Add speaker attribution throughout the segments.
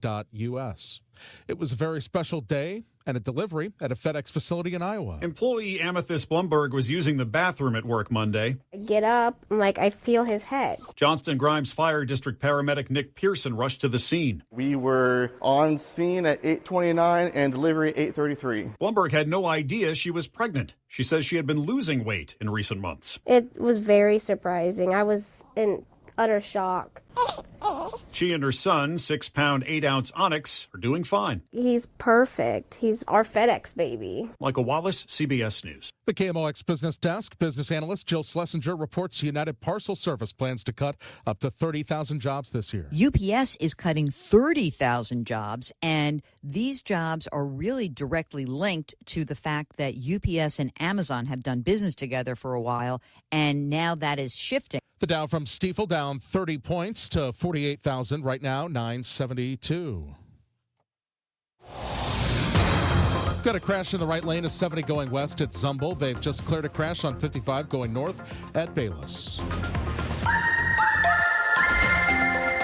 Speaker 1: FedEx.us. It was a very special day and a delivery at a FedEx facility in Iowa.
Speaker 2: Employee Amethyst Blumberg was using the bathroom at work Monday.
Speaker 3: I get up, I feel his head.
Speaker 2: Johnston Grimes Fire District paramedic Nick Pearson rushed to the scene.
Speaker 4: We were on scene at 8:29 and delivery at 8:33.
Speaker 2: Blumberg had no idea she was pregnant. She says she had been losing weight in recent months.
Speaker 3: It was very surprising. I was in utter shock.
Speaker 2: She and her son, 6-pound, 8-ounce Onyx, are doing fine.
Speaker 3: He's perfect. He's our FedEx baby.
Speaker 2: Michael Wallace, CBS News.
Speaker 1: The KMOX Business Desk business analyst Jill Schlesinger reports United Parcel Service plans to cut up to 30,000 jobs this year.
Speaker 5: UPS is cutting 30,000 jobs, and these jobs are really directly linked to the fact that UPS and Amazon have done business together for a while, and now that is shifting.
Speaker 1: The Dow from Stifel down 30 points to 48,000 right now, 972. Got a crash in the right lane of 70 going west at Zumble. They've just cleared a crash on 55 going north at Bayless.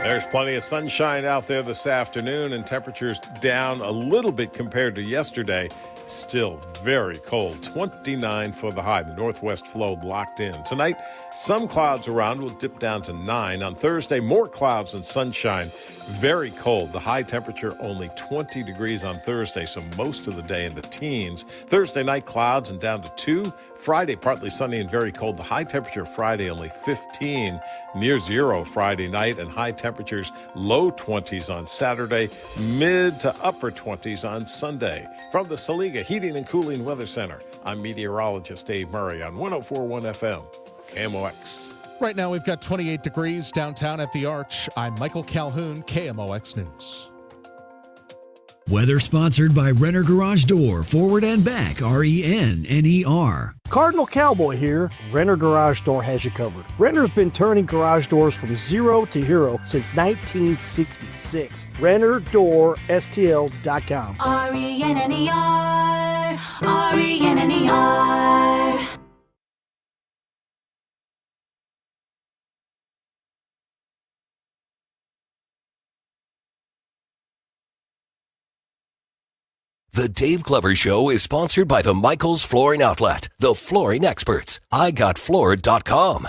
Speaker 6: There's plenty of sunshine out there this afternoon, and temperatures down a little bit compared to yesterday. Still very cold. 29 for the high. The northwest flow blocked in. Tonight, some clouds around will dip down to 9. On Thursday, more clouds and sunshine. Very cold. The high temperature only 20 degrees on Thursday, so most of the day in the teens. Thursday night, clouds and down to 2. Friday, partly sunny and very cold. The high temperature Friday only 15. Near 0 Friday night, and high temperatures low 20s on Saturday. Mid to upper 20s on Sunday. From the Saliga Heating and Cooling Weather Center, I'm meteorologist Dave Murray on 104.1 FM, KMOX.
Speaker 1: Right now, we've got 28 degrees downtown at the Arch. I'm Michael Calhoun, KMOX News.
Speaker 7: Weather sponsored by Renner Garage Door, forward and back, RENNER.
Speaker 8: Cardinal Cowboy here. Renner Garage Door has you covered. Renner's been turning garage doors from zero to hero since 1966. RennerDoorSTL.com.
Speaker 9: RENNER, RENNER.
Speaker 10: The Dave Glover Show is sponsored by the Michaels Flooring Outlet, the flooring experts. IGotFloored.com.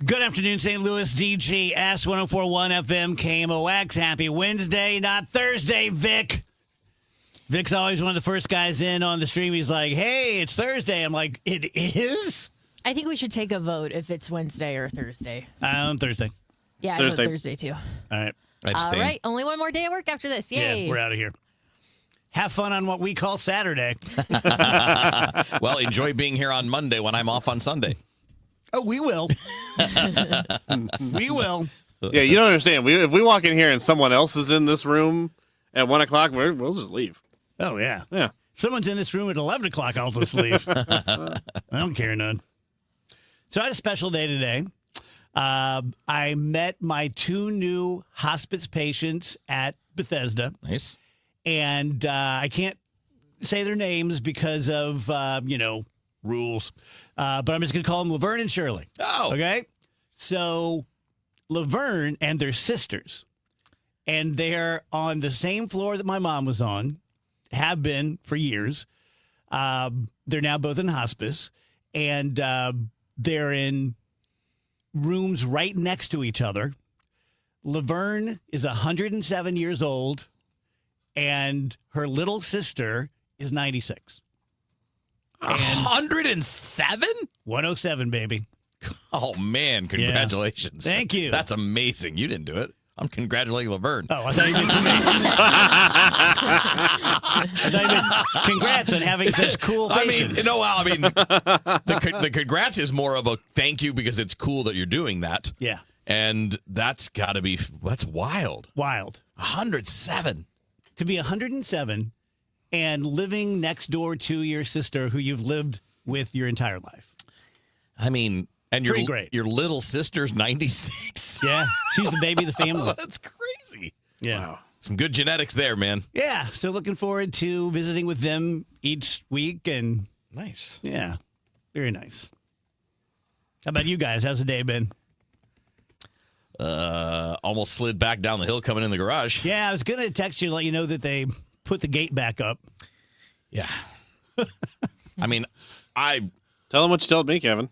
Speaker 11: Good afternoon, St. Louis, DGS 104.1 FM, KMOX. Happy Wednesday, not Thursday, Vic. Vic's always one of the first guys in on the stream. He's like, hey, it's Thursday. I'm like, it is?
Speaker 12: I think we should take a vote if it's Wednesday or Thursday.
Speaker 11: Thursday.
Speaker 12: Yeah,
Speaker 11: Thursday.
Speaker 12: I vote Thursday, too.
Speaker 11: All right.
Speaker 12: All right, only one more day at work after this. Yay.
Speaker 11: Yeah, we're out of here. Have fun on what we call Saturday.
Speaker 13: Well, enjoy being here on Monday when I'm off on Sunday.
Speaker 11: Oh, we will. We will.
Speaker 14: Yeah, you don't understand. If we walk in here and someone else is in this room at 1 o'clock, we'll just leave.
Speaker 11: Oh, yeah.
Speaker 14: Yeah.
Speaker 11: Someone's in this room at 11 o'clock, I'll just leave. I don't care none. So I had a special day today. I met my 2 new hospice patients at Bethesda.
Speaker 13: Nice.
Speaker 11: And I can't say their names because of, rules. But I'm just going to call them Laverne and Shirley.
Speaker 13: Oh.
Speaker 11: Okay? So Laverne and their sisters, and they're on the same floor that my mom was on, have been for years. They're now both in hospice, and they're in rooms right next to each other. Laverne is 107 years old, and her little sister is 96.
Speaker 13: 107?
Speaker 11: 107, baby.
Speaker 13: Oh, man. Congratulations.
Speaker 11: Yeah. Thank you.
Speaker 13: That's amazing. You didn't do it. I'm congratulating Laverne.
Speaker 11: Oh, I thought you meant congrats on having such cool patients.
Speaker 13: The congrats is more of a thank you because it's cool that you're doing that.
Speaker 11: Yeah.
Speaker 13: And that's wild.
Speaker 11: Wild.
Speaker 13: 107.
Speaker 11: To be 107 and living next door to your sister who you've lived with your entire life.
Speaker 13: I mean, And
Speaker 11: Pretty great.
Speaker 13: Your little sister's 96.
Speaker 11: Yeah, she's the baby of the family.
Speaker 13: That's crazy.
Speaker 11: Yeah.
Speaker 13: Wow. Some good genetics there, man.
Speaker 11: Yeah, so looking forward to visiting with them each week. And
Speaker 13: nice.
Speaker 11: Yeah, very nice. How about you guys? How's the day been?
Speaker 13: Almost slid back down the hill coming in the garage.
Speaker 11: Yeah, I was going to text you to let you know that they put the gate back up.
Speaker 13: Yeah. I mean,
Speaker 14: Tell them what you told me, Kevin.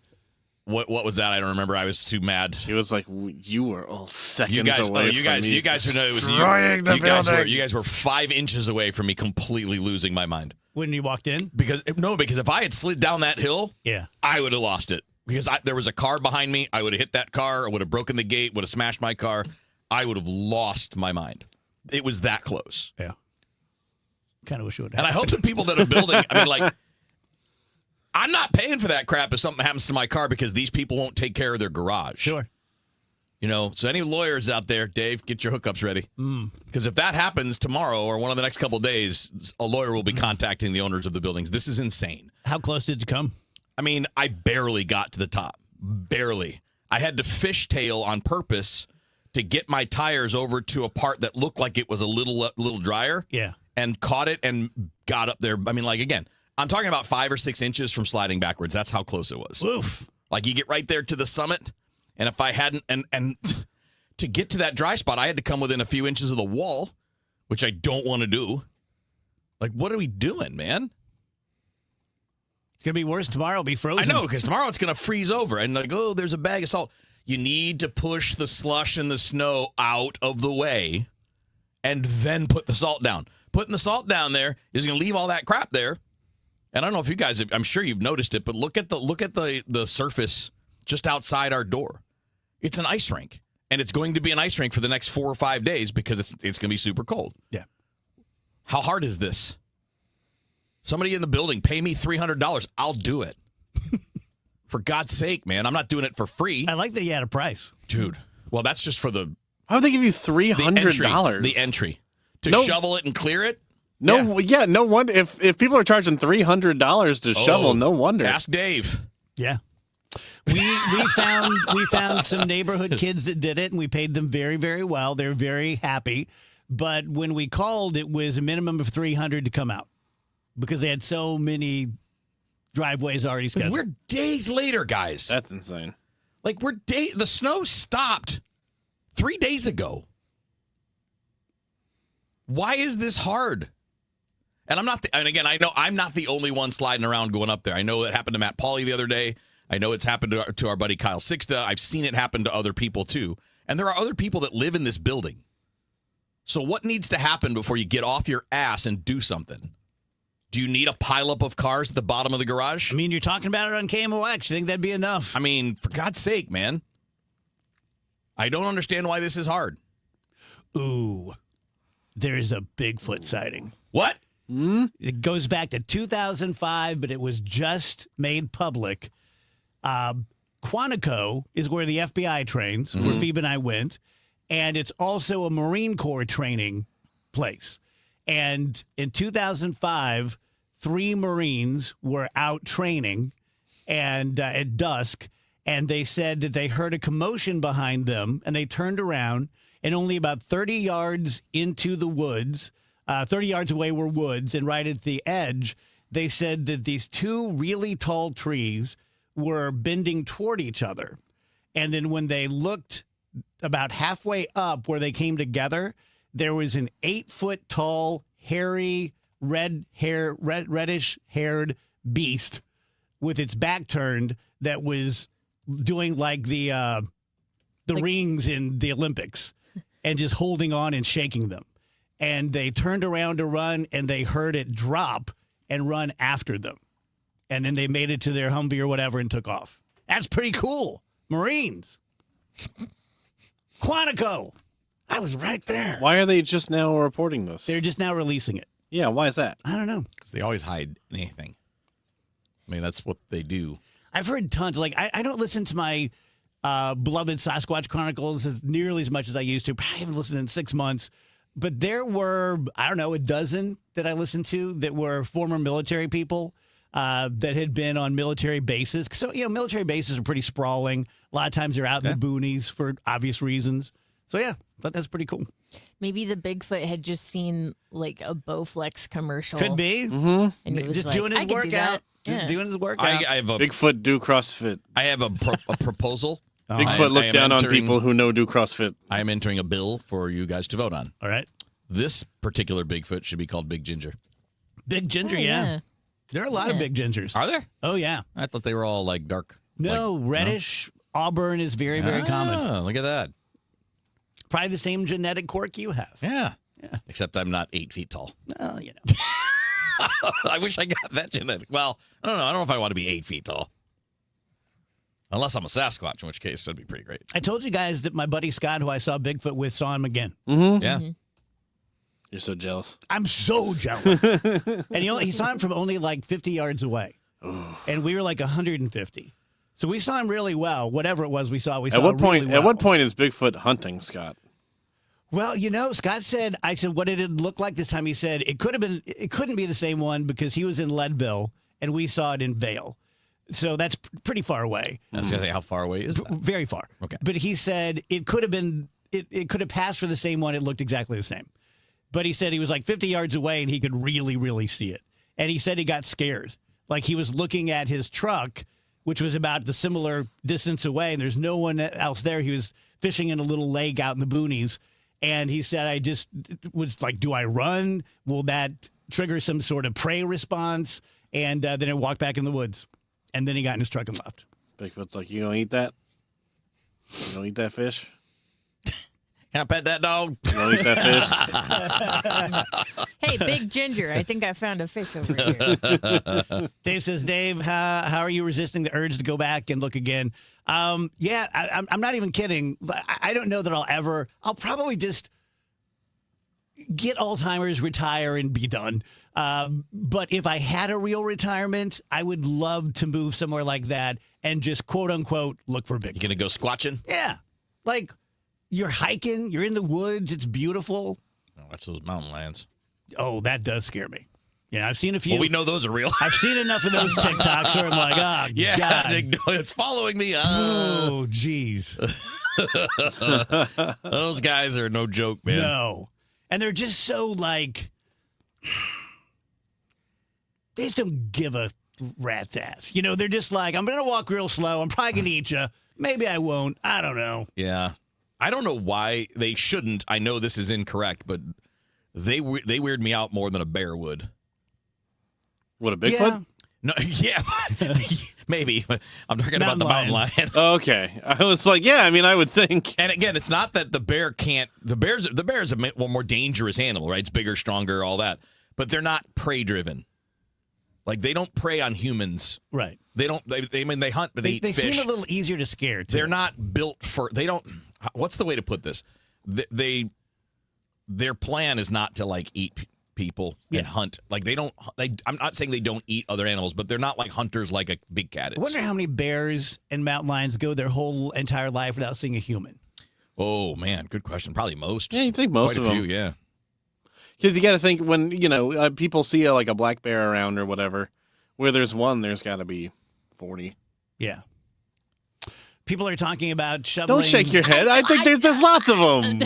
Speaker 13: What was that? I don't remember. I was too mad.
Speaker 14: He was like, "You were all seconds
Speaker 13: you guys,
Speaker 14: away."
Speaker 13: You guys who know it was you. You guys were 5 inches away from me completely losing my mind
Speaker 11: when you walked in.
Speaker 13: Because if I had slid down that hill, I would have lost it. Because there was a car behind me, I would have hit that car. I would have broken the gate. Would have smashed my car. I would have lost my mind. It was that close.
Speaker 11: Yeah. Kind of wish it would.
Speaker 13: And I hope the people that are building. I mean, like. I'm not paying for that crap if something happens to my car because these people won't take care of their garage.
Speaker 11: Sure.
Speaker 13: So any lawyers out there, Dave, get your hookups ready. Because if that happens tomorrow or one of the next couple of days, a lawyer will be contacting the owners of the buildings. This is insane.
Speaker 11: How close did you come?
Speaker 13: I mean, I barely got to the top. Barely. I had to fishtail on purpose to get my tires over to a part that looked like it was a little drier.
Speaker 11: Yeah.
Speaker 13: And caught it and got up there. I mean, like, again, I'm talking about 5 or 6 inches from sliding backwards. That's how close it was.
Speaker 11: Oof.
Speaker 13: Like you get right there to the summit, and if I hadn't, and to get to that dry spot, I had to come within a few inches of the wall, which I don't want to do. Like, what are we doing, man?
Speaker 11: It's going to be worse tomorrow. It'll be frozen.
Speaker 13: I know, because tomorrow it's going to freeze over, and like, oh, there's a bag of salt. You need to push the slush and the snow out of the way, and then put the salt down. Putting the salt down there is going to leave all that crap there. And I don't know if you guys, I'm sure you've noticed it, but look at the surface just outside our door. It's an ice rink, and it's going to be an ice rink for the next 4 or 5 days because it's going to be super cold.
Speaker 11: Yeah.
Speaker 13: How hard is this? Somebody in the building, pay me $300. I'll do it. For God's sake, man, I'm not doing it for free.
Speaker 11: I like that you had a price,
Speaker 13: dude. Well, that's just for the.
Speaker 14: Why would they give you $300?
Speaker 13: The entry to shovel it and clear it.
Speaker 14: No wonder if people are charging $300 to shovel, no wonder.
Speaker 13: Ask Dave.
Speaker 11: Yeah. We found some neighborhood kids that did it, and we paid them very, very well. They're very happy. But when we called, it was a minimum of $300 to come out because they had so many driveways already scheduled.
Speaker 13: We're days later, guys.
Speaker 14: That's insane.
Speaker 13: Like the snow stopped 3 days ago. Why is this hard? And again, I know I'm not the only one sliding around going up there. I know it happened to Matt Pauley the other day. I know it's happened to our buddy Kyle Sixta. I've seen it happen to other people too. And there are other people that live in this building. So what needs to happen before you get off your ass and do something? Do you need a pileup of cars at the bottom of the garage?
Speaker 11: I mean, you're talking about it on KMOX. You think that'd be enough?
Speaker 13: I mean, for God's sake, man. I don't understand why this is hard.
Speaker 11: Ooh, there's a Bigfoot sighting.
Speaker 13: What?
Speaker 11: It goes back to 2005, but it was just made public. Quantico is where the FBI trains, where Phoebe and I went, and it's also a Marine Corps training place. And in 2005, 3 Marines were out training and at dusk, and they said that they heard a commotion behind them, and they turned around, and only about 30 yards into the woods, 30 yards away were woods, and right at the edge, they said that these 2 really tall trees were bending toward each other. And then when they looked about halfway up where they came together, there was an 8-foot tall, hairy, reddish-haired beast with its back turned that was doing like the rings in the Olympics and just holding on and shaking them. And they turned around to run, and they heard it drop and run after them. And then they made it to their Humvee or whatever and took off. That's pretty cool. Marines. Quantico. I was right there.
Speaker 14: Why are they just now reporting this?
Speaker 11: They're just now releasing it.
Speaker 14: Yeah, why is that?
Speaker 11: I don't know.
Speaker 13: Because they always hide anything. I mean, that's what they do.
Speaker 11: I've heard tons. Like, I don't listen to my beloved Sasquatch Chronicles as nearly as much as I used to. I haven't listened in 6 months. But there were, I don't know, a dozen that I listened to that were former military people. that had been on military bases. So, military bases are pretty sprawling. A lot of times they're out in the boonies for obvious reasons. So, yeah, thought that's pretty cool.
Speaker 12: Maybe the Bigfoot had just seen like a Bowflex commercial.
Speaker 11: Could be.
Speaker 12: And he was
Speaker 11: Just
Speaker 12: like,
Speaker 11: doing
Speaker 12: I
Speaker 11: his
Speaker 12: could do
Speaker 11: workout.
Speaker 12: that.
Speaker 11: Just
Speaker 12: Yeah.
Speaker 11: doing his workout.
Speaker 13: I have a
Speaker 14: Bigfoot do CrossFit.
Speaker 13: I have a proposal.
Speaker 14: Bigfoot look
Speaker 13: I am
Speaker 14: down on
Speaker 13: entering-
Speaker 14: people who do CrossFit.
Speaker 13: I am entering a bill for you guys to vote on.
Speaker 11: All right.
Speaker 13: This particular Bigfoot should be called Big Ginger.
Speaker 11: Big Ginger,
Speaker 12: Oh,
Speaker 11: yeah. There are a lot of big gingers.
Speaker 13: Are there?
Speaker 11: Oh, yeah.
Speaker 13: I thought they were all like dark.
Speaker 11: No, reddish auburn is very, very common.
Speaker 13: Look at that.
Speaker 11: Probably the same genetic quirk you have.
Speaker 13: Yeah. Except I'm not 8 feet tall.
Speaker 11: Well,
Speaker 13: I wish I got that genetic. Well, I don't know. I don't know if I want to be 8 feet tall. Unless I'm a Sasquatch, in which case that'd be pretty great.
Speaker 11: I told you guys that my buddy Scott, who I saw Bigfoot with, saw him again.
Speaker 14: Mm-hmm.
Speaker 13: Yeah.
Speaker 14: You're so jealous.
Speaker 11: I'm so jealous. And he saw him from only like 50 yards away. And we were like 150. So we saw him really well. Whatever it was we saw
Speaker 14: At what point?
Speaker 11: really well.
Speaker 14: At what point is Bigfoot hunting, Scott?
Speaker 11: Well, Scott said, I said, what did it look like this time? He said it couldn't be the same one because he was in Leadville and we saw it in Vail. So that's pretty far away.
Speaker 13: That's the other thing. How far away is that?
Speaker 11: Very far.
Speaker 13: Okay.
Speaker 11: But he said it could have been, it could have passed for the same one. It looked exactly the same. But he said he was like 50 yards away and he could really, really see it. And he said he got scared. Like he was looking at his truck, which was about the similar distance away, and there's no one else there. He was fishing in a little lake out in the boonies. And he said, I just was like, do I run? Will that trigger some sort of prey response? And then I walked back in the woods. And then he got in his truck and left.
Speaker 14: Bigfoot's like, you gonna eat that? You gonna eat that fish?
Speaker 13: Can I pet that dog?
Speaker 14: You gonna eat that fish?
Speaker 12: Hey, Big Ginger, I think I found a fish over here.
Speaker 11: Dave says, Dave, how are you resisting the urge to go back and look again? I'm not even kidding. I don't know that I'll probably just get Alzheimer's, retire, and be done. But if I had a real retirement, I would love to move somewhere like that and just quote unquote look for big.
Speaker 13: You gonna go squatching?
Speaker 11: Yeah. Like you're hiking, you're in the woods, it's beautiful.
Speaker 13: Watch those mountain lions.
Speaker 11: Oh, that does scare me. Yeah, I've seen a few.
Speaker 13: Well, we know those are real.
Speaker 11: I've seen enough of those TikToks where I'm like, oh,
Speaker 13: yeah,
Speaker 11: God.
Speaker 13: it's following me.
Speaker 11: Oh, jeez.
Speaker 13: Those guys are no joke, man.
Speaker 11: No. And they're just so like, they just don't give a rat's ass. They're just like, I'm going to walk real slow. I'm probably going to eat you. Maybe I won't. I don't know.
Speaker 13: Yeah. I don't know why they shouldn't. I know this is incorrect, but they weird me out more than a bear would.
Speaker 14: What, a Bigfoot?
Speaker 11: Yeah.
Speaker 13: No, yeah, maybe. I'm talking about the mountain lion.
Speaker 14: Okay, I was like, yeah. I mean, I would think.
Speaker 13: And again, it's not that the bear can't. The bear's a more dangerous animal, right? It's bigger, stronger, all that. But they're not prey driven. Like they don't prey on humans.
Speaker 11: Right.
Speaker 13: They don't. They hunt, but they eat
Speaker 11: They
Speaker 13: fish.
Speaker 11: seem a little easier to scare, too.
Speaker 13: They're not built for. They don't. What's the way to put this? Their plan is not to like eat people and hunt. Like they don't. I'm not saying they don't eat other animals, but they're not like hunters like a big cat is.
Speaker 11: I wonder how many bears and mountain lions go their whole entire life without seeing a human.
Speaker 13: Oh man, good question. Probably most.
Speaker 14: Yeah, you think most
Speaker 13: Quite
Speaker 14: of
Speaker 13: a few,
Speaker 14: them.
Speaker 13: yeah.
Speaker 14: Because you got to think when people see like a black bear around or whatever, where there's one, there's got to be 40.
Speaker 11: Yeah. People are talking about shoveling.
Speaker 14: Don't shake your head. I think there's lots of them.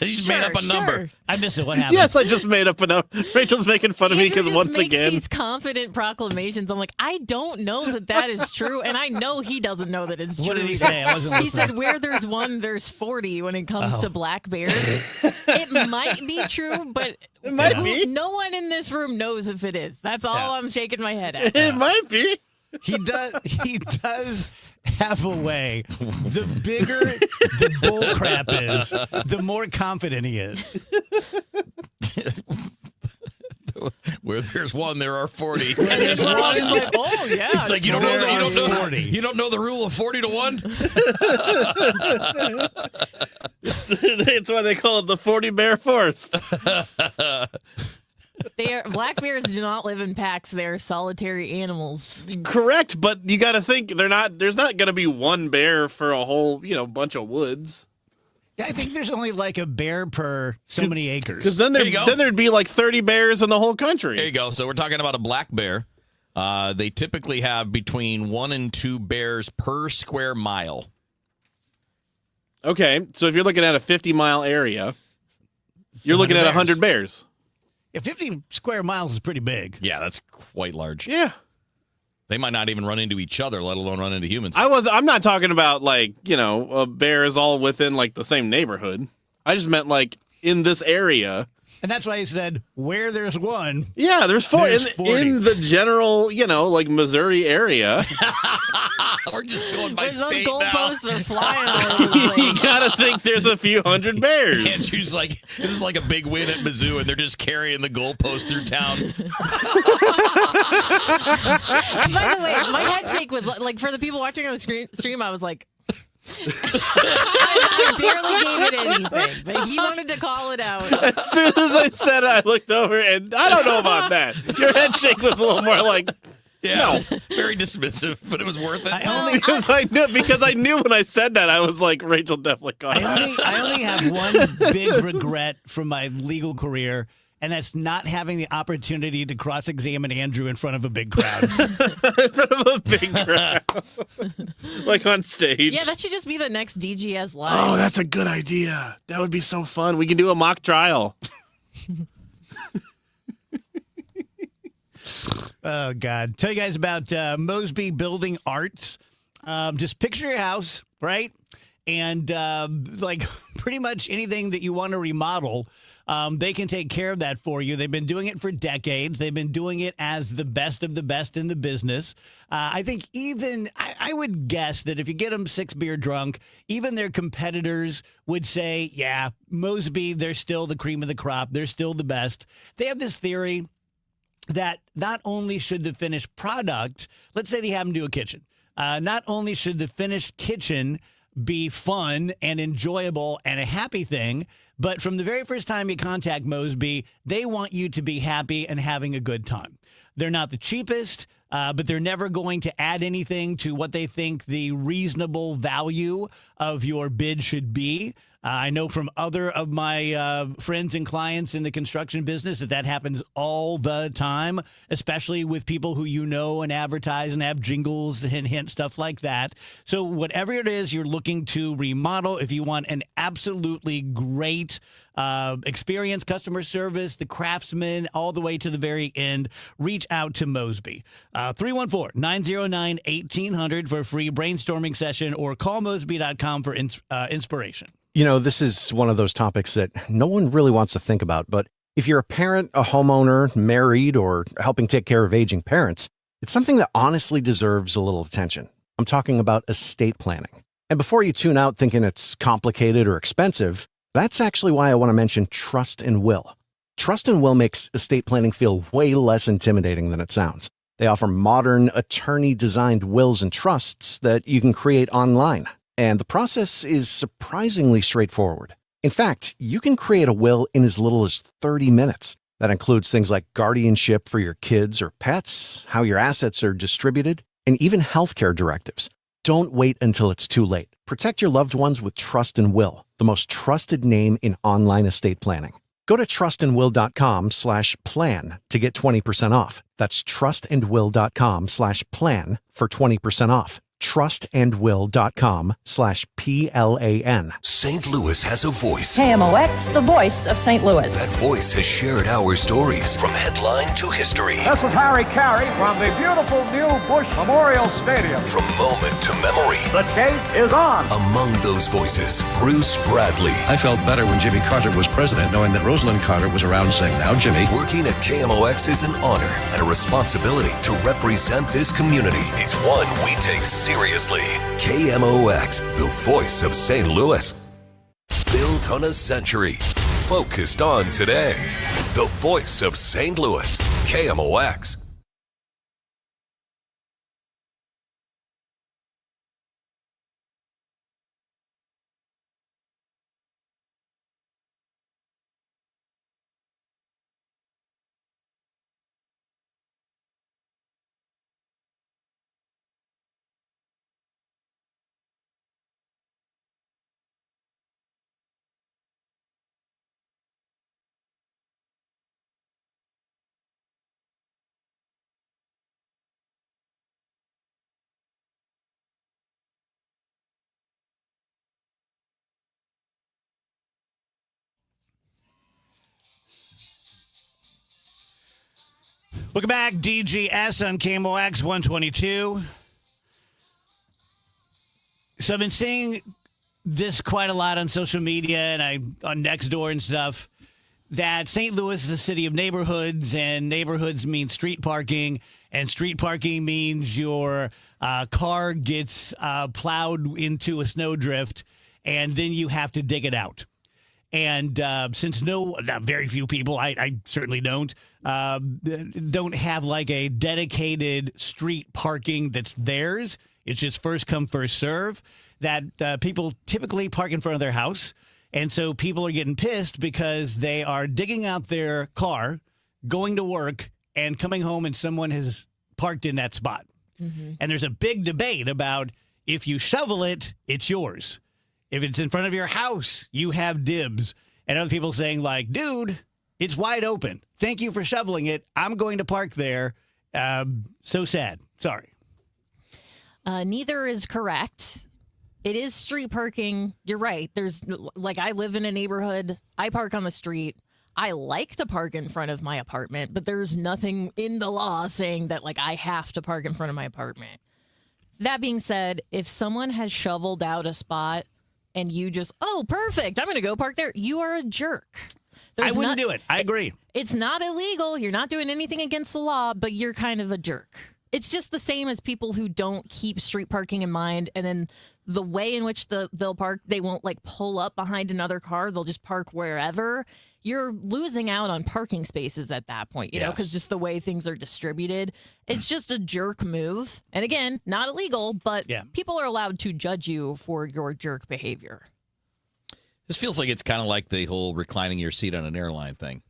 Speaker 13: You just made up a number.
Speaker 11: I missed it. What happened?
Speaker 14: Yes, I just made up a number. Rachel's making fun of me because
Speaker 12: Andrew
Speaker 14: once
Speaker 12: just makes
Speaker 14: again,
Speaker 12: these confident proclamations. I'm like, I don't know that is true, and I know he doesn't know that it's true.
Speaker 11: What did he say? I wasn't
Speaker 12: He
Speaker 11: listening.
Speaker 12: said, "Where there's one, there's 40." When it comes to black bears, it might be true, but
Speaker 14: it might be.
Speaker 12: no one in this room knows if it is. That's all I'm shaking my head at.
Speaker 14: It might be.
Speaker 11: He does have a way. The bigger the bull crap is, the more confident he is.
Speaker 13: Where there's one, there are 40.
Speaker 12: Where there's one, it's like, oh yeah.
Speaker 13: It's like you don't know that you don't know the rule of 40 to 1.
Speaker 14: That's why they call it the 40 bear forest.
Speaker 12: Black bears do not live in packs. They're solitary animals.
Speaker 14: Correct, but you got to think there's not going to be one bear for a whole bunch of woods.
Speaker 11: Yeah, I think there's only like a bear per so many acres.
Speaker 14: Because then there'd be like 30 bears in the whole country.
Speaker 13: There you go. So we're talking about a black bear. They typically have between 1 and 2 bears per square mile.
Speaker 14: Okay, so if you're looking at a 50-mile area, you're looking at 100 bears.
Speaker 11: Yeah, 50 square miles is pretty big.
Speaker 13: Yeah, that's quite large.
Speaker 14: Yeah.
Speaker 13: They might not even run into each other, let alone run into humans.
Speaker 14: I'm not talking about bears all within like the same neighborhood. I just meant like in this area.
Speaker 11: And that's why he said, where there's one.
Speaker 14: Yeah, there's 4
Speaker 11: there's
Speaker 14: in the general, like Missouri area.
Speaker 13: We're just going by
Speaker 12: Those
Speaker 13: state
Speaker 12: goalposts
Speaker 13: now.
Speaker 12: are flying all over the place.
Speaker 14: You gotta think there's a few hundred bears.
Speaker 13: Andrew's like, this is like a big win at Mizzou, and they're just carrying the goalpost through town.
Speaker 12: By the way, my head shake was like, for the people watching on the stream, I was like, I barely gave it anything, but he wanted to call it out.
Speaker 14: As soon as I said it, I looked over, and I don't know about that. Your head shake was a little more like,
Speaker 13: Yeah,
Speaker 14: no.
Speaker 13: it was very dismissive, but it was worth it.
Speaker 14: Because I knew when I said that, I was like, Rachel definitely caught it.
Speaker 11: I only have one big regret from my legal career, and that's not having the opportunity to cross-examine Andrew in front of a big crowd.
Speaker 14: In front of a big crowd. Like on stage.
Speaker 12: Yeah, that should just be the next DGS Live.
Speaker 14: Oh, that's a good idea. That would be so fun. We can do a mock trial.
Speaker 11: Oh, God. Tell you guys about Mosby Building Arts. Just picture your house, right? And like pretty much anything that you want to remodel, they can take care of that for you. They've been doing it for decades. They've been doing it as the best of the best in the business. I think I would guess that if you get them 6 beer drunk, even their competitors would say, yeah, Mosby, they're still the cream of the crop. They're still the best. They have this theory that not only should the finished product, let's say they happen to do a kitchen, not only should the finished kitchen be fun and enjoyable and a happy thing, but from the very first time you contact Mosby, they want you to be happy and having a good time. They're not the cheapest, but they're never going to add anything to what they think the reasonable value of your bid should be. I know from other of my friends and clients in the construction business that happens all the time, especially with people who you know and advertise and have jingles and hint stuff like that. So whatever it is you're looking to remodel, if you want an absolutely great experience, customer service, the craftsman, all the way to the very end, reach out to Mosby. 314-909-1800 for a free brainstorming session, or call Mosby.com for inspiration.
Speaker 9: You know, this is one of those topics that no one really wants to think about, but if you're a parent, a homeowner, married, or helping take care of aging parents, it's something that honestly deserves a little attention. I'm talking about estate planning. And before you tune out thinking it's complicated or expensive, that's actually why I want to mention Trust and Will. Trust and Will makes estate planning feel way less intimidating than it sounds. They offer modern, attorney-designed wills and trusts that you can create online. And the process is surprisingly straightforward. In fact, you can create a will in as little as 30 minutes. That includes things like guardianship for your kids or pets, how your assets are distributed, and even healthcare directives. Don't wait until it's too late. Protect your loved ones with Trust and Will, the most trusted name in online estate planning. Go to trustandwill.com/plan to get 20% off. That's trustandwill.com/plan for 20% off. trustandwill.com/PLAN.
Speaker 10: St. Louis has a voice.
Speaker 15: KMOX, the voice of St. Louis.
Speaker 10: That voice has shared our stories from headline to history.
Speaker 16: This is Harry Carey from the beautiful new Busch Memorial Stadium.
Speaker 10: From moment to memory.
Speaker 16: The tape is on.
Speaker 10: Among those voices, Bruce Bradley.
Speaker 17: I felt better when Jimmy Carter was president, knowing that Rosalind Carter was around saying, "Now, Jimmy."
Speaker 10: Working at KMOX is an honor and a responsibility to represent this community. It's one we take seriously. KMOX, the voice of St. Louis. Built on a century. Focused on today. The voice of St. Louis. KMOX.
Speaker 11: Welcome back, DGS on KMOX 122. So I've been seeing this quite a lot on social media and on Nextdoor and stuff, that St. Louis is a city of neighborhoods, and neighborhoods mean street parking, and street parking means your car gets plowed into a snowdrift, and then you have to dig it out. And since very few people, I certainly don't have like a dedicated street parking that's theirs. It's just first come, first serve, that people typically park in front of their house. And so people are getting pissed because they are digging out their car, going to work, and coming home and someone has parked in that spot. Mm-hmm. And there's a big debate about if you shovel it, it's yours. If it's in front of your house, you have dibs. And other people saying like, dude, it's wide open. Thank you for shoveling it. I'm going to park there. So sad. Sorry.
Speaker 12: Neither is correct. It is street parking. You're right. There's like, I live in a neighborhood. I park on the street. I like to park in front of my apartment, but there's nothing in the law saying that like I have to park in front of my apartment. That being said, if someone has shoveled out a spot and you just, oh, perfect, I'm going to go park there, you are a jerk.
Speaker 11: I wouldn't do it. I agree.
Speaker 12: It's not illegal. You're not doing anything against the law, but you're kind of a jerk. It's just the same as people who don't keep street parking in mind, and then the way in which they'll park, they won't like pull up behind another car. They'll just park wherever. You're losing out on parking spaces at that point, you know, because just the way things are distributed. It's just a jerk move. And again, not illegal, but people are allowed to judge you for your jerk behavior.
Speaker 13: This feels like it's kind of like the whole reclining your seat on an airline thing.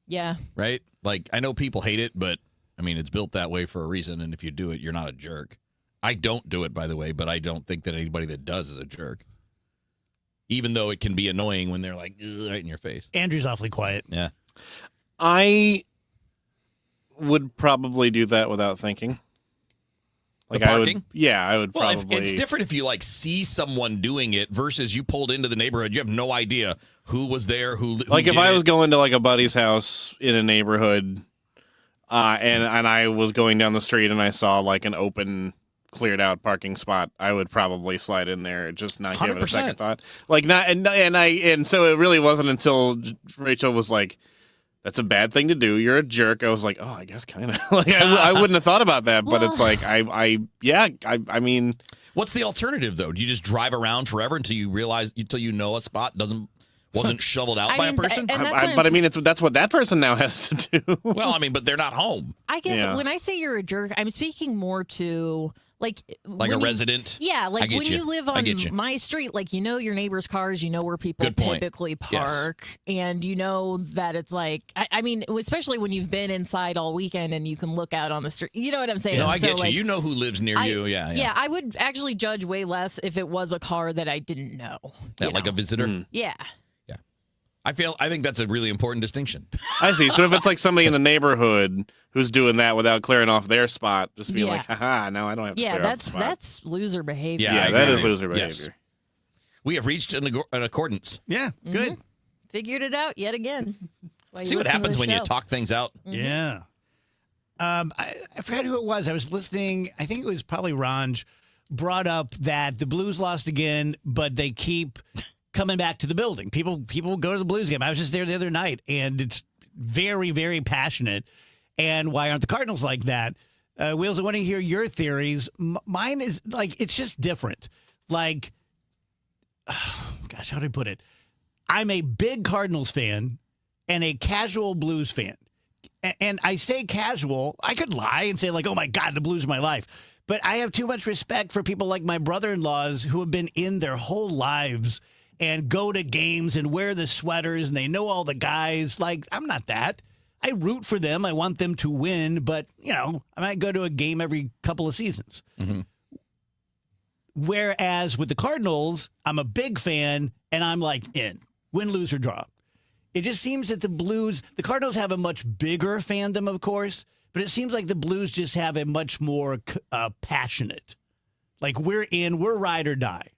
Speaker 12: Yeah.
Speaker 13: Right? Like, I know people hate it, but, I mean, it's built that way for a reason, and if you do it, you're not a jerk. I don't do it, by the way, but I don't think that anybody that does is a jerk. Even though it can be annoying when they're like, right in your face.
Speaker 11: Andrew's awfully quiet.
Speaker 13: Yeah.
Speaker 14: I would probably do that without thinking.
Speaker 13: Like, the parking?
Speaker 14: I would
Speaker 13: well,
Speaker 14: probably.
Speaker 13: It's different if you, like, see someone doing it versus you pulled into the neighborhood. You have no idea who was there, who
Speaker 14: Like, if
Speaker 13: did
Speaker 14: I
Speaker 13: it.
Speaker 14: was going to, like, a buddy's house in a neighborhood and I was going down the street and I saw, like, an open, cleared out parking spot, I would probably slide in there, just not give it a
Speaker 13: 100%.
Speaker 14: second thought. Like, and so it really wasn't until Rachel was like, "That's a bad thing to do. You're a jerk." I was like, "Oh, I guess kind of." Like, I wouldn't have thought about that, but it's like, I mean,
Speaker 13: What's the alternative though? Do you just drive around forever until you realize, until you know a spot wasn't shoveled out by a person?
Speaker 14: But I mean, that's what that person now has to do.
Speaker 13: Well, I mean, but they're not home.
Speaker 12: I guess when I say you're a jerk, I'm speaking more to like
Speaker 13: a resident.
Speaker 12: Yeah, like when you live on
Speaker 13: you.
Speaker 12: my street, like you know your neighbor's cars, you know where people typically park, and you know that it's like I mean, especially when you've been inside all weekend and you can look out on the street. You know what I'm saying?
Speaker 13: No, I get
Speaker 12: like,
Speaker 13: you. You know who lives near you. Yeah.
Speaker 12: I would actually judge way less if it was a car that I didn't know.
Speaker 13: Yeah, like a visitor.
Speaker 12: Yeah.
Speaker 13: I think that's a really important distinction.
Speaker 14: I see. So if it's like somebody in the neighborhood who's doing that without clearing off their spot, just be like, haha, now I don't have to clear off the spot.
Speaker 12: that's loser behavior.
Speaker 14: Yeah, that is loser behavior.
Speaker 13: Yes. We have reached an accordance.
Speaker 11: Yeah, good.
Speaker 12: Figured it out yet again.
Speaker 13: See what happens when you talk things out.
Speaker 11: Mm-hmm. Yeah. I forgot who it was. I was listening. I think it was probably Ranj brought up that the Blues lost again, but they keep coming back to the building. People go to the Blues game. I was just there the other night, and it's very, very passionate. And why aren't the Cardinals like that? Wheels, I want to hear your theories. Mine is, like, it's just different. Like, gosh, how do I put it? I'm a big Cardinals fan and a casual Blues fan. And I say casual. I could lie and say, like, oh, my God, the Blues are my life. But I have too much respect for people like my brother-in-laws who have been in their whole lives and go to games and wear the sweaters, and they know all the guys. Like, I'm not that. I root for them. I want them to win, but, you know, I might go to a game every couple of seasons.
Speaker 13: Mm-hmm.
Speaker 11: Whereas with the Cardinals, I'm a big fan, and I'm like in. Win, lose, or draw. It just seems that the Cardinals have a much bigger fandom, of course, but it seems like the Blues just have a much more passionate. Like, we're in, we're ride or die.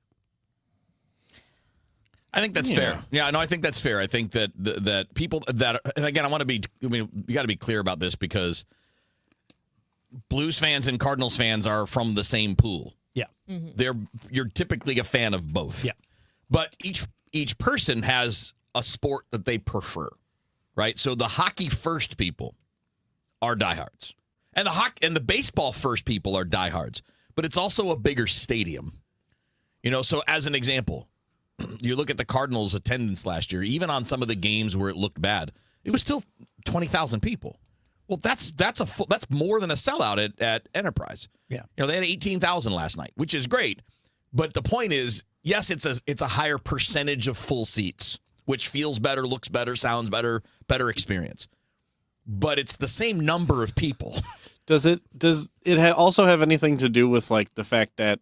Speaker 13: I think that's fair. Yeah, no, I think that's fair. I think that that people that, and again, you got to be clear about this because Blues fans and Cardinals fans are from the same pool.
Speaker 11: Yeah.
Speaker 13: You're typically a fan of both.
Speaker 11: Yeah.
Speaker 13: But each person has a sport that they prefer, right? So the hockey first people are diehards. And the baseball first people are diehards. But it's also a bigger stadium. So as an example, you look at the Cardinals' attendance last year, even on some of the games where it looked bad, it was still 20,000 people. Well, that's more than a sellout at Enterprise.
Speaker 11: Yeah.
Speaker 13: They had 18,000 last night, which is great. But the point is, yes, it's a higher percentage of full seats, which feels better, looks better, sounds better experience. But it's the same number of people.
Speaker 14: Does it also have anything to do with like the fact that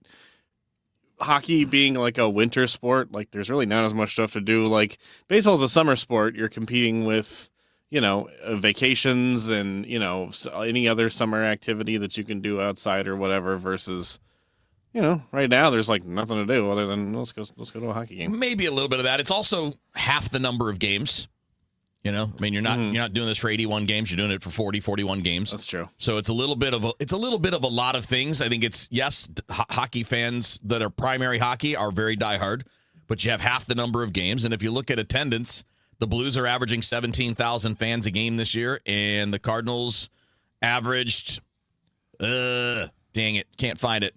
Speaker 14: hockey being like a winter sport, like there's really not as much stuff to do. Like baseball is a summer sport. You're competing with, vacations and, any other summer activity that you can do outside or whatever versus, right now there's like nothing to do other than let's go to a hockey game.
Speaker 13: Maybe a little bit of that. It's also half the number of games. You're not doing this for 81 games. You're doing it for 40, 41 games.
Speaker 14: That's true.
Speaker 13: So it's a little bit of a lot of things. I think it's, yes, hockey fans that are primary hockey are very diehard, but you have half the number of games. And if you look at attendance, the Blues are averaging 17,000 fans a game this year, and the Cardinals averaged, dang it, can't find it.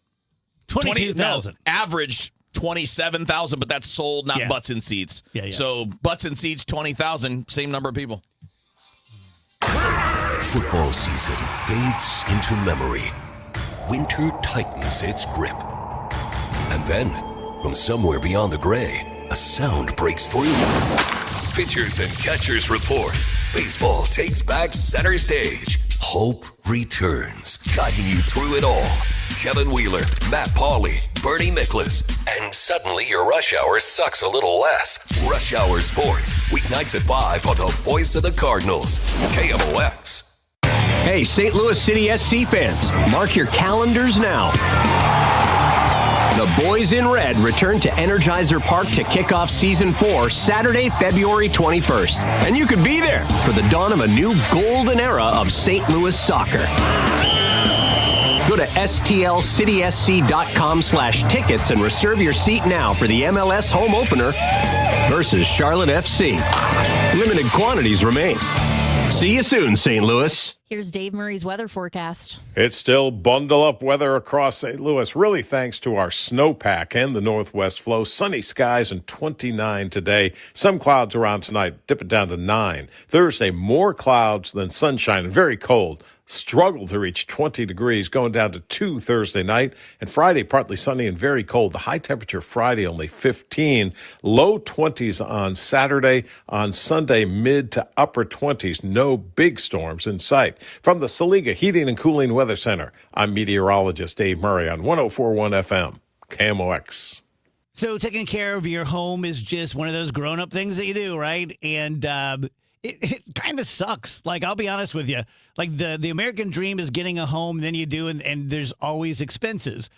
Speaker 11: 22,000.
Speaker 13: Averaged 27,000, but that's sold, not butts in seats.
Speaker 11: Yeah.
Speaker 13: So butts in seats, 20,000, same number of people.
Speaker 10: Football season fades into memory. Winter tightens its grip. And then, from somewhere beyond the gray, a sound breaks through. Pitchers and catchers report. Baseball takes back center stage. Hope returns, guiding you through it all. Kevin Wheeler, Matt Pauley, Bernie Miklasz, and suddenly your rush hour sucks a little less. Rush Hour Sports, weeknights at 5 on the voice of the Cardinals, KMOX.
Speaker 18: Hey, St. Louis City SC fans, mark your calendars now. The Boys in Red return to Energizer Park to kick off Season 4 Saturday, February 21st. And you could be there for the dawn of a new golden era of St. Louis soccer. Go to stlcitysc.com/tickets and reserve your seat now for the MLS home opener versus Charlotte FC. Limited quantities remain. See you soon, St. Louis.
Speaker 12: Here's Dave Murray's weather forecast.
Speaker 6: It's still bundle up weather across St. Louis, really thanks to our snowpack and the northwest flow. Sunny skies and 29 today. Some clouds around tonight, dip it down to 9. Thursday, more clouds than sunshine and very cold. Struggle to reach 20 degrees, going down to 2 Thursday night. And Friday, partly sunny and very cold. The high temperature Friday, only 15. Low 20s on Saturday. On Sunday, mid to upper 20s. No big storms in sight. From the Saliga Heating and Cooling Weather Center, I'm meteorologist Dave Murray on 104.1 FM, KMOX.
Speaker 11: So taking care of your home is just one of those grown-up things that you do, right? And it kind of sucks. Like, I'll be honest with you. Like, the American dream is getting a home, then you do, and there's always expenses.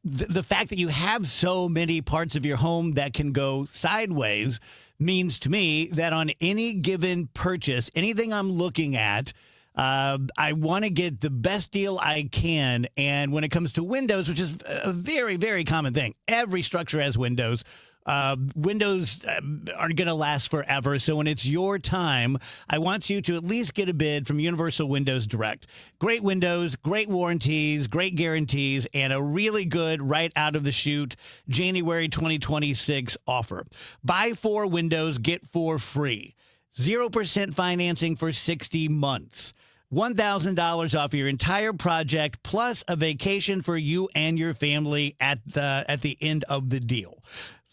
Speaker 11: The fact that you have so many parts of your home that can go sideways means to me that on any given purchase, anything I'm looking at, I want to get the best deal I can. And when it comes to windows, which is a very, very common thing, every structure has windows. Windows aren't going to last forever. So when it's your time, I want you to at least get a bid from Universal Windows Direct. Great windows, great warranties, great guarantees, and a really good right out of the chute January 2026 offer. Buy 4 windows, get 4 free. 0% financing for 60 months. $1,000 off your entire project, plus a vacation for you and your family at the end of the deal.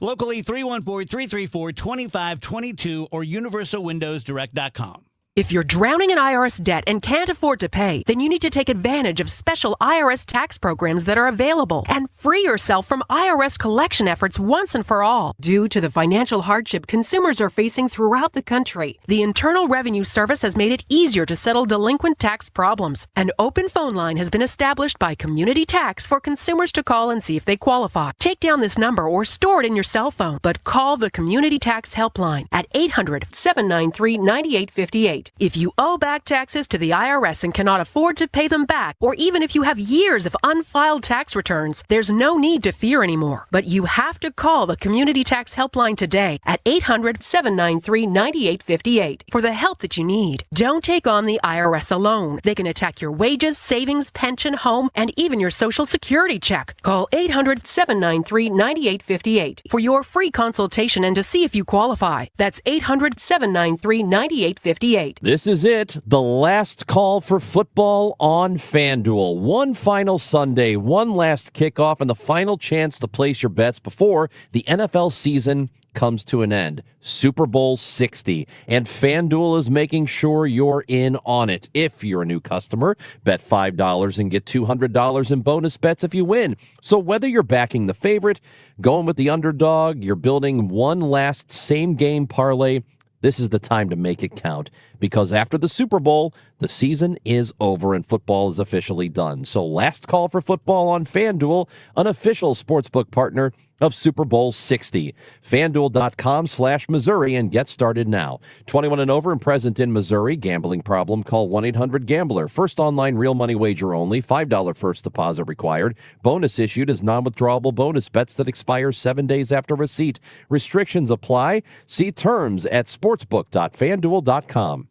Speaker 11: Locally, 314-334-2522 or universalwindowsdirect.com.
Speaker 19: If you're drowning in IRS debt and can't afford to pay, then you need to take advantage of special IRS tax programs that are available and free yourself from IRS collection efforts once and for all. Due to the financial hardship consumers are facing throughout the country, the Internal Revenue Service has made it easier to settle delinquent tax problems. An open phone line has been established by Community Tax for consumers to call and see if they qualify. Take down this number or store it in your cell phone, but call the Community Tax Helpline at 800-793-9858. If you owe back taxes to the IRS and cannot afford to pay them back, or even if you have years of unfiled tax returns, there's no need to fear anymore. But you have to call the Community Tax Helpline today at 800-793-9858 for the help that you need. Don't take on the IRS alone. They can attack your wages, savings, pension, home, and even your Social Security check. Call 800-793-9858 for your free consultation and to see if you qualify. That's 800-793-9858.
Speaker 20: This is it, the last call for football on FanDuel. One final Sunday, one last kickoff, and the final chance to place your bets before the NFL season comes to an end. Super Bowl 60. And FanDuel is making sure you're in on it. If you're a new customer, bet $5 and get $200 in bonus bets if you win. So whether you're backing the favorite, going with the underdog, you're building one last same-game parlay, this is the time to make it count, because after the Super Bowl, the season is over and football is officially done. So last call for football on FanDuel, an official sportsbook partner of Super Bowl 60. FanDuel.com/Missouri and get started now. 21 and over and present in Missouri. Gambling problem? Call 1-800-GAMBLER. First online real money wager only. $5 first deposit required. Bonus issued as non-withdrawable bonus bets that expire 7 days after receipt. Restrictions apply. See terms at sportsbook.fanduel.com.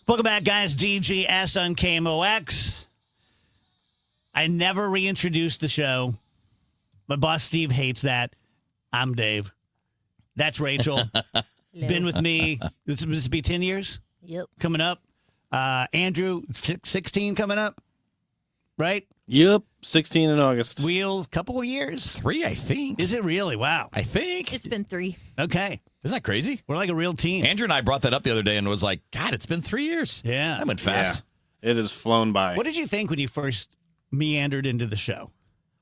Speaker 11: Welcome back, guys. DGS on KMOX. I never reintroduced the show. My boss, Steve, hates that. I'm Dave. That's Rachel. Been with me. This will be 10 years?
Speaker 12: Yep.
Speaker 11: Coming up. Andrew, 16 coming up, right?
Speaker 14: Yep, 16 in August.
Speaker 11: Wheels, couple of years.
Speaker 13: 3, I think.
Speaker 11: Is it really? Wow.
Speaker 13: I think.
Speaker 12: It's been 3.
Speaker 11: Okay.
Speaker 13: Isn't that crazy?
Speaker 11: We're like a real team.
Speaker 13: Andrew and I brought that up the other day and was like, God, it's been 3 years.
Speaker 11: Yeah.
Speaker 13: That went fast.
Speaker 14: Yeah. It has flown by.
Speaker 11: What did you think when you first meandered into the show?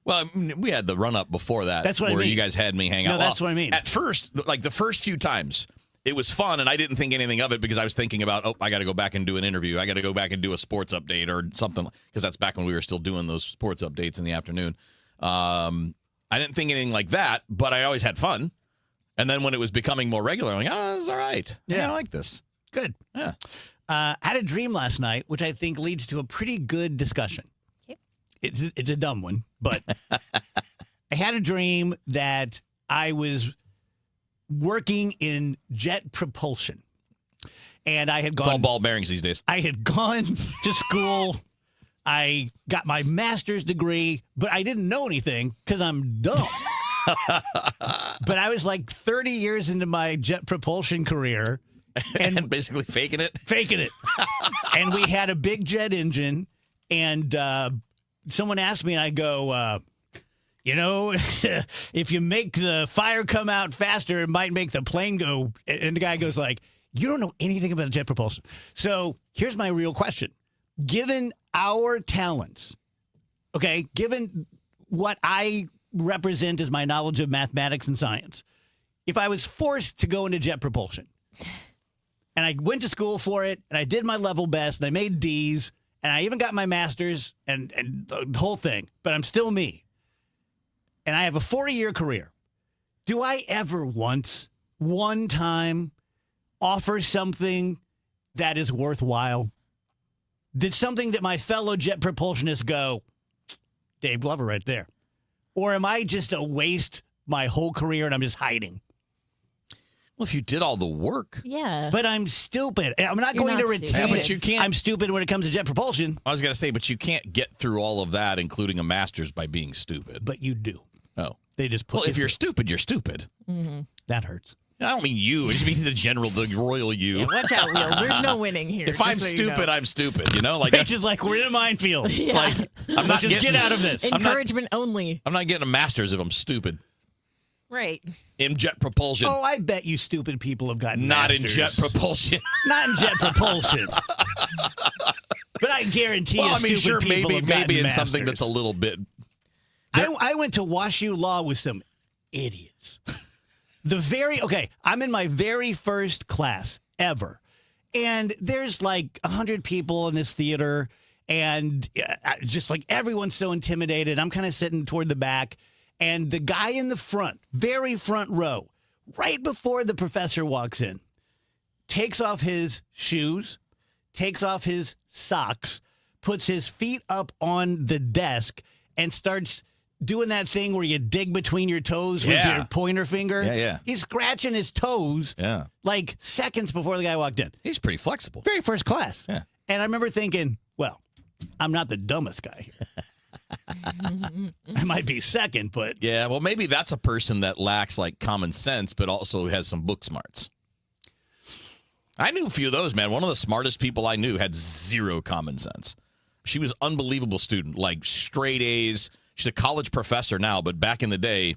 Speaker 13: Well, we had the run-up before that.
Speaker 11: That's what I
Speaker 13: where
Speaker 11: mean.
Speaker 13: you guys had me hang out.
Speaker 11: No, that's what I mean.
Speaker 13: At first, like the first few times, it was fun, and I didn't think anything of it because I was thinking about, I got to go back and do an interview. I got to go back and do a sports update or something, because that's back when we were still doing those sports updates in the afternoon. I didn't think anything like that, but I always had fun. And then when it was becoming more regular, I'm like, it's all right. Yeah, I like this.
Speaker 11: Good.
Speaker 13: Yeah.
Speaker 11: I had a dream last night, which I think leads to a pretty good discussion.
Speaker 12: Okay.
Speaker 11: It's a dumb one, but I had a dream that I was working in jet propulsion. And I had gone...
Speaker 13: It's all ball bearings these days.
Speaker 11: I had gone to school. I got my master's degree, but I didn't know anything because I'm dumb. But I was like 30 years into my jet propulsion career.
Speaker 13: And basically faking it?
Speaker 11: Faking it. And we had a big jet engine. And someone asked me, and I go... if you make the fire come out faster, it might make the plane go. And the guy goes like, you don't know anything about jet propulsion. So here's my real question. Given our talents, okay, given what I represent as my knowledge of mathematics and science, if I was forced to go into jet propulsion, and I went to school for it, and I did my level best, and I made D's, and I even got my master's and the whole thing, but I'm still me. And I have a 40-year career. Do I ever once, one time, offer something that is worthwhile? Did something that my fellow jet propulsionists go, Dave Glover right there? Or am I just a waste my whole career and I'm just hiding?
Speaker 13: Well, if you did all the work.
Speaker 12: Yeah.
Speaker 11: But I'm stupid. I'm not
Speaker 12: You're
Speaker 11: going
Speaker 12: not
Speaker 11: to retain
Speaker 12: stupid.
Speaker 13: Yeah,
Speaker 11: it.
Speaker 13: but you can't.
Speaker 11: I'm stupid when it comes to jet propulsion.
Speaker 13: I was going to say, but you can't get through all of that, including a master's, by being stupid.
Speaker 11: But you do.
Speaker 13: Oh.
Speaker 11: They just put
Speaker 13: Well, if you're stupid, you're stupid.
Speaker 12: Mm-hmm.
Speaker 11: That hurts.
Speaker 13: I don't mean you. I just mean the royal you.
Speaker 12: Yeah, watch out, Wheels. There's no winning here.
Speaker 13: If I'm
Speaker 12: just so you
Speaker 13: stupid,
Speaker 12: know.
Speaker 13: I'm stupid. You know, like
Speaker 11: It's just like we're in a minefield.
Speaker 12: Yeah.
Speaker 13: like I'm not
Speaker 11: Let's just get out of this.
Speaker 12: Encouragement only.
Speaker 13: I'm not getting a master's if I'm stupid.
Speaker 12: Right.
Speaker 13: In jet propulsion.
Speaker 11: Oh, I bet you stupid people have gotten
Speaker 13: Not in
Speaker 11: masters.
Speaker 13: jet propulsion.
Speaker 11: Not in jet propulsion. But I guarantee
Speaker 13: Well,
Speaker 11: you,
Speaker 13: I mean,
Speaker 11: stupid
Speaker 13: sure,
Speaker 11: people have gotten
Speaker 13: maybe in
Speaker 11: masters.
Speaker 13: something that's a little bit.
Speaker 11: I went to WashU Law with some idiots. I'm in my very first class ever. And there's like 100 people in this theater. And just like everyone's so intimidated. I'm kind of sitting toward the back. And the guy in the front, very front row, right before the professor walks in, takes off his shoes, takes off his socks, puts his feet up on the desk, and starts doing that thing where you dig between your toes with your pointer finger.
Speaker 13: Yeah.
Speaker 11: He's scratching his toes like seconds before the guy walked in.
Speaker 13: He's pretty flexible.
Speaker 11: Very first class.
Speaker 13: Yeah.
Speaker 11: And I remember thinking, well, I'm not the dumbest guy here. I might be second, but
Speaker 13: Yeah, well, maybe that's a person that lacks like common sense, but also has some book smarts. I knew a few of those, man. One of the smartest people I knew had zero common sense. She was an unbelievable student, like straight A's. She's a college professor now, but back in the day,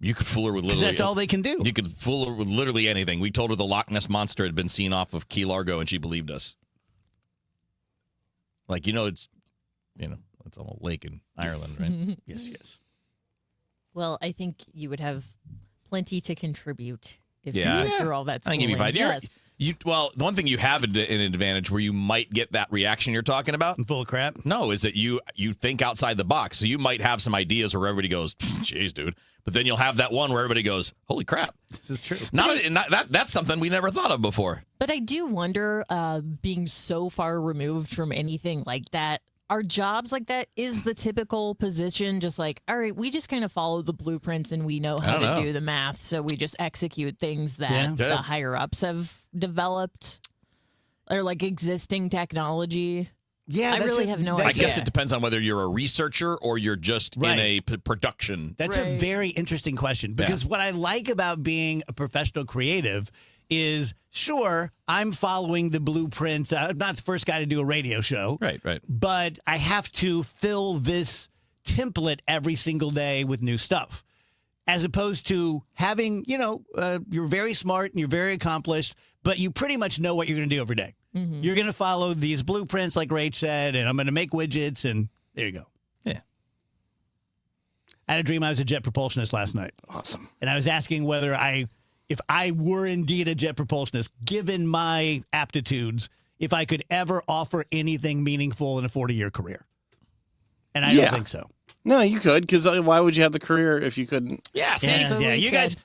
Speaker 13: you could fool her with literally.
Speaker 11: that's all they can do.
Speaker 13: You could fool her with literally anything. We told her the Loch Ness Monster had been seen off of Key Largo, and she believed us. Like, it's on a lake in Ireland, right?
Speaker 11: Yes.
Speaker 12: Well, I think you would have plenty to contribute if
Speaker 13: Yeah.
Speaker 12: you went through all that
Speaker 13: I think
Speaker 12: schooling.
Speaker 13: you'd be fine.
Speaker 12: Yes.
Speaker 13: Well, the one thing you have an advantage where you might get that reaction you're talking about.
Speaker 11: Full of crap?
Speaker 13: No, is that you think outside the box. So you might have some ideas where everybody goes, "Jeez, dude," but then you'll have that one where everybody goes, "Holy crap,
Speaker 11: this is true."
Speaker 13: That's something we never thought of before.
Speaker 12: But I do wonder, being so far removed from anything like that, are jobs like that, is the typical position just like, all right, we just kind of follow the blueprints and we know how to do the math, so we just execute things that the higher ups have developed, or like existing technology?
Speaker 11: Yeah,
Speaker 12: I really have no idea.
Speaker 13: I guess it depends on whether you're a researcher or you're just in a production.
Speaker 11: That's a very interesting question, because what I like about being a professional creative is, sure, I'm following the blueprints. I'm not the first guy to do a radio show.
Speaker 13: Right.
Speaker 11: But I have to fill this template every single day with new stuff. As opposed to having, you're very smart and you're very accomplished, but you pretty much know what you're going to do every day.
Speaker 12: Mm-hmm.
Speaker 11: You're going to follow these blueprints like Rach said, and I'm going to make widgets, and there you go.
Speaker 13: Yeah.
Speaker 11: I had a dream I was a jet propulsionist last night.
Speaker 14: Awesome.
Speaker 11: And I was asking if I were indeed a jet propulsionist, given my aptitudes, if I could ever offer anything meaningful in a 40-year career. And I don't think so.
Speaker 14: No, you could, because why would you have the career if you couldn't?
Speaker 11: Yeah,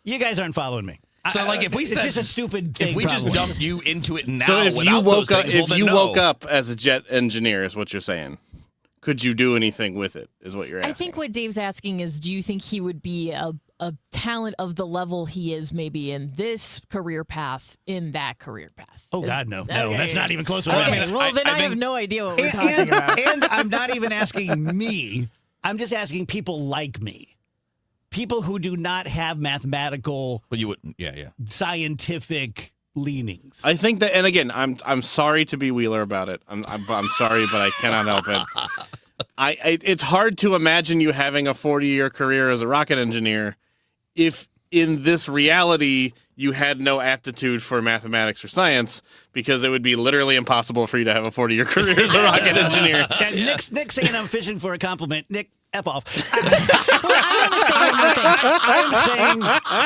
Speaker 11: you guys aren't following me.
Speaker 13: So, like, if we
Speaker 11: it's
Speaker 13: said
Speaker 11: just a stupid thing,
Speaker 13: if we just
Speaker 11: probably.
Speaker 13: dumped you into it now,
Speaker 14: So if you
Speaker 13: without
Speaker 14: woke
Speaker 13: those
Speaker 14: up,
Speaker 13: things,
Speaker 14: woke up as a jet engineer, is what you're saying, could you do anything with it? Is what you're asking.
Speaker 12: I think what Dave's asking is, do you think he would be a talent of the level he is maybe in this career path, in that career path?
Speaker 11: Oh, God, no. No,
Speaker 12: Okay.
Speaker 11: that's not even close to
Speaker 12: Okay,
Speaker 11: what I'm asking.
Speaker 12: well, then I have no idea what we're talking about.
Speaker 11: And I'm not even asking me. I'm just asking people like me. People who do not have mathematical, scientific leanings.
Speaker 14: I think that, and again, I'm sorry to be Wheeler about it. I'm sorry, but I cannot help it. It's hard to imagine you having a 40-year career as a rocket engineer if in this reality you had no aptitude for mathematics or science, because it would be literally impossible for you to have a 40-year career as a rocket engineer.
Speaker 11: Yeah, Nick's saying I'm fishing for a compliment. Nick, F off.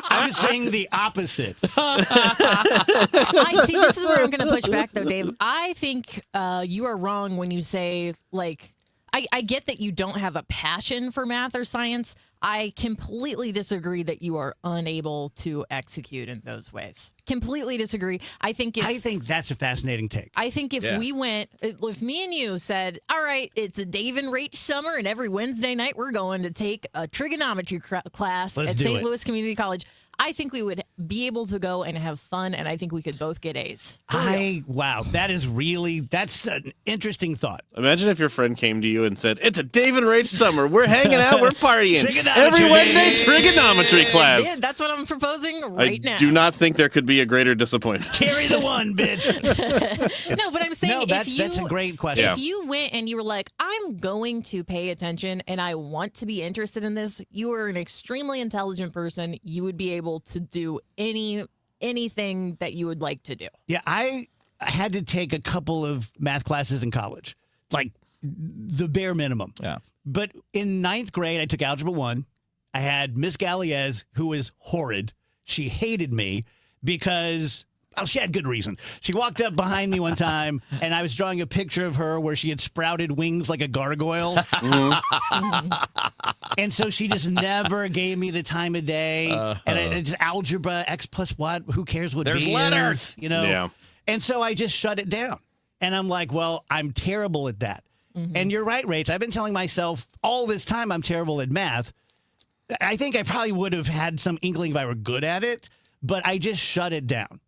Speaker 11: I'm saying the opposite.
Speaker 12: I see. This is where I'm going to push back, though, Dave. I think you are wrong when you say, like, I get that you don't have a passion for math or science. I completely disagree that you are unable to execute in those ways. Completely disagree. I think
Speaker 11: that's a fascinating take.
Speaker 12: I think if if me and you said, all right, it's a Dave and Rach summer, and every Wednesday night we're going to take a trigonometry class
Speaker 11: Let's
Speaker 12: at
Speaker 11: do
Speaker 12: St.
Speaker 11: it.
Speaker 12: Louis Community College, I think we would be able to go and have fun, and I think we could both get A's.
Speaker 11: Wow, that's an interesting thought.
Speaker 14: Imagine if your friend came to you and said, "It's a Dave and Rach summer. We're hanging out. We're partying
Speaker 11: Trigonometry.
Speaker 14: every Wednesday. Trigonometry class."
Speaker 12: Yeah, that's what I'm proposing right now.
Speaker 14: I do not think there could be a greater disappointment.
Speaker 11: Carry the one, bitch.
Speaker 12: No, but I'm saying
Speaker 11: that's a great question.
Speaker 12: If you went and you were like, I'm going to pay attention and I want to be interested in this, you are an extremely intelligent person. You would be able to do anything that you would like to do.
Speaker 11: Yeah, I had to take a couple of math classes in college, like the bare minimum.
Speaker 13: Yeah.
Speaker 11: But in 9th grade, I took Algebra 1. I had Miss Galliez, who was horrid. She hated me because, she had good reason. She walked up behind me one time, and I was drawing a picture of her where she had sprouted wings like a gargoyle. And so she just never gave me the time of day. And it's algebra, X plus what? Who cares what
Speaker 13: There's
Speaker 11: B
Speaker 13: letters.
Speaker 11: is, you know?
Speaker 14: Yeah.
Speaker 11: And so I just shut it down. And I'm like, well, I'm terrible at that. And you're right, Rach. I've been telling myself all this time I'm terrible at math. I think I probably would have had some inkling if I were good at it, but I just shut it down.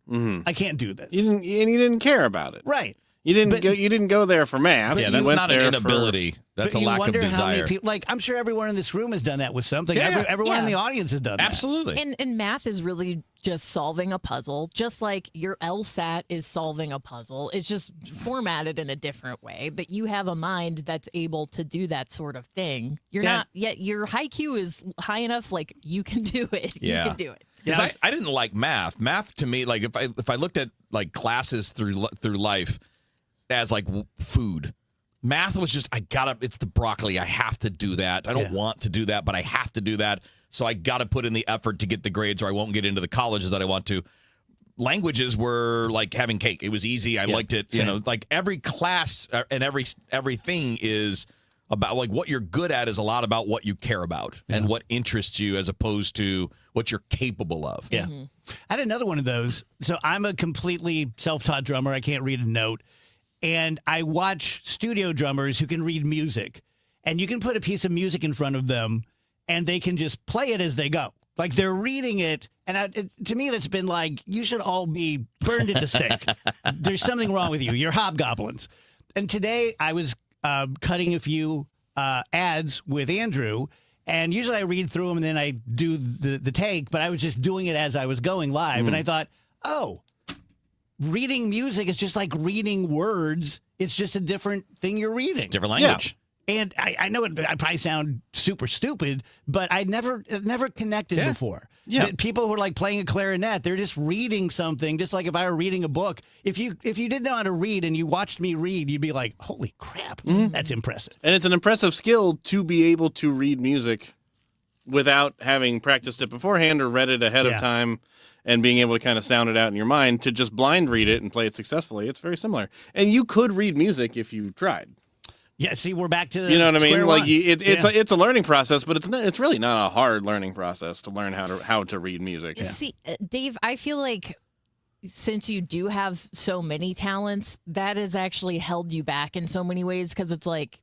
Speaker 11: I can't do this.
Speaker 14: You didn't care about it.
Speaker 11: Right.
Speaker 14: You didn't go there for math.
Speaker 13: Yeah,
Speaker 14: You
Speaker 13: that's
Speaker 14: went
Speaker 13: not an
Speaker 14: there
Speaker 13: inability. That's a
Speaker 11: But you
Speaker 13: lack of
Speaker 11: wonder how many
Speaker 13: desire.
Speaker 11: people, like, I'm sure everyone in this room has done that with something.
Speaker 13: Yeah.
Speaker 11: Everyone in
Speaker 12: Yeah.
Speaker 11: the audience has done that.
Speaker 13: Absolutely.
Speaker 12: And math is really just solving a puzzle, just like your LSAT is solving a puzzle. It's just formatted in a different way, but you have a mind that's able to do that sort of thing. You're
Speaker 11: Yeah.
Speaker 12: not yet. Your IQ is high enough, like you can do it.
Speaker 13: Yeah.
Speaker 12: You can do it.
Speaker 13: Because I didn't like math. Math to me, like if I looked at like classes through life as like food, math was just it's the broccoli. I have to do that. I don't want to do that, but I have to do that. So I got to put in the effort to get the grades, or I won't get into the colleges that I want to. Languages were like having cake. It was easy. I liked it.
Speaker 11: same.
Speaker 13: You know, like every class and everything is about like what you're good at is a lot about what you care about and what interests you as opposed to what you're capable of.
Speaker 11: Yeah. I had another one of those. So I'm a completely self-taught drummer. I can't read a note. And I watch studio drummers who can read music. And you can put a piece of music in front of them and they can just play it as they go. Like they're reading it. And to me, that's been like, you should all be burned at the stake. There's something wrong with you. You're hobgoblins. And today I was cutting a few ads with Andrew. And usually I read through them and then I do the take, but I was just doing it as I was going live. And I thought, reading music is just like reading words. It's just a different thing you're reading.
Speaker 13: It's a different language.
Speaker 11: And I know I probably sound super stupid, but I never connected before.
Speaker 14: Yeah.
Speaker 11: That people who are like playing a clarinet, they're just reading something, just like if I were reading a book. If you didn't know how to read and you watched me read, you'd be like, holy crap, that's impressive.
Speaker 14: And it's an impressive skill to be able to read music without having practiced it beforehand or read it ahead of time and being able to kind of sound it out in your mind. To just blind read it and play it successfully, it's very similar. And you could read music if you tried.
Speaker 11: Yeah, see, we're back to the
Speaker 14: You know what I mean?
Speaker 11: square
Speaker 14: Like
Speaker 11: one.
Speaker 14: it's a learning process, but it's really not a hard learning process to learn how to read music.
Speaker 12: See, Dave, I feel like since you do have so many talents, that has actually held you back in so many ways because it's like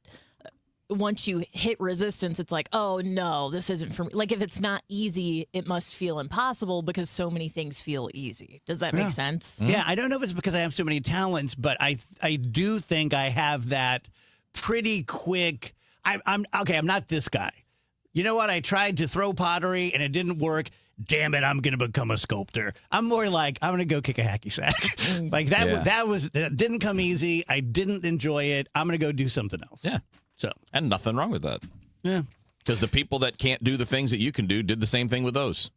Speaker 12: once you hit resistance, it's like, oh no, this isn't for me. Like if it's not easy, it must feel impossible because so many things feel easy. Does that make sense?
Speaker 11: Yeah, I don't know if it's because I have so many talents, but I do think I have that pretty quick. I'm okay. I'm not this guy. You know what? I tried to throw pottery and it didn't work. Damn it! I'm gonna become a sculptor. I'm more like I'm gonna go kick a hacky sack. Like that.
Speaker 13: Yeah.
Speaker 11: That didn't come easy. I didn't enjoy it. I'm gonna go do something else.
Speaker 13: Yeah.
Speaker 11: So
Speaker 13: and nothing wrong with that.
Speaker 11: Yeah.
Speaker 13: Because the people that can't do the things that you can do did the same thing with those.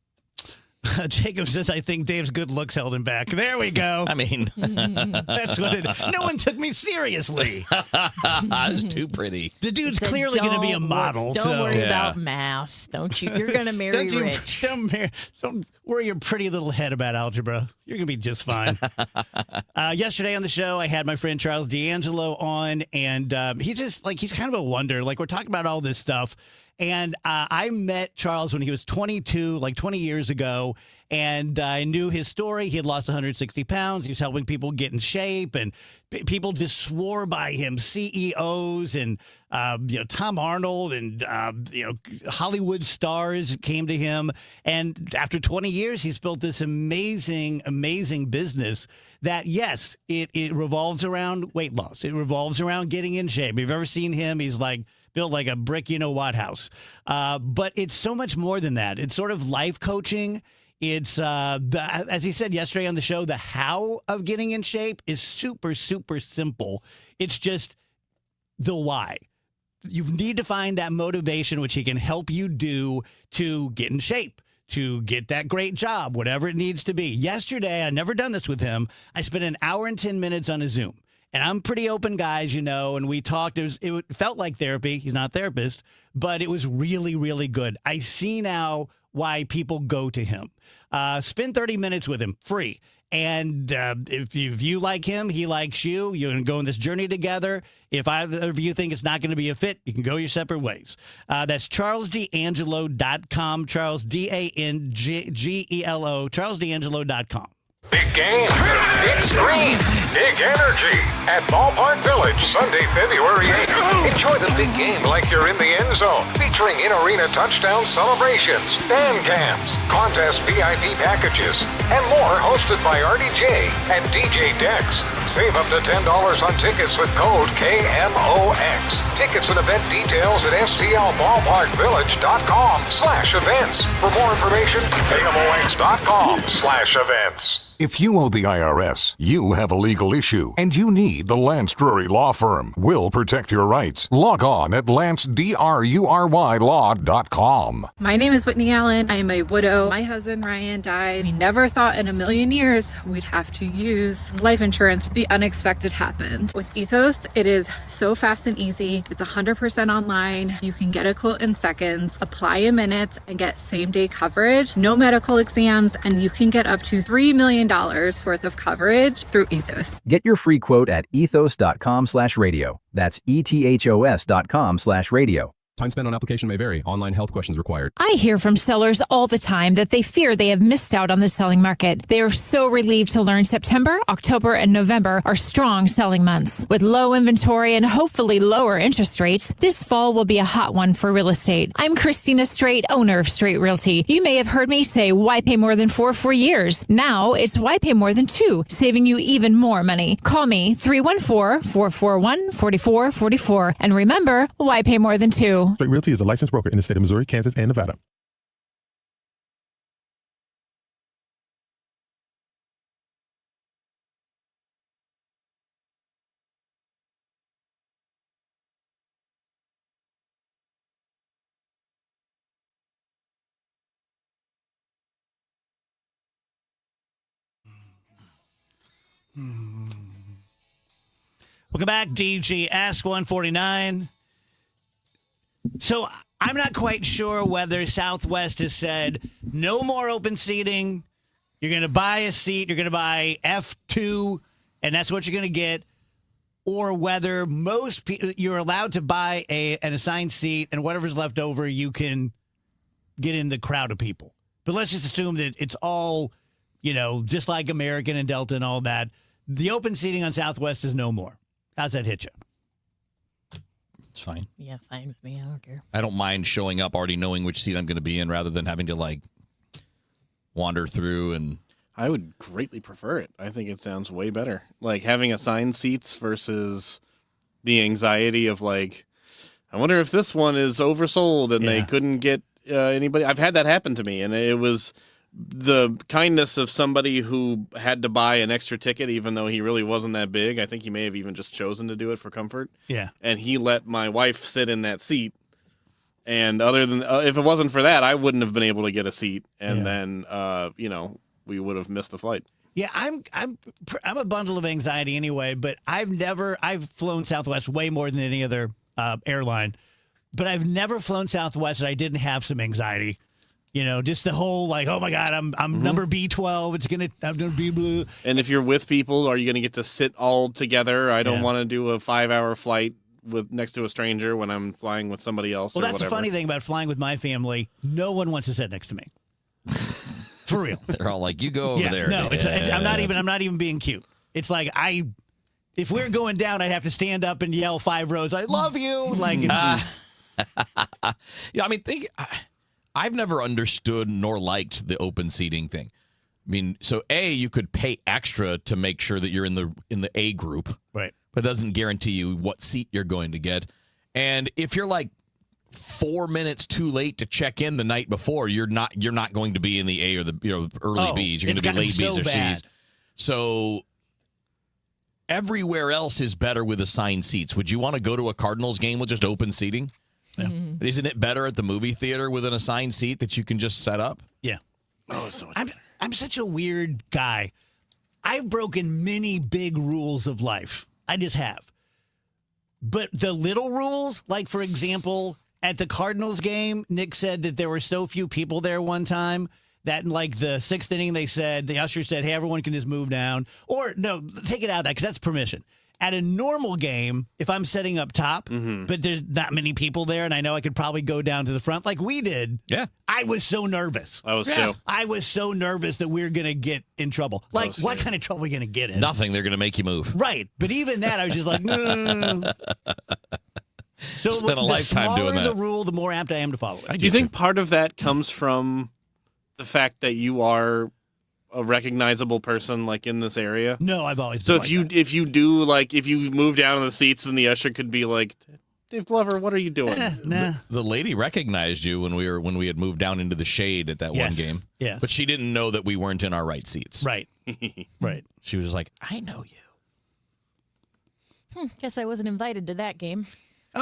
Speaker 11: Jacob says, I think Dave's good looks held him back. There we go.
Speaker 13: I mean,
Speaker 11: that's what it is. No one took me seriously.
Speaker 13: I was too pretty.
Speaker 11: The dude's
Speaker 12: Said,
Speaker 11: clearly going to be a
Speaker 12: "Don't
Speaker 11: model.
Speaker 12: Don't worry
Speaker 13: Yeah.
Speaker 12: about math. Don't you? You're going to marry rich.
Speaker 11: Don't worry your pretty little head about algebra. You're going to be just fine. Yesterday on the show, I had my friend Charles D'Angelo on, and he's kind of a wonder. Like, we're talking about all this stuff. And I met Charles when he was 22, like 20 years ago. And I knew his story. He had lost 160 pounds. He was helping people get in shape, and people just swore by him. CEOs and Tom Arnold and Hollywood stars came to him. And after 20 years, he's built this amazing, amazing business that, yes, it revolves around weight loss. It revolves around getting in shape. If you've ever seen him, he's built like a brick, what house. But it's so much more than that. It's sort of life coaching. It's, as he said yesterday on the show, the how of getting in shape is super, super simple. It's just the why. You need to find that motivation, which he can help you do to get in shape, to get that great job, whatever it needs to be. Yesterday, I'd never done this with him. I spent an hour and 10 minutes on a Zoom. And I'm pretty open, guys, and we talked. It felt like therapy. He's not a therapist, but it was really, really good. I see now why people go to him. Spend 30 minutes with him, free. And if you like him, he likes you. You're going to go on this journey together. If either of you think it's not going to be a fit, you can go your separate ways. That's CharlesDangelo.com. Charles, DANGELO, CharlesDangelo.com.
Speaker 21: Big game, big screen, big energy at Ballpark Village, Sunday, February 8th. Enjoy the big game like you're in the end zone, featuring in-arena touchdown celebrations, band cams, contest VIP packages, and more, hosted by RDJ and DJ Dex. Save up to $10 on tickets with code KMOX. Tickets and event details at stlballparkvillage.com/events. For more information, KMOX.com/events.
Speaker 22: If you owe the IRS, you have a legal issue, and you need the Lance Drury Law Firm. We'll protect your rights. Log on at LanceDruryLaw.com.
Speaker 23: My name is Whitney Allen. I am a widow. My husband, Ryan, died. We never thought in a million years we'd have to use life insurance. The unexpected happened. With Ethos, it is so fast and easy. It's 100% online. You can get a quote in seconds, apply in minutes, and get same-day coverage. No medical exams, and you can get up to $3 million worth of coverage through Ethos.
Speaker 24: Get your free quote at ethos.com/radio. That's ETHOS.com/radio.
Speaker 25: Time spent on application may vary. Online health questions required.
Speaker 26: I hear from sellers all the time that they fear they have missed out on the selling market. They are so relieved to learn September, October, and November are strong selling months. With low inventory and hopefully lower interest rates, this fall will be a hot one for real estate. I'm Christina Straight, owner of Straight Realty. You may have heard me say, why pay more than 4 for years? Now it's why pay more than 2, saving you even more money. Call me 314-441-4444. And remember, why pay more than 2?
Speaker 27: Straight Realty is a licensed broker in the state of Missouri, Kansas, and Nevada.
Speaker 11: Welcome back, DG Ask 149. So I'm not quite sure whether Southwest has said no more open seating. You're going to buy a seat. You're going to buy F2, and that's what you're going to get. Or whether most people, you're allowed to buy an assigned seat, and whatever's left over, you can get in the crowd of people. But let's just assume that it's all, just like American and Delta and all that. The open seating on Southwest is no more. How's that hit you?
Speaker 13: It's fine.
Speaker 12: Yeah, fine with me. I don't care.
Speaker 13: I don't mind showing up already knowing which seat I'm going to be in rather than having to wander through. And
Speaker 14: I would greatly prefer it. I think it sounds way better. Like having assigned seats versus the anxiety of I wonder if this one is oversold and they couldn't get anybody. I've had that happen to me, and it was the kindness of somebody who had to buy an extra ticket even though he really wasn't that big. I think he may have even just chosen to do it for comfort.
Speaker 11: Yeah.
Speaker 14: And he let my wife sit in that seat. And other than if it wasn't for that, I wouldn't have been able to get a seat. And then, we would have missed the flight.
Speaker 11: Yeah, I'm a bundle of anxiety anyway, but I've flown Southwest way more than any other airline, but I've never flown Southwest and I didn't have some anxiety. Just the whole oh my God, I'm number B12. I'm gonna be blue.
Speaker 14: And if you're with people, are you gonna get to sit all together? I don't want to do a 5-hour flight next to a stranger when I'm flying with somebody else.
Speaker 11: Well, that's the funny thing about flying with my family. No one wants to sit next to me. For real.
Speaker 13: They're all like, you go over there.
Speaker 11: No, I'm not even being cute. It's like if we're going down, I'd have to stand up and yell 5 rows, I love you. Like, it's,
Speaker 13: yeah, I mean, I've never understood nor liked the open seating thing. I mean, so you could pay extra to make sure that you're in the A group,
Speaker 11: right?
Speaker 13: But it doesn't guarantee you what seat you're going to get. And if you're like 4 minutes too late to check in the night before, you're not going to be in the A or the early B's. You're going to be late B's or C's. So everywhere else is better with assigned seats. Would you want to go to a Cardinals game with just open seating?
Speaker 11: Yeah.
Speaker 13: Isn't it better at the movie theater with an assigned seat that you can just set up?
Speaker 11: Yeah.
Speaker 14: Oh, so
Speaker 11: I'm such a weird guy. I've broken many big rules of life. I just have. But the little rules, like, for example, at the Cardinals game, Nick said that there were so few people there one time that in, like, the 6th inning, the usher said, hey, everyone can just move down. Or, no, take it out of that because that's permission. At a normal game, if I'm setting up top, but there's not many people there, and I know I could probably go down to the front like we did.
Speaker 13: Yeah.
Speaker 11: I was so nervous.
Speaker 14: I was too.
Speaker 11: I was so nervous that we were going to get in trouble. Like, what kind of trouble are we going to get in?
Speaker 13: Nothing. They're going to make you move.
Speaker 11: Right. But even that, I was just like, no. So
Speaker 13: spent a lifetime doing that.
Speaker 11: The rule, the more apt I am to follow it.
Speaker 14: Do you think part of that comes from the fact that you are a recognizable person, like, in this area?
Speaker 11: No, I've always
Speaker 14: so
Speaker 11: been
Speaker 14: if you move down in the seats, then the usher could be like, Dave Glover, what are you doing?
Speaker 11: Nah.
Speaker 13: The lady recognized you when we had moved down into the shade at that one game.
Speaker 11: Yes.
Speaker 13: But she didn't know that we weren't in our right seats.
Speaker 11: Right. Right.
Speaker 13: She was like, I know you.
Speaker 12: Guess I wasn't invited to that game.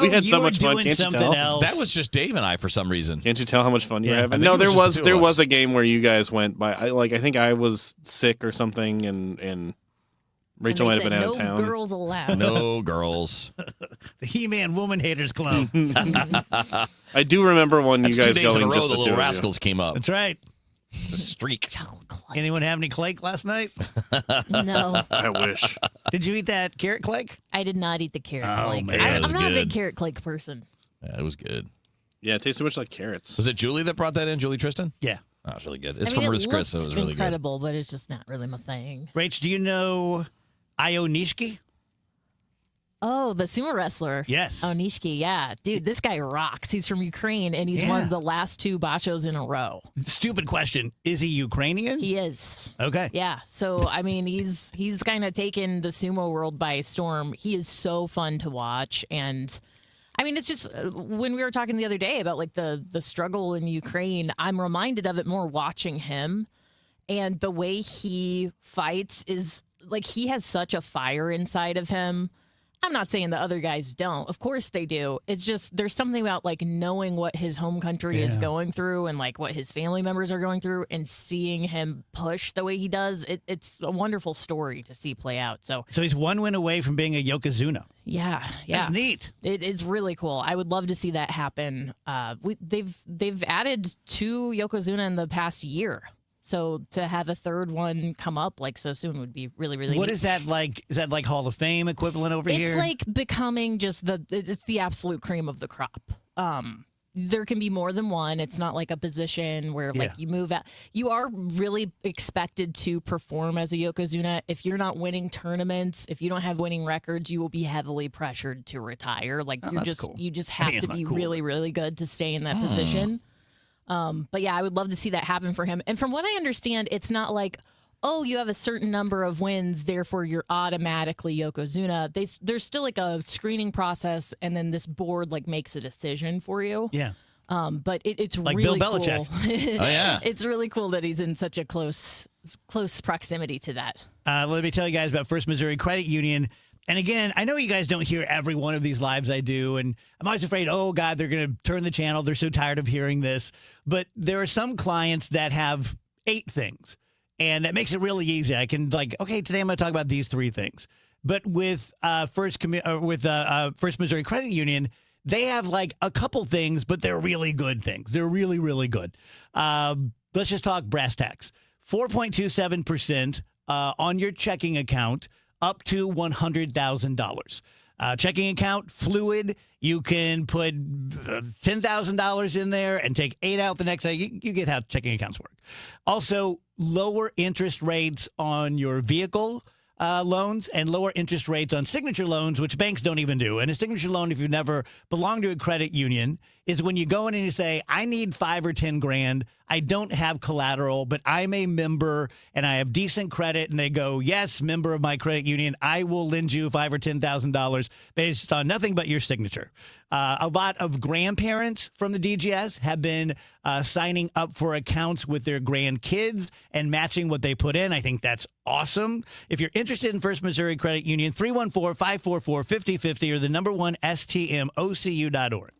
Speaker 14: We had so
Speaker 11: were
Speaker 14: much fun.
Speaker 11: doing
Speaker 14: Can't you
Speaker 11: something
Speaker 14: tell?
Speaker 11: else.
Speaker 13: That was just Dave and I for some reason.
Speaker 14: Can't you tell how much fun you're
Speaker 11: Yeah.
Speaker 14: having?
Speaker 13: I
Speaker 14: No,
Speaker 13: think it
Speaker 14: there
Speaker 13: was just the two of
Speaker 14: was
Speaker 13: us.
Speaker 14: a game where you guys went by. I think I was sick or something, and Rachel might have been out of town.
Speaker 12: No girls allowed.
Speaker 13: No girls.
Speaker 11: The He-Man Woman Haters Club.
Speaker 14: I do remember when
Speaker 13: That's
Speaker 14: you
Speaker 13: 2
Speaker 14: guys
Speaker 13: days in a
Speaker 14: going
Speaker 13: row
Speaker 14: just
Speaker 13: the
Speaker 14: the
Speaker 13: Little
Speaker 14: two
Speaker 13: Rascals came up.
Speaker 11: That's right.
Speaker 13: It's a streak.
Speaker 11: Anyone have any clake last night?
Speaker 12: No.
Speaker 14: I wish.
Speaker 11: Did you eat that carrot clake?
Speaker 12: I did not eat the carrot
Speaker 11: Oh,
Speaker 12: clake.
Speaker 11: man.
Speaker 13: It
Speaker 12: I'm
Speaker 13: was
Speaker 12: not a
Speaker 13: good.
Speaker 12: big carrot clake person.
Speaker 13: Yeah, it was good.
Speaker 14: Yeah, it tastes so much like carrots.
Speaker 13: Was it Julie that brought that in? Julie Tristan?
Speaker 11: Yeah.
Speaker 13: Oh, it was really good. It's
Speaker 12: I mean,
Speaker 13: from Ruth's
Speaker 12: it
Speaker 13: Chris, so it
Speaker 12: looks
Speaker 13: was really
Speaker 12: incredible, but it's just not really my thing.
Speaker 11: Rach, do you know Io Nishiki?
Speaker 12: Oh, the sumo wrestler.
Speaker 11: Yes.
Speaker 12: Oh, Nishiki, yeah. Dude, this guy rocks. He's from Ukraine, and he's won the last 2 bashos in a row.
Speaker 11: Stupid question. Is he Ukrainian?
Speaker 12: He is.
Speaker 11: Okay.
Speaker 12: Yeah. So, I mean, he's kind of taken the sumo world by storm. He is so fun to watch. And, I mean, it's just when we were talking the other day about, like, the struggle in Ukraine, I'm reminded of it more watching him. And the way he fights is, like, he has such a fire inside of him. I'm not saying the other guys don't. Of course they do. It's just there's something about, like, knowing what his home country is going through and, like, what his family members are going through and seeing him push the way he does. It's a wonderful story to see play out. So
Speaker 11: he's 1 win away from being a Yokozuna.
Speaker 12: yeah.
Speaker 11: That's neat.
Speaker 12: It's really cool. I would love to see that happen. They've added 2 Yokozuna in the past year. So to have a 3rd one come up like so soon would be really, really
Speaker 11: What
Speaker 12: neat.
Speaker 11: is that like? Is that like Hall of Fame equivalent over here?
Speaker 12: It's like becoming just it's the absolute cream of the crop. There can be more than one. It's not like a position where like you move out. You are really expected to perform as a Yokozuna. If you're not winning tournaments, if you don't have winning records, you will be heavily pressured to retire. Like you just have to be really, really good to stay in that position. But yeah, I would love to see that happen for him. And from what I understand, it's not like, oh, you have a certain number of wins, therefore you're automatically Yokozuna. There's still like a screening process, and then this board like makes a decision for you.
Speaker 11: Yeah.
Speaker 12: But it's
Speaker 11: like
Speaker 12: really
Speaker 11: Bill Belichick.
Speaker 12: cool.
Speaker 13: Oh yeah.
Speaker 12: It's really cool that he's in such a close proximity to that.
Speaker 11: Let me tell you guys about First Missouri Credit Union. And again, I know you guys don't hear every one of these lives I do, and I'm always afraid, oh, God, they're going to turn the channel. They're so tired of hearing this. But there are some clients that have 8 things, and that makes it really easy. I can okay, today I'm going to talk about these 3 things. But with First Missouri Credit Union, they have like a couple things, but they're really good things. They're really, really good. Let's just talk brass tacks. 4.27% on your checking account, up to $100,000. checking account, fluid. You can put $10,000 in there and take 8 out the next day. You get how checking accounts work. Also, lower interest rates on your vehicle loans and lower interest rates on signature loans, which banks don't even do. And a signature loan, if you've never belonged to a credit union, is when you go in and you say, I need $5 or $10,000. I don't have collateral, but I'm a member and I have decent credit. And they go, yes, member of my credit union, I will lend you $5,000 or $10,000 based on nothing but your signature. A lot of grandparents from the DGS have been signing up for accounts with their grandkids and matching what they put in. I think that's awesome. If you're interested in First Missouri Credit Union, 314-544-5050 or the #1 stmocu.org.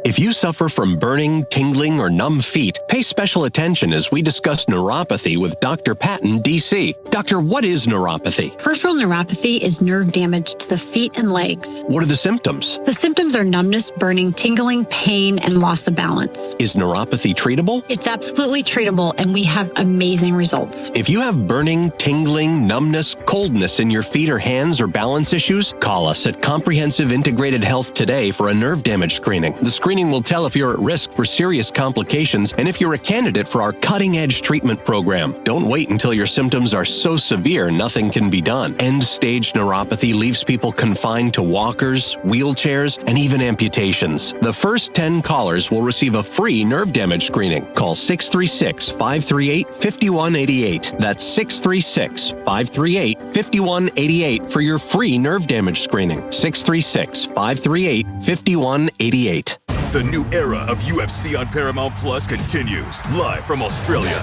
Speaker 18: If you suffer from burning, tingling, or numb feet, pay special attention as we discuss neuropathy with Dr. Patton, D.C. Doctor, what is neuropathy?
Speaker 1: Peripheral neuropathy is nerve damage to the feet and legs.
Speaker 18: What are the symptoms?
Speaker 1: The symptoms are numbness, burning, tingling, pain, and loss of balance.
Speaker 18: Is neuropathy treatable?
Speaker 1: It's absolutely treatable, and we have amazing results.
Speaker 18: If you have burning, tingling, numbness, coldness in your feet or hands or balance issues, call us at Comprehensive Integrated Health today for a nerve damage screening. The screening will tell if you're at risk for serious complications and if you're a candidate for our cutting-edge treatment program. Don't wait until your symptoms are so severe nothing can be done. End-stage neuropathy leaves people confined to walkers, wheelchairs, and even amputations. The first 10 callers will receive a free nerve damage screening. Call 636-538-5188. That's 636-538-5188 for your free nerve damage screening. 636-538-5188.
Speaker 2: The new era of UFC on Paramount Plus continues. Live from Australia.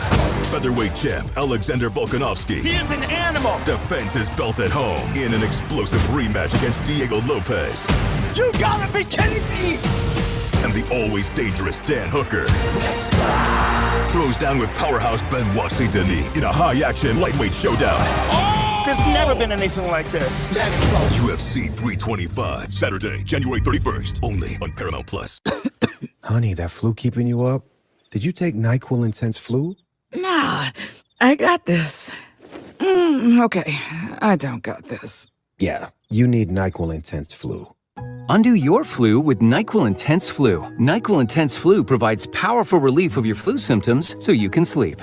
Speaker 2: Featherweight champ Alexander Volkanovski.
Speaker 16: He is an animal.
Speaker 2: Defends his belt at home in an explosive rematch against Diego Lopez.
Speaker 16: You gotta be kidding me.
Speaker 2: And the always dangerous Dan Hooker. Yes. Throws down with powerhouse Benoit Saint-Denis in a high-action lightweight showdown.
Speaker 16: Oh! There's never been anything like this. Let's go.
Speaker 2: UFC 325, Saturday, January 31st, only on Paramount Plus.
Speaker 3: Honey, that flu keeping you up? Did you take NyQuil Intense Flu?
Speaker 4: Nah, I got this. Okay, I don't got this.
Speaker 3: Yeah, you need NyQuil Intense Flu.
Speaker 5: Undo your flu with NyQuil Intense Flu. NyQuil Intense Flu provides powerful relief of your flu symptoms so you can sleep.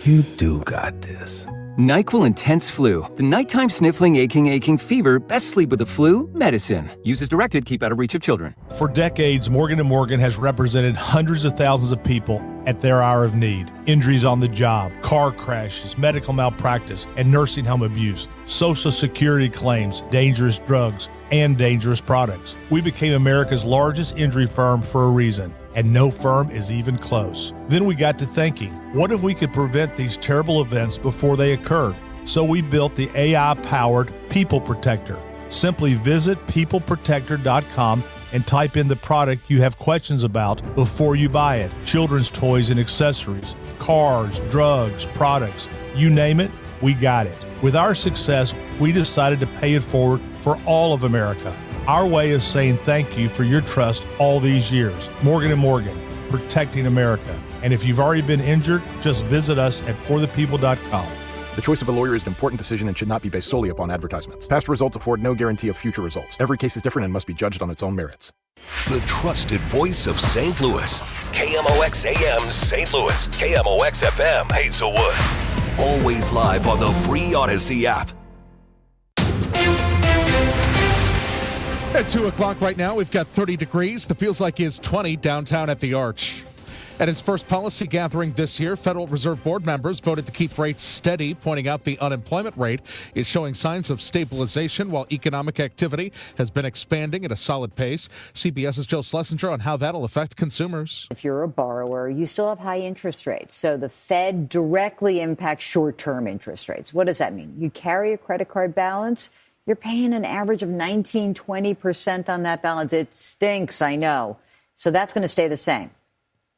Speaker 3: You do got this.
Speaker 5: NyQuil Intense Flu. The nighttime sniffling, aching fever. Best sleep with the flu medicine. Use as directed. Keep out of reach of children.
Speaker 7: For decades, Morgan & Morgan has represented hundreds of thousands of people at their hour of need. Injuries on the job, car crashes, medical malpractice, and nursing home abuse, Social Security claims, dangerous drugs, and dangerous products. We became America's largest injury firm for a reason, and no firm is even close. Then we got to thinking, what if we could prevent these terrible events before they occurred? So we built the AI-powered People Protector. Simply visit peopleprotector.com and type in the product you have questions about before you buy it. Children's toys and accessories, cars, drugs, products, you name it, we got it. With our success, we decided to pay it forward for all of America. Our way of saying thank you for your trust all these years. Morgan & Morgan, protecting America. And if you've already been injured, just visit us at forthepeople.com.
Speaker 27: The choice of a lawyer is an important decision and should not be based solely upon advertisements. Past results afford no guarantee of future results. Every case is different and must be judged on its own merits.
Speaker 10: The trusted voice of St. Louis. KMOX AM St. Louis. KMOX FM Hazelwood. Always live on the free Odyssey app.
Speaker 8: At 2 o'clock right now, we've got 30 degrees. The feels like is 20 downtown at the Arch. At its first policy gathering this year, Federal Reserve Board members voted to keep rates steady, pointing out the unemployment rate is showing signs of stabilization while economic activity has been expanding at a solid pace. CBS's Jill Schlesinger on how that'll affect consumers.
Speaker 28: If you're a borrower, you still have high interest rates. So the Fed directly impacts short-term interest rates. What does that mean? You carry a credit card balance, you're paying an average of 19-20% on that balance. It stinks, I know. So that's going to stay the same.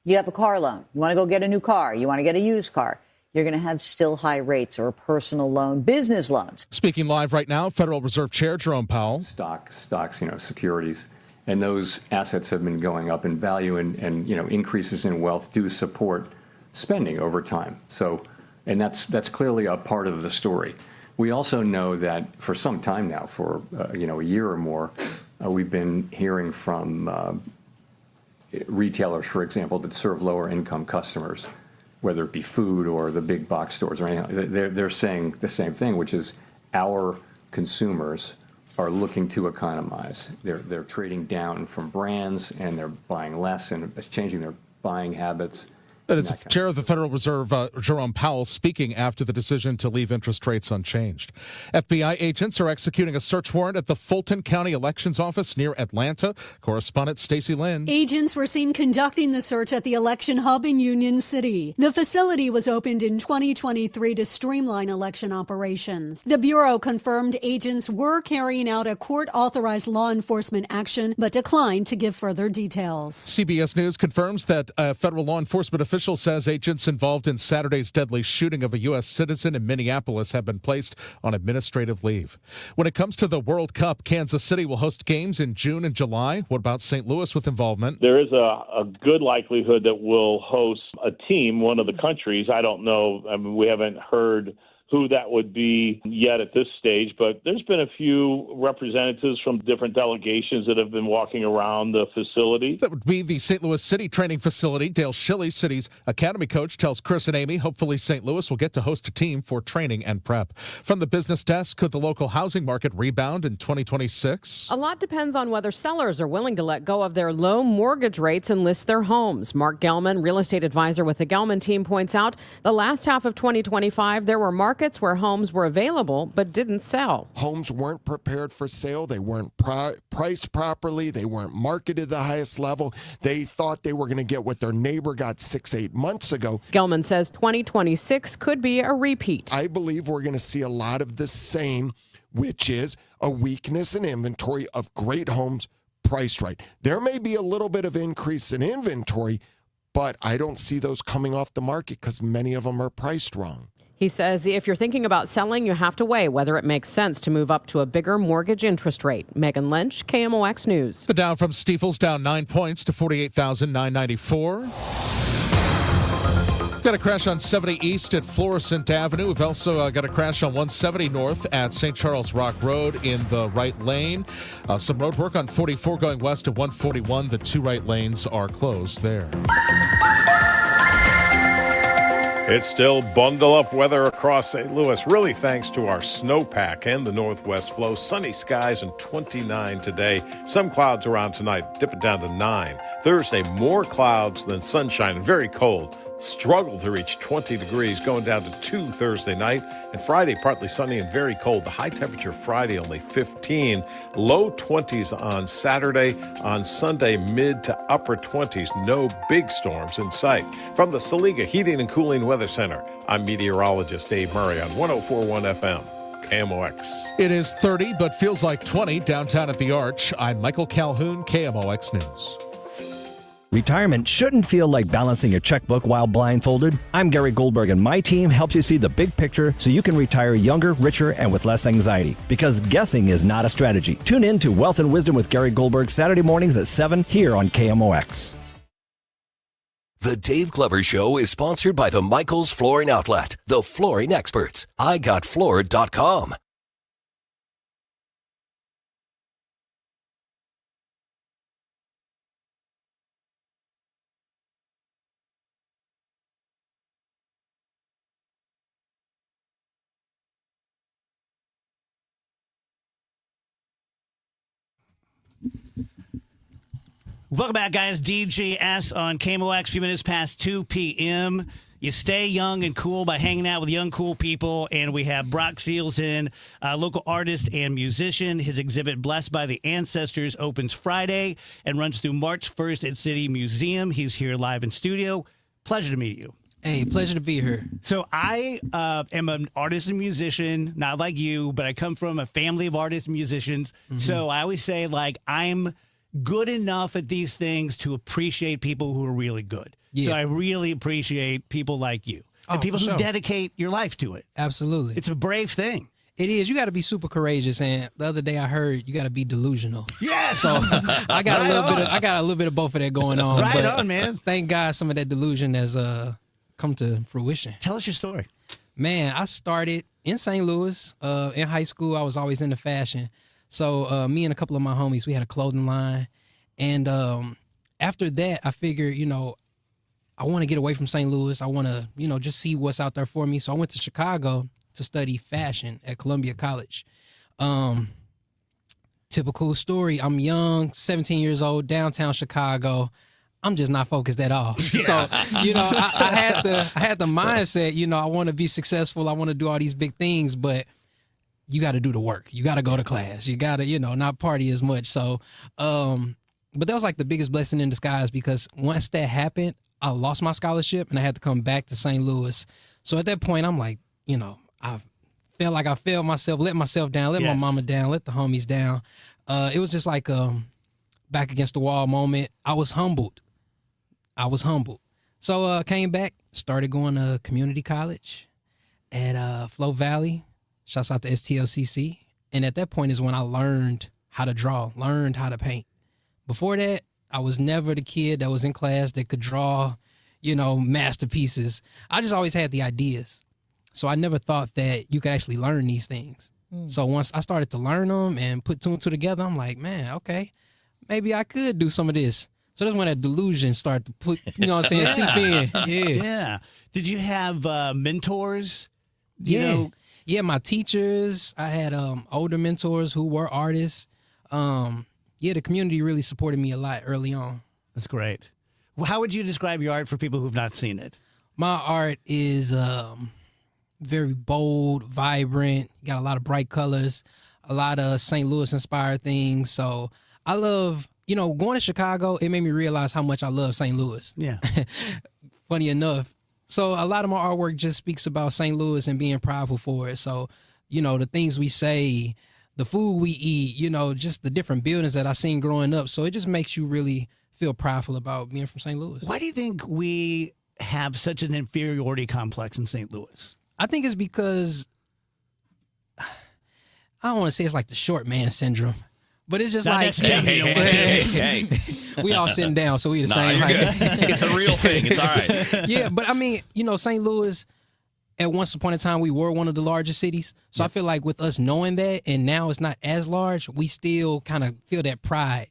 Speaker 28: You have a car loan. You want to go get a new car. You want to get a used car. You're going to have still high rates or a personal loan, business loans.
Speaker 8: Speaking live right now, Federal Reserve Chair Jerome Powell.
Speaker 29: Stocks, securities, and those assets have been going up in value and increases in wealth do support spending over time. So, and that's clearly a part of the story. We also know that for some time now, for a year or more, we've been hearing from retailers, for example, that serve lower income customers, whether it be food or the big box stores or anything. They're saying the same thing, which is our consumers are looking to economize. They're trading down from brands and they're buying less, and it's changing their buying habits.
Speaker 8: That is Chair of the Federal Reserve, Jerome Powell, speaking after the decision to leave interest rates unchanged. FBI agents are executing a search warrant at the Fulton County Elections Office near Atlanta. Correspondent Stacey Lynn.
Speaker 6: Agents were seen conducting the search at the election hub in Union City. The facility was opened in 2023 to streamline election operations. The Bureau confirmed agents were carrying out a court-authorized law enforcement action, but declined to give further details.
Speaker 8: CBS News confirms that a federal law enforcement official says agents involved in Saturday's deadly shooting of a U.S. citizen in Minneapolis have been placed on administrative leave. When it comes to the World Cup, Kansas City will host games in June and July. What about St. Louis with involvement?
Speaker 9: There is a good likelihood that we'll host a team, one of the countries. I don't know. I mean, we haven't heard who that would be yet at this stage, but there's been a few representatives from different delegations that have been walking around the facility.
Speaker 8: That would be the St. Louis City training facility. Dale Schilly, City's academy coach, tells Chris and Amy hopefully St. Louis will get to host a team for training and prep. From the business desk, could the local housing market rebound in 2026?
Speaker 15: A lot depends on whether sellers are willing to let go of their low mortgage rates and list their homes. Mark Gelman, real estate advisor with the Gelman team, points out the last half of 2025, there were markets where homes were available but didn't sell.
Speaker 17: Homes weren't prepared for sale. They weren't priced properly. They weren't marketed at the highest level. They thought they were going to get what their neighbor got 6-8 months ago.
Speaker 15: Gelman says 2026 could be a repeat.
Speaker 17: I believe we're going to see a lot of the same, which is a weakness in inventory of great homes priced right. There may be a little bit of increase in inventory, but I don't see those coming off the market because many of them are priced wrong.
Speaker 15: He says if you're thinking about selling, you have to weigh whether it makes sense to move up to a bigger mortgage interest rate. Megan Lynch, KMOX News.
Speaker 8: The Dow from Stifel's down 9 points to 48,994. Got a crash on 70 East at Florissant Avenue. We've also got a crash on 170 North at St. Charles Rock Road in the right lane. Some road work on 44 going west at 141. The two right lanes are closed there.
Speaker 19: It's still bundle-up weather across St. Louis, really thanks to our snowpack and the northwest flow. Sunny skies and 29 today. Some clouds around tonight, dip it down to 9. Thursday, more clouds than sunshine and very cold. Struggle to reach 20 degrees, going down to 2 Thursday night. And Friday, partly sunny and very cold. The high temperature Friday, only 15. Low 20s on Saturday. On Sunday, mid to upper 20s. No big storms in sight. From the Saliga Heating and Cooling Weather Center, I'm meteorologist Dave Murray on 104.1 FM. KMOX.
Speaker 8: It is 30, but feels like 20 downtown at the Arch. I'm Michael Calhoun, KMOX News.
Speaker 20: Retirement shouldn't feel like balancing a checkbook while blindfolded. I'm Gary Goldberg, and my team helps you see the big picture so you can retire younger, richer, and with less anxiety. Because guessing is not a strategy. Tune in to Wealth and Wisdom with Gary Goldberg Saturday mornings at 7 here on KMOX.
Speaker 10: The Dave Glover Show is sponsored by the Michaels Flooring Outlet, the flooring experts. IGotFloored.com.
Speaker 11: Welcome back, guys. DGS on KMOX, a few minutes past 2 p.m. You stay young and cool by hanging out with young, cool people. And we have Brock Seals in, local artist and musician. His exhibit, Blessed by the Ancestors, opens Friday and runs through March 1st at City Museum. He's here live in studio. Pleasure to meet you.
Speaker 21: Hey, pleasure to be here.
Speaker 11: So I am an artist and musician, not like you, but I come from a family of artists and musicians. Mm-hmm. So I always say, like, I'm good enough at these things to appreciate people who are really good. Yeah. So I really appreciate people like you and people who dedicate your life to it.
Speaker 21: Absolutely.
Speaker 11: It's a brave thing.
Speaker 21: It is. You got to be super courageous. And the other day I heard you got to be delusional.
Speaker 11: Yes.
Speaker 21: So I got a little bit of both of that going on.
Speaker 11: Right on, man.
Speaker 21: Thank God some of that delusion has come to fruition.
Speaker 11: Tell us your story.
Speaker 21: Man, I started in St. Louis. In high school, I was always into fashion. So me and a couple of my homies, we had a clothing line. And after that, I figured, I want to get away from St. Louis. I want to, just see what's out there for me. So I went to Chicago to study fashion at Columbia College. Typical story. I'm young, 17 years old, downtown Chicago. I'm just not focused at all. Yeah. So, I had the mindset, I want to be successful. I want to do all these big things, but you got to do the work. You got to go to class. You got to, not party as much. So, but that was like the biggest blessing in disguise, because once that happened, I lost my scholarship and I had to come back to St. Louis. So at that point, I'm like, I felt like I failed myself, let myself down, let my mama down, let the homies down. It was just like back against the wall moment. I was humbled. So came back, started going to community college at Flo Valley. Shouts out to STLCC. And at that point is when I learned how to draw, learned how to paint. Before that, I was never the kid that was in class that could draw, masterpieces. I just always had the ideas. So I never thought that you could actually learn these things. So once I started to learn them and put two and two together, I'm like, man, okay, maybe I could do some of this. So that's when that delusion started to put, seep in.
Speaker 11: Yeah. Did you have mentors?
Speaker 21: Yeah, my teachers. I had older mentors who were artists. The community really supported me a lot early on.
Speaker 11: That's great. Well, how would you describe your art for people who've not seen it?
Speaker 21: My art is very bold, vibrant, got a lot of bright colors, a lot of St. Louis inspired things. So I love, going to Chicago, it made me realize how much I love St. Louis.
Speaker 11: Yeah.
Speaker 21: Funny enough. So a lot of my artwork just speaks about St. Louis and being prideful for it. So, the things we say, the food we eat, just the different buildings that I seen growing up. So it just makes you really feel prideful about being from St. Louis.
Speaker 11: Why do you think we have such an inferiority complex in St. Louis?
Speaker 21: I think it's because, I don't want to say it's like the short man syndrome, but it's just
Speaker 11: Not
Speaker 21: like,
Speaker 1: hey.
Speaker 21: We all sitting down, so we the same.
Speaker 1: You're good. It's a real thing. It's all right.
Speaker 21: Yeah, but I mean, St. Louis, at once upon a time, we were one of the largest cities. So I feel like with us knowing that, and now it's not as large, we still kind of feel that pride.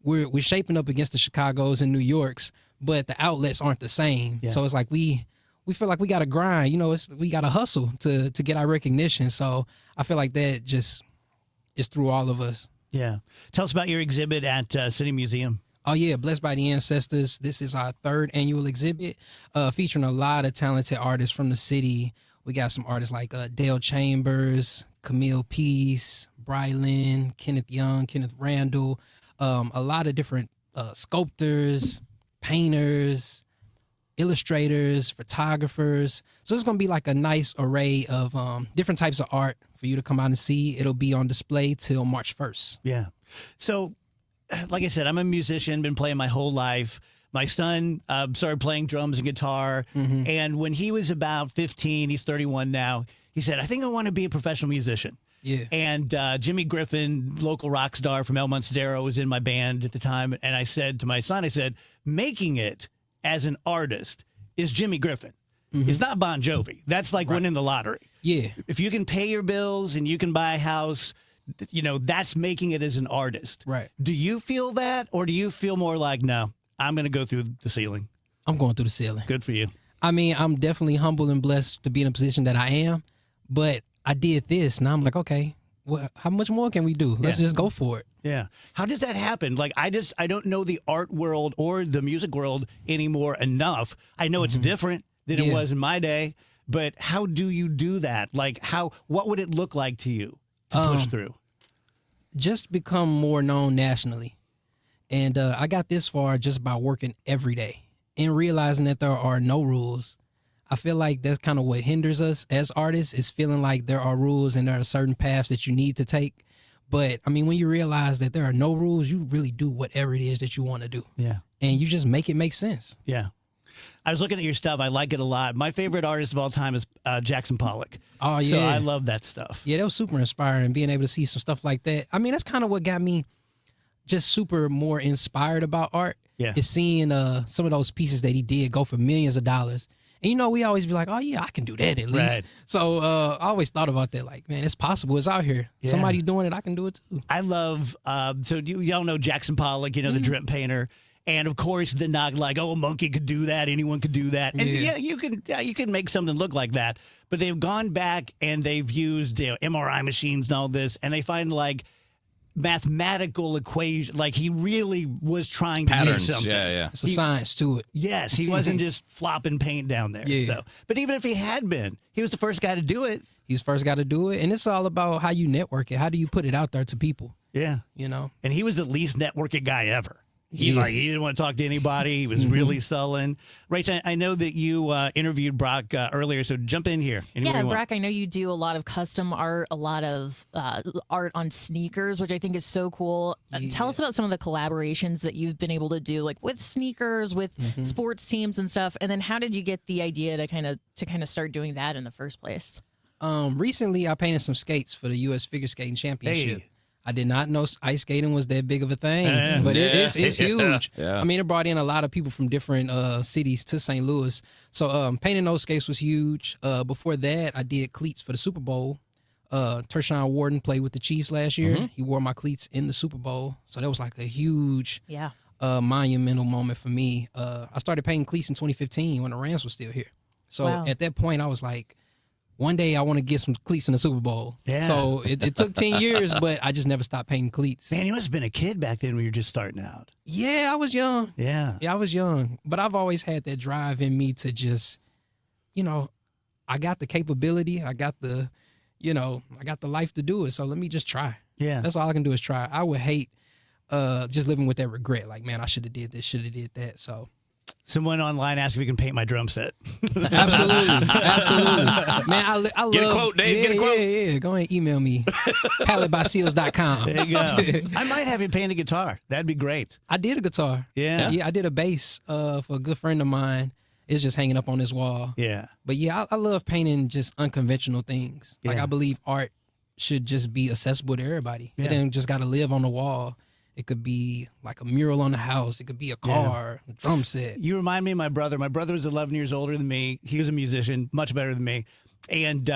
Speaker 21: We're shaping up against the Chicagos and New Yorks, but the outlets aren't the same. Yeah. So it's like we feel like we got to grind. We got to hustle to get our recognition. So I feel like that just is through all of us.
Speaker 11: Yeah. Tell us about your exhibit at City Museum.
Speaker 21: Oh, yeah. Blessed by the Ancestors. This is our third annual exhibit featuring a lot of talented artists from the city. We got some artists like Dale Chambers, Camille Peace, Brylan, Kenneth Young, Kenneth Randall, a lot of different sculptors, painters, illustrators, photographers. So it's going to be like a nice array of different types of art for you to come out and see. It'll be on display till March 1st.
Speaker 11: Yeah. So, like I said, I'm a musician, been playing my whole life. My son started playing drums and guitar. Mm-hmm. And when he was about 15, he's 31 now, he said, I think I want to be a professional musician.
Speaker 21: Yeah.
Speaker 11: And Jimmy Griffin, local rock star from El Monstero, was in my band at the time. And I said to my son, making it as an artist is Jimmy Griffin. Mm-hmm. It's not Bon Jovi. That's like winning the lottery.
Speaker 21: Yeah.
Speaker 11: If you can pay your bills and you can buy a house, that's making it as an artist.
Speaker 21: Right.
Speaker 11: Do you feel that, or do you feel more like, no, I'm going to go through the ceiling?
Speaker 21: I'm going through the ceiling.
Speaker 11: Good for you.
Speaker 21: I mean, I'm definitely humble and blessed to be in a position that I am, but I did this. Now I'm like, okay, well, how much more can we do? Let's just go for it.
Speaker 11: Yeah. How does that happen? Like, I don't know the art world or the music world anymore enough. I know it's different than it was in my day, but how do you do that? Like, what would it look like to you to push through?
Speaker 21: Just become more known nationally. And I got this far just by working every day and realizing that there are no rules. I feel like that's kind of what hinders us as artists, is feeling like there are rules and there are certain paths that you need to take. But, I mean, when you realize that there are no rules, you really do whatever it is that you want to do.
Speaker 11: Yeah.
Speaker 21: And you just make it make sense.
Speaker 11: Yeah. I was looking at your stuff. I like it a lot. My favorite artist of all time is Jackson Pollock.
Speaker 21: Oh, yeah.
Speaker 11: So I love that stuff.
Speaker 21: Yeah, that was super inspiring, being able to see some stuff like that. I mean, that's kind of what got me just super more inspired about art.
Speaker 11: Yeah.
Speaker 21: Is seeing some of those pieces that he did go for millions of dollars. And, we always be like, oh, yeah, I can do that at least.
Speaker 11: Right.
Speaker 21: So I always thought about that. Like, man, it's possible. It's out here.
Speaker 11: Yeah.
Speaker 21: Somebody doing it, I can do it too.
Speaker 11: I love, so y'all know Jackson Pollock, the drip painter. And of course, the knock like, oh, a monkey could do that. Anyone could do that. And you can make something look like that. But they've gone back and they've used MRI machines and all this. And they find like mathematical equation. Like he really was trying to do something.
Speaker 1: Yeah.
Speaker 21: It's a science to it.
Speaker 11: Yes, he wasn't just flopping paint down there.
Speaker 21: Yeah.
Speaker 11: So. But even if he had been, he was the first guy to do it.
Speaker 21: He's first got to do it. And it's all about how you network it. How do you put it out there to people?
Speaker 11: Yeah. And he was the least networking guy ever. He didn't want to talk to anybody. He was really sullen. Rach, I know that you interviewed Brock earlier, so jump in here.
Speaker 12: Yeah, Brock, I know you do a lot of custom art, a lot of art on sneakers, which I think is so cool. Tell us about some of the collaborations that you've been able to do, like with sneakers, with sports teams and stuff. And then how did you get the idea to kind of start doing that in the first place?
Speaker 21: Recently, I painted some skates for the U.S. Figure Skating Championship.
Speaker 11: Hey.
Speaker 21: I did not know ice skating was that big of a thing, but it's huge.
Speaker 1: Yeah.
Speaker 21: I mean, it brought in a lot of people from different cities to St. Louis. So painting those skates was huge. Before that, I did cleats for the Super Bowl. Tershawn Wharton played with the Chiefs last year. He wore my cleats in the Super Bowl. So that was like a huge monumental moment for me. I started painting cleats in 2015 when the Rams were still here. So at that point, I was like, one day I want to get some cleats in the Super Bowl.
Speaker 11: Yeah.
Speaker 21: So it took 10 years, but I just never stopped painting cleats.
Speaker 11: Man, you must have been a kid back then when you were just starting out.
Speaker 21: Yeah, I was young.
Speaker 11: Yeah,
Speaker 21: I was young. But I've always had that drive in me to just, I got the capability. I got the, I got the life to do it. So let me just try.
Speaker 11: Yeah.
Speaker 21: That's all I can do is try. I would hate just living with that regret. Like, man, I should have did this, should have did that. So.
Speaker 11: Someone online asked if we can paint my drum set.
Speaker 21: Absolutely. Man, I love...
Speaker 1: Get a quote, Dave. Get a quote.
Speaker 21: Yeah. Go ahead and email me. PaletteBySeals.com.
Speaker 11: There you go. I might have you paint a guitar. That'd be great.
Speaker 21: I did a guitar.
Speaker 11: Yeah?
Speaker 21: Yeah, I did a bass for a good friend of mine. It's just hanging up on his wall.
Speaker 11: Yeah.
Speaker 21: But yeah, I love painting just unconventional things. Like, I believe art should just be accessible to everybody. It ain't just got to live on the wall. It could be like a mural on the house. It could be a car, a drum set.
Speaker 11: You remind me of my brother. My brother was 11 years older than me. He was a musician, much better than me. And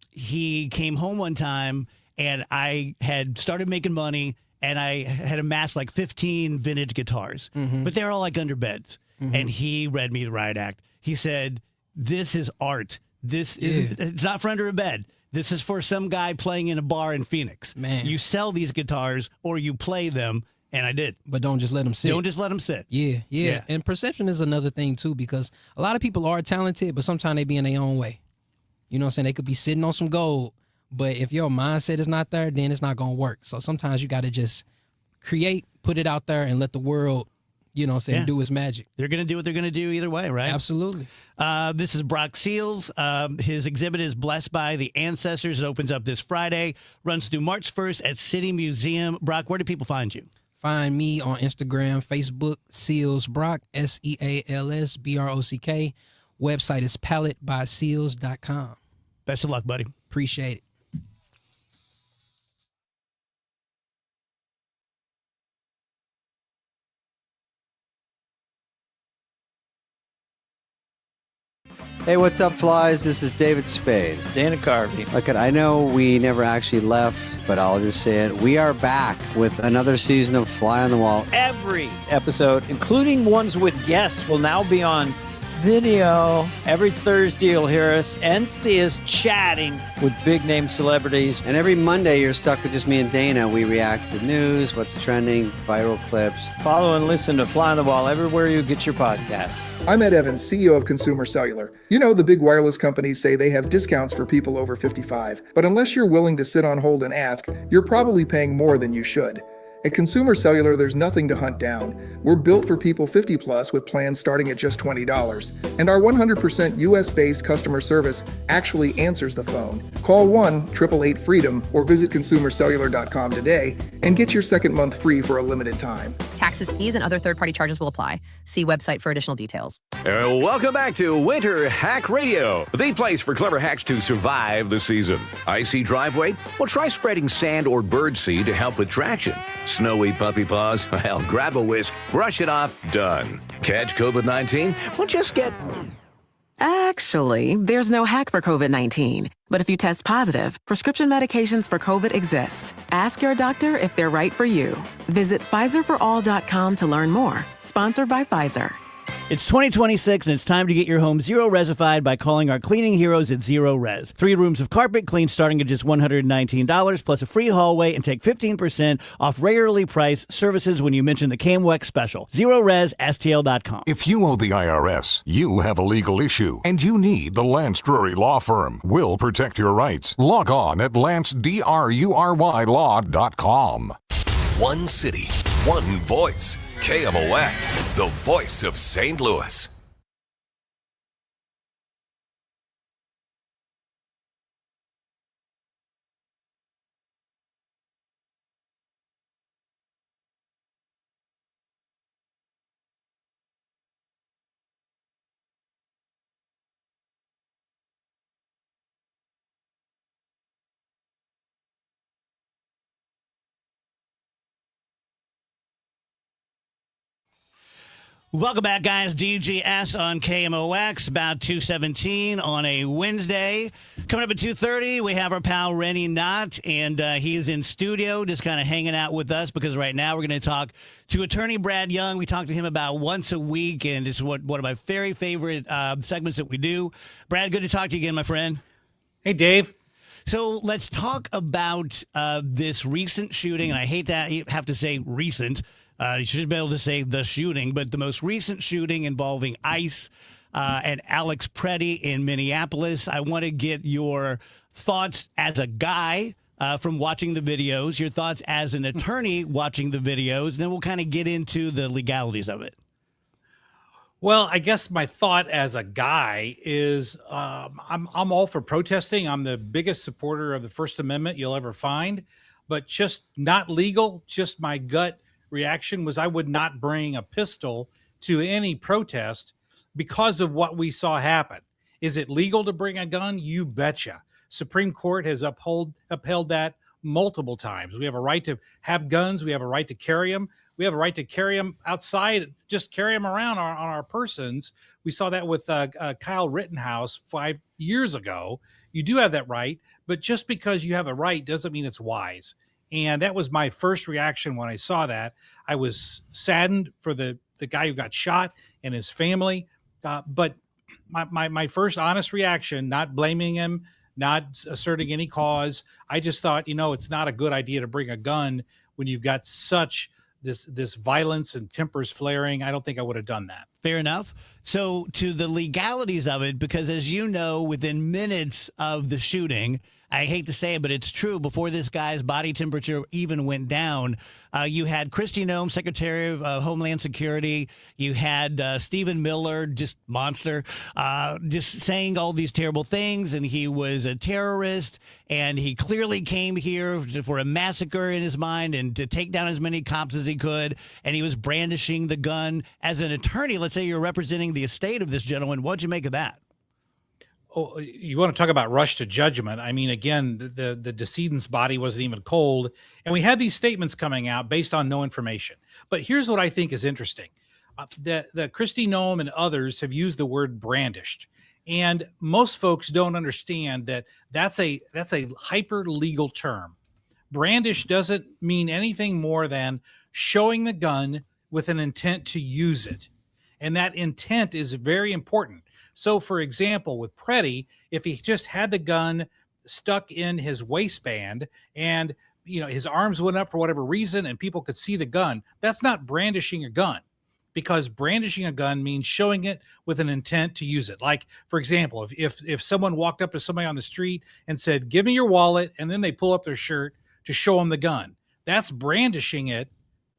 Speaker 11: he came home one time, and I had started making money, and I had amassed like 15 vintage guitars. But they're all like under beds. And he read me the riot act. He said, this is art. This is it's not for under a bed. This is for some guy playing in a bar in Phoenix.
Speaker 21: Man.
Speaker 11: You sell these guitars or you play them, and I did.
Speaker 21: But don't just let them sit.
Speaker 11: Don't just let them sit.
Speaker 21: Yeah. And perception is another thing, too, because a lot of people are talented, but sometimes they be in their own way. You know what I'm saying? They could be sitting on some gold, but if your mindset is not there, then it's not going to work. So sometimes you got to just create, put it out there, and let the world, do its magic.
Speaker 11: They're going to do what they're going to do either way, right?
Speaker 21: Absolutely.
Speaker 11: This is Brock Seals. His exhibit is Blessed by the Ancestors. It opens up this Friday, runs through March 1st at City Museum. Brock, where do people find you?
Speaker 21: Find me on Instagram, Facebook, Seals Brock, SealsBrock. Website is PaletteBySeals.com.
Speaker 11: Best of luck, buddy.
Speaker 21: Appreciate it.
Speaker 13: Hey, what's up, flies? This is David Spade.
Speaker 14: Dana Carvey.
Speaker 13: Look, I know we never actually left, but I'll just say it. We are back with another season of Fly on the Wall.
Speaker 14: Every episode, including ones with guests, will now be on video. Every Thursday, you'll hear us and see us chatting with big-name celebrities.
Speaker 13: And every Monday, you're stuck with just me and Dana. We react to news, what's trending, viral clips.
Speaker 14: Follow and listen to Fly on the Wall everywhere you get your podcasts.
Speaker 18: I'm Ed Evans, CEO of Consumer Cellular. You know, the big wireless companies say they have discounts for people over 55. But unless you're willing to sit on hold and ask, you're probably paying more than you should. At Consumer Cellular, there's nothing to hunt down. We're built for people 50 plus with plans starting at just $20. And our 100% US-based customer service actually answers the phone. Call 1-888-FREEDOM or visit consumercellular.com today and get your second month free for a limited time.
Speaker 22: Taxes, fees, and other third-party charges will apply. See website for additional details.
Speaker 23: Welcome back to Winter Hack Radio, the place for clever hacks to survive the season. Icy driveway? Well, try spreading sand or birdseed to help with traction. Snowy puppy paws? Well, grab a whisk, brush it off, done. Catch COVID-19? Well, just get
Speaker 2: Actually, there's no hack for COVID-19. But if you test positive, prescription medications for COVID exist. Ask your doctor if they're right for you. Visit PfizerForAll.com to learn more. Sponsored by Pfizer.
Speaker 3: It's 2026 and it's time to get your home zero-resified by calling our cleaning heroes at Zero Res. 3 rooms of carpet clean starting at just $119 plus a free hallway, and take 15% off regularly priced services when you mention the KMOX special. ZeroResSTL.com.
Speaker 4: If you owe the IRS, you have a legal issue and you need the Lance Drury Law Firm. We'll protect your rights. Log on at LanceDruryLaw.com.
Speaker 10: One city, one voice. KMOX, the voice of St. Louis.
Speaker 11: Welcome back, guys. DGS on KMOX, about 2:17 on a Wednesday. Coming up at 2:30, we have our pal Rennie Knott, and he is in studio just kind of hanging out with us because right now we're going to talk to attorney Brad Young. We talk to him about once a week, and it's one of my very favorite segments that we do. Brad, good to talk to you again, my friend.
Speaker 5: Hey, Dave.
Speaker 11: So let's talk about this recent shooting, and I hate that you have to say recent. You should be able to say the shooting, but the most recent shooting involving ICE and Alex Preddy in Minneapolis. I want to get your thoughts as a guy from watching the videos, your thoughts as an attorney watching the videos, and then we'll kind of get into the legalities of it.
Speaker 5: Well, I guess my thought as a guy is I'm all for protesting. I'm the biggest supporter of the First Amendment you'll ever find, but just not legal. Just my gut reaction was I would not bring a pistol to any protest because of what we saw happen. Is it legal to bring a gun? You betcha. Supreme Court has upheld that multiple times. We have a right to have guns. We have a right to carry them. We have a right to carry them outside, just carry them around on our persons. We saw that with Kyle Rittenhouse 5 years ago. You do have that right, but just because you have the right doesn't mean it's wise. And that was my first reaction when I saw that. I was saddened for the guy who got shot and his family. But my first honest reaction, not blaming him, not asserting any cause, I just thought, it's not a good idea to bring a gun when you've got such this violence and tempers flaring. I don't think I would have done that.
Speaker 11: Fair enough. So to the legalities of it, because as you know, within minutes of the shooting, I hate to say it, but it's true. Before this guy's body temperature even went down, you had Kristi Noem, Secretary of Homeland Security. You had Stephen Miller, just monster, just saying all these terrible things. And he was a terrorist. And he clearly came here for a massacre in his mind and to take down as many cops as he could. And he was brandishing the gun. As an attorney, let's say you're representing the estate of this gentleman. What'd you make of that?
Speaker 5: Oh, you want to talk about rush to judgment. I mean, again, the decedent's body wasn't even cold. And we had these statements coming out based on no information. But here's what I think is interesting. The Kristi Noem and others have used the word brandished. And most folks don't understand that that's a hyper legal term. Brandish doesn't mean anything more than showing the gun with an intent to use it. And that intent is very important. So, for example, with Preddy, if he just had the gun stuck in his waistband and, his arms went up for whatever reason and people could see the gun, that's not brandishing a gun, because brandishing a gun means showing it with an intent to use it. Like, for example, if someone walked up to somebody on the street and said, "Give me your wallet," and then they pull up their shirt to show them the gun, that's brandishing it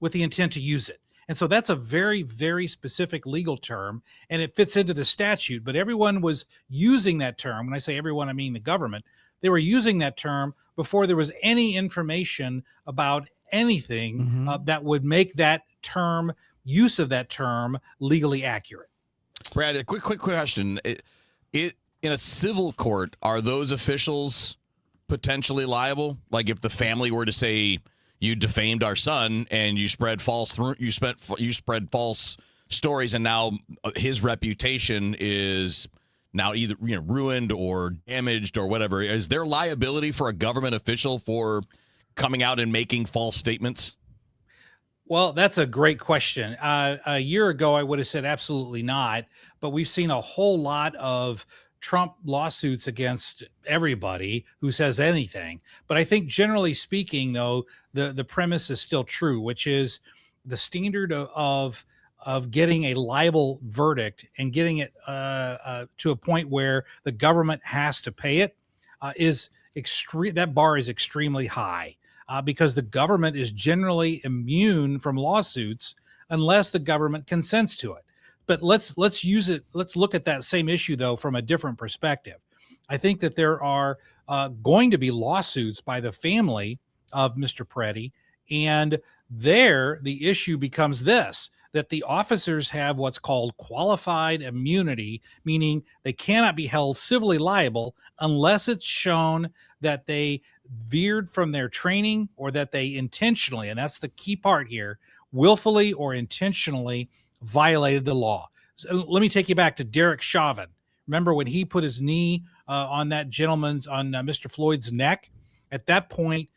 Speaker 5: with the intent to use it. And so that's a very, very specific legal term, and it fits into the statute. But everyone was using that term. When I say everyone, I mean the government. They were using that term before there was any information about anything that would make that term, use of that term, legally accurate.
Speaker 1: Brad, a quick question. In a civil court, are those officials potentially liable? Like if the family were to say, "You defamed our son and you spread false stories, and now his reputation is now either ruined or damaged or whatever. Is there liability for a government official for coming out and making false statements?
Speaker 5: Well, that's a great question. A year ago, I would have said absolutely not, but we've seen a whole lot of Trump lawsuits against everybody who says anything. But I think generally speaking, though, the premise is still true, which is the standard of getting a liable verdict and getting it to a point where the government has to pay it is extreme. That bar is extremely high because the government is generally immune from lawsuits unless the government consents to it. But let's use it. Let's look at that same issue, though, from a different perspective. I think that there are going to be lawsuits by the family of Mr. Peretti, and there the issue becomes this, that the officers have what's called qualified immunity, meaning they cannot be held civilly liable unless it's shown that they veered from their training or that they intentionally, and that's the key part here, willfully or intentionally violated the law. So let me take you back to Derek Chauvin. Remember when he put his knee on that gentleman's, on Mr. Floyd's neck? At that point,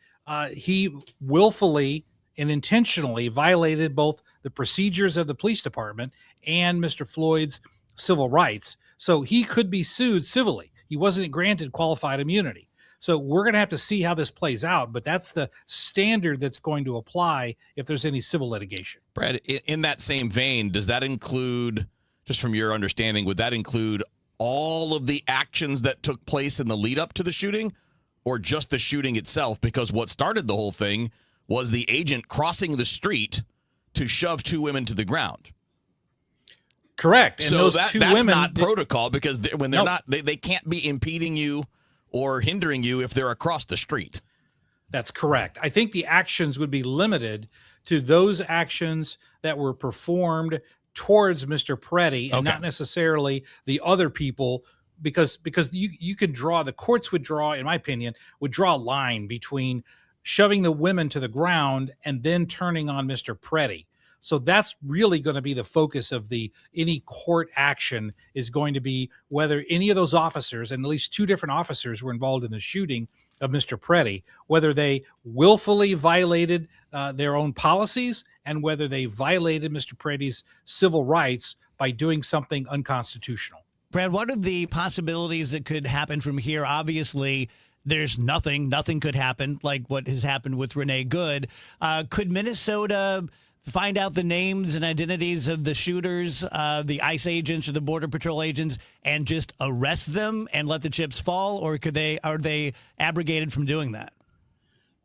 Speaker 5: he willfully and intentionally violated both the procedures of the police department and Mr. Floyd's civil rights. So he could be sued civilly. He wasn't granted qualified immunity. So we're going to have to see how this plays out, but that's the standard that's going to apply if there's any civil litigation.
Speaker 1: Brad, in that same vein, does that include, just from your understanding, would that include all of the actions that took place in the lead up to the shooting, or just the shooting itself? Because what started the whole thing was the agent crossing the street to shove two women to the ground.
Speaker 5: Correct. And
Speaker 1: so
Speaker 5: those
Speaker 1: that's not protocol, because when they're not, they can't be impeding you or hindering you if they're across the street.
Speaker 5: That's correct. I think the actions would be limited to those actions that were performed towards Mr. Peretti and not necessarily the other people, because you can draw, the courts would draw, in my opinion, would draw a line between shoving the women to the ground and then turning on Mr. Peretti. So that's really going to be the focus of any court action, is going to be whether any of those officers, and at least two different officers were involved in the shooting of Mr. Peretti, whether they willfully violated their own policies and whether they violated Mr. Peretti's civil rights by doing something unconstitutional.
Speaker 11: Brad, what are the possibilities that could happen from here? Obviously, there's nothing could happen like what has happened with Renee Good. Could Minnesota find out the names and identities of the shooters, the ICE agents or the Border Patrol agents, and just arrest them and let the chips fall? Or are they abrogated from doing that?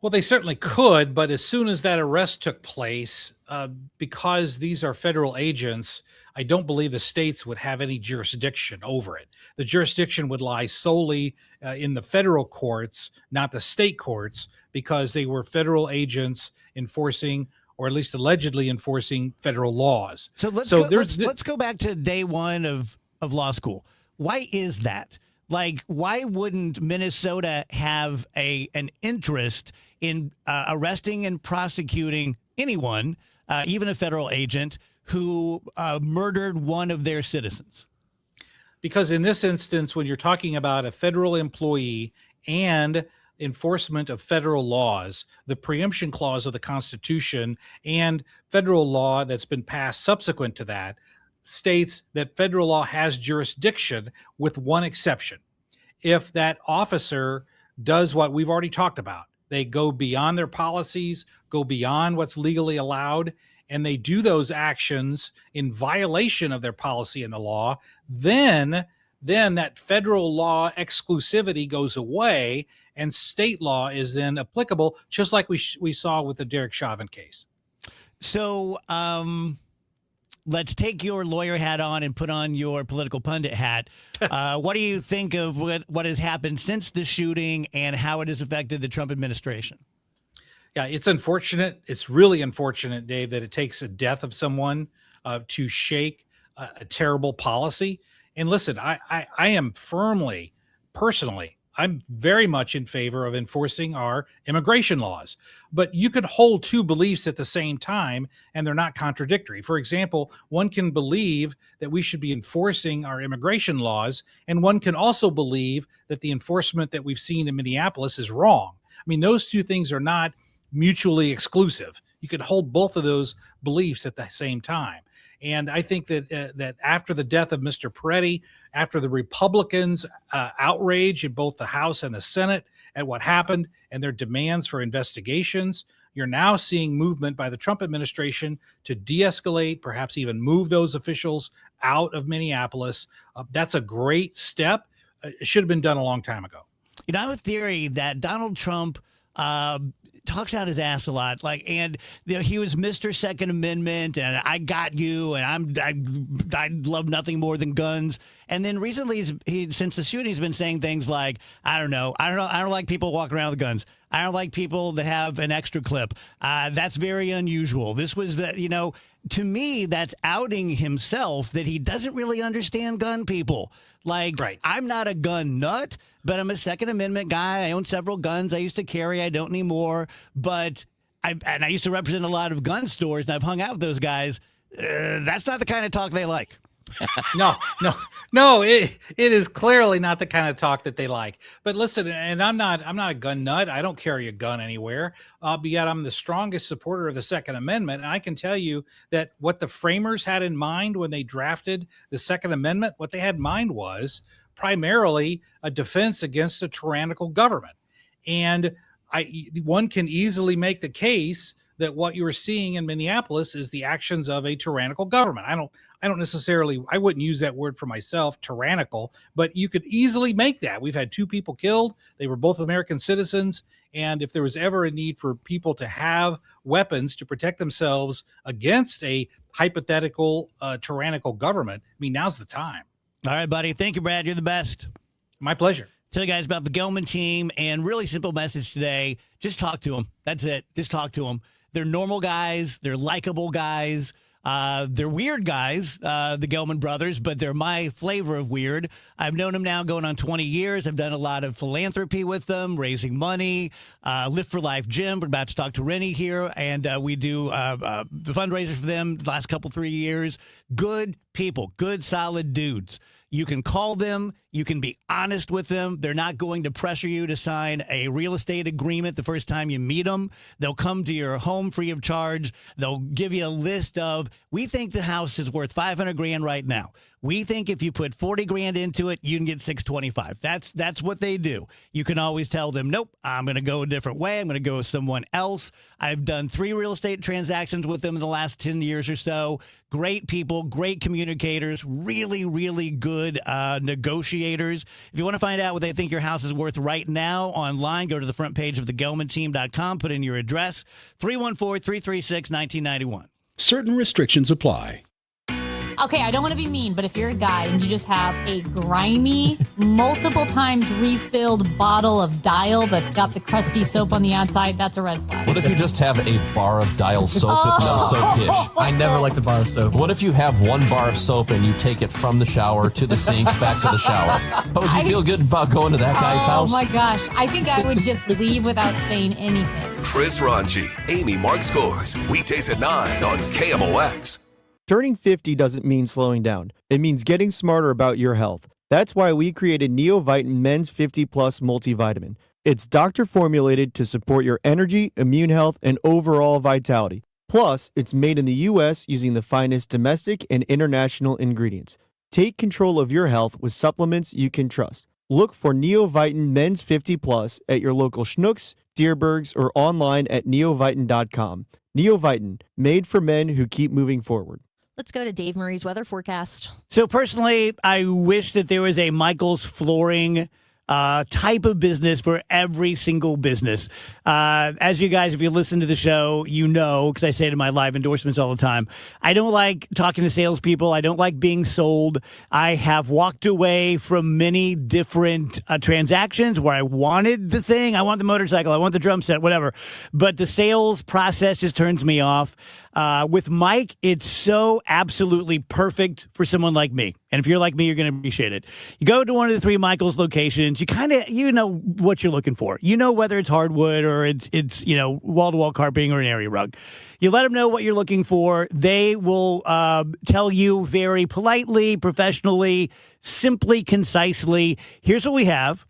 Speaker 5: Well, they certainly could, but as soon as that arrest took place, because these are federal agents, I don't believe the states would have any jurisdiction over it. The jurisdiction would lie solely in the federal courts, not the state courts, because they were federal agents enforcing, or at least allegedly enforcing, federal laws.
Speaker 11: So let's go back to day one of law school. Why is that? Like, why wouldn't Minnesota have an interest in arresting and prosecuting anyone, even a federal agent, who murdered one of their citizens?
Speaker 5: Because in this instance, when you're talking about a federal employee and enforcement of federal laws, the preemption clause of the Constitution and federal law that's been passed subsequent to that states that federal law has jurisdiction, with one exception. If that officer does what we've already talked about, they go beyond their policies, go beyond what's legally allowed, and they do those actions in violation of their policy and the law, then that federal law exclusivity goes away and state law is then applicable, just like we saw with the Derek Chauvin case.
Speaker 11: So let's take your lawyer hat on and put on your political pundit hat. What do you think of what has happened since the shooting and how it has affected the Trump administration?
Speaker 5: Yeah, it's unfortunate. It's really unfortunate, Dave, that it takes a death of someone to shake a terrible policy. And listen, I am firmly, personally, I'm very much in favor of enforcing our immigration laws. But you could hold two beliefs at the same time, and they're not contradictory. For example, one can believe that we should be enforcing our immigration laws, and one can also believe that the enforcement that we've seen in Minneapolis is wrong. I mean, those two things are not mutually exclusive. You could hold both of those beliefs at the same time. And I think that that after the death of Mr. Peretti, after the Republicans' outrage in both the House and the Senate at what happened and their demands for investigations, you're now seeing movement by the Trump administration to de-escalate, perhaps even move those officials out of Minneapolis. That's a great step. It should have been done a long time ago.
Speaker 11: You know, I have a theory that Donald Trump talks out his ass a lot, and he was Mr. Second Amendment, and I got you, and I love nothing more than guns. And then recently, since the shooting, he's been saying things like, I don't like people walking around with guns. I don't like people that have an extra clip. That's very unusual. This was to me, that's outing himself that he doesn't really understand gun people. Right. I'm not a gun nut, but I'm a Second Amendment guy. I own several guns. I used to carry. I don't anymore. But I used to represent a lot of gun stores, and I've hung out with those guys. That's not the kind of talk they like.
Speaker 5: No, it is clearly not the kind of talk that they like. But listen, and I'm not a gun nut. I don't carry a gun anywhere. But yet I'm the strongest supporter of the Second Amendment. And I can tell you that what the framers had in mind when they drafted the Second Amendment, what they had in mind was primarily a defense against a tyrannical government. And one can easily make the case that what you were seeing in Minneapolis is the actions of a tyrannical government. I don't necessarily, I wouldn't use that word for myself, tyrannical, but you could easily make that. We've had two people killed. They were both American citizens. And if there was ever a need for people to have weapons to protect themselves against a hypothetical tyrannical government, I mean, now's the time.
Speaker 11: All right, buddy. Thank you, Brad. You're the best.
Speaker 5: My pleasure.
Speaker 11: Tell you guys about the Gelman team, and really simple message today. Just talk to them. That's it. Just talk to them. They're normal guys. They're likable guys. They're weird guys, the Gelman brothers, but they're my flavor of weird. I've known them now going on 20 years. I've done a lot of philanthropy with them, raising money, Lift for Life Gym. We're about to talk to Rennie here, and we do fundraisers for them the last 3 years. Good people, good, solid dudes. You can call them. You can be honest with them. They're not going to pressure you to sign a real estate agreement the first time you meet them. They'll come to your home free of charge. They'll give you a list of, we think the house is worth $500,000 right now. We think if you put $40,000 into it, you can get $625,000. That's what they do. You can always tell them, nope, I'm going to go a different way. I'm going to go with someone else. I've done 3 real estate transactions with them in the last 10 years or so. Great people, great communicators, really, really good negotiators. If you want to find out what they think your house is worth right now online, go to the front page of thegelmanteam.com, put in your address, 314-336-1991.
Speaker 6: Certain restrictions apply.
Speaker 7: Okay, I don't want to be mean, but if you're a guy and you just have a grimy, multiple times refilled bottle of Dial that's got the crusty soap on the outside, that's a red flag.
Speaker 16: What if you just have a bar of Dial soap with no soap dish?
Speaker 24: I never like the bar of soap.
Speaker 16: What if you have 1 bar of soap and you take it from the shower to the sink, back to the shower? But would you feel good about going to that guy's house?
Speaker 7: Oh my gosh, I think I would just leave without saying anything.
Speaker 10: Chris Ranji, Amy Mark Scores, weekdays at 9 on KMOX.
Speaker 25: Turning 50 doesn't mean slowing down. It means getting smarter about your health. That's why we created Neovitin Men's 50 Plus Multivitamin. It's doctor formulated to support your energy, immune health, and overall vitality. Plus, it's made in the U.S. using the finest domestic and international ingredients. Take control of your health with supplements you can trust. Look for Neovitin Men's 50 Plus at your local Schnucks, Dierbergs, or online at neovitin.com. Neovitin, made for men who keep moving forward.
Speaker 12: Let's go to Dave Murray's weather forecast.
Speaker 11: So personally, I wish that there was a Michael's Flooring type of business for every single business. As you guys, if you listen to the show, you know, because I say it in my live endorsements all the time, I don't like talking to salespeople. I don't like being sold. I have walked away from many different transactions where I wanted the thing. I want the motorcycle. I want the drum set, whatever. But the sales process just turns me off. With Mike, it's so absolutely perfect for someone like me.
Speaker 3: And if you're like me, you're going to appreciate it. You go to one of the 3 Michaels locations. You kind of, you know what you're looking for. You know whether it's hardwood or it's wall-to-wall carpeting or an area rug. You let them know what you're looking for. They will tell you very politely, professionally, simply, concisely, here's what we have.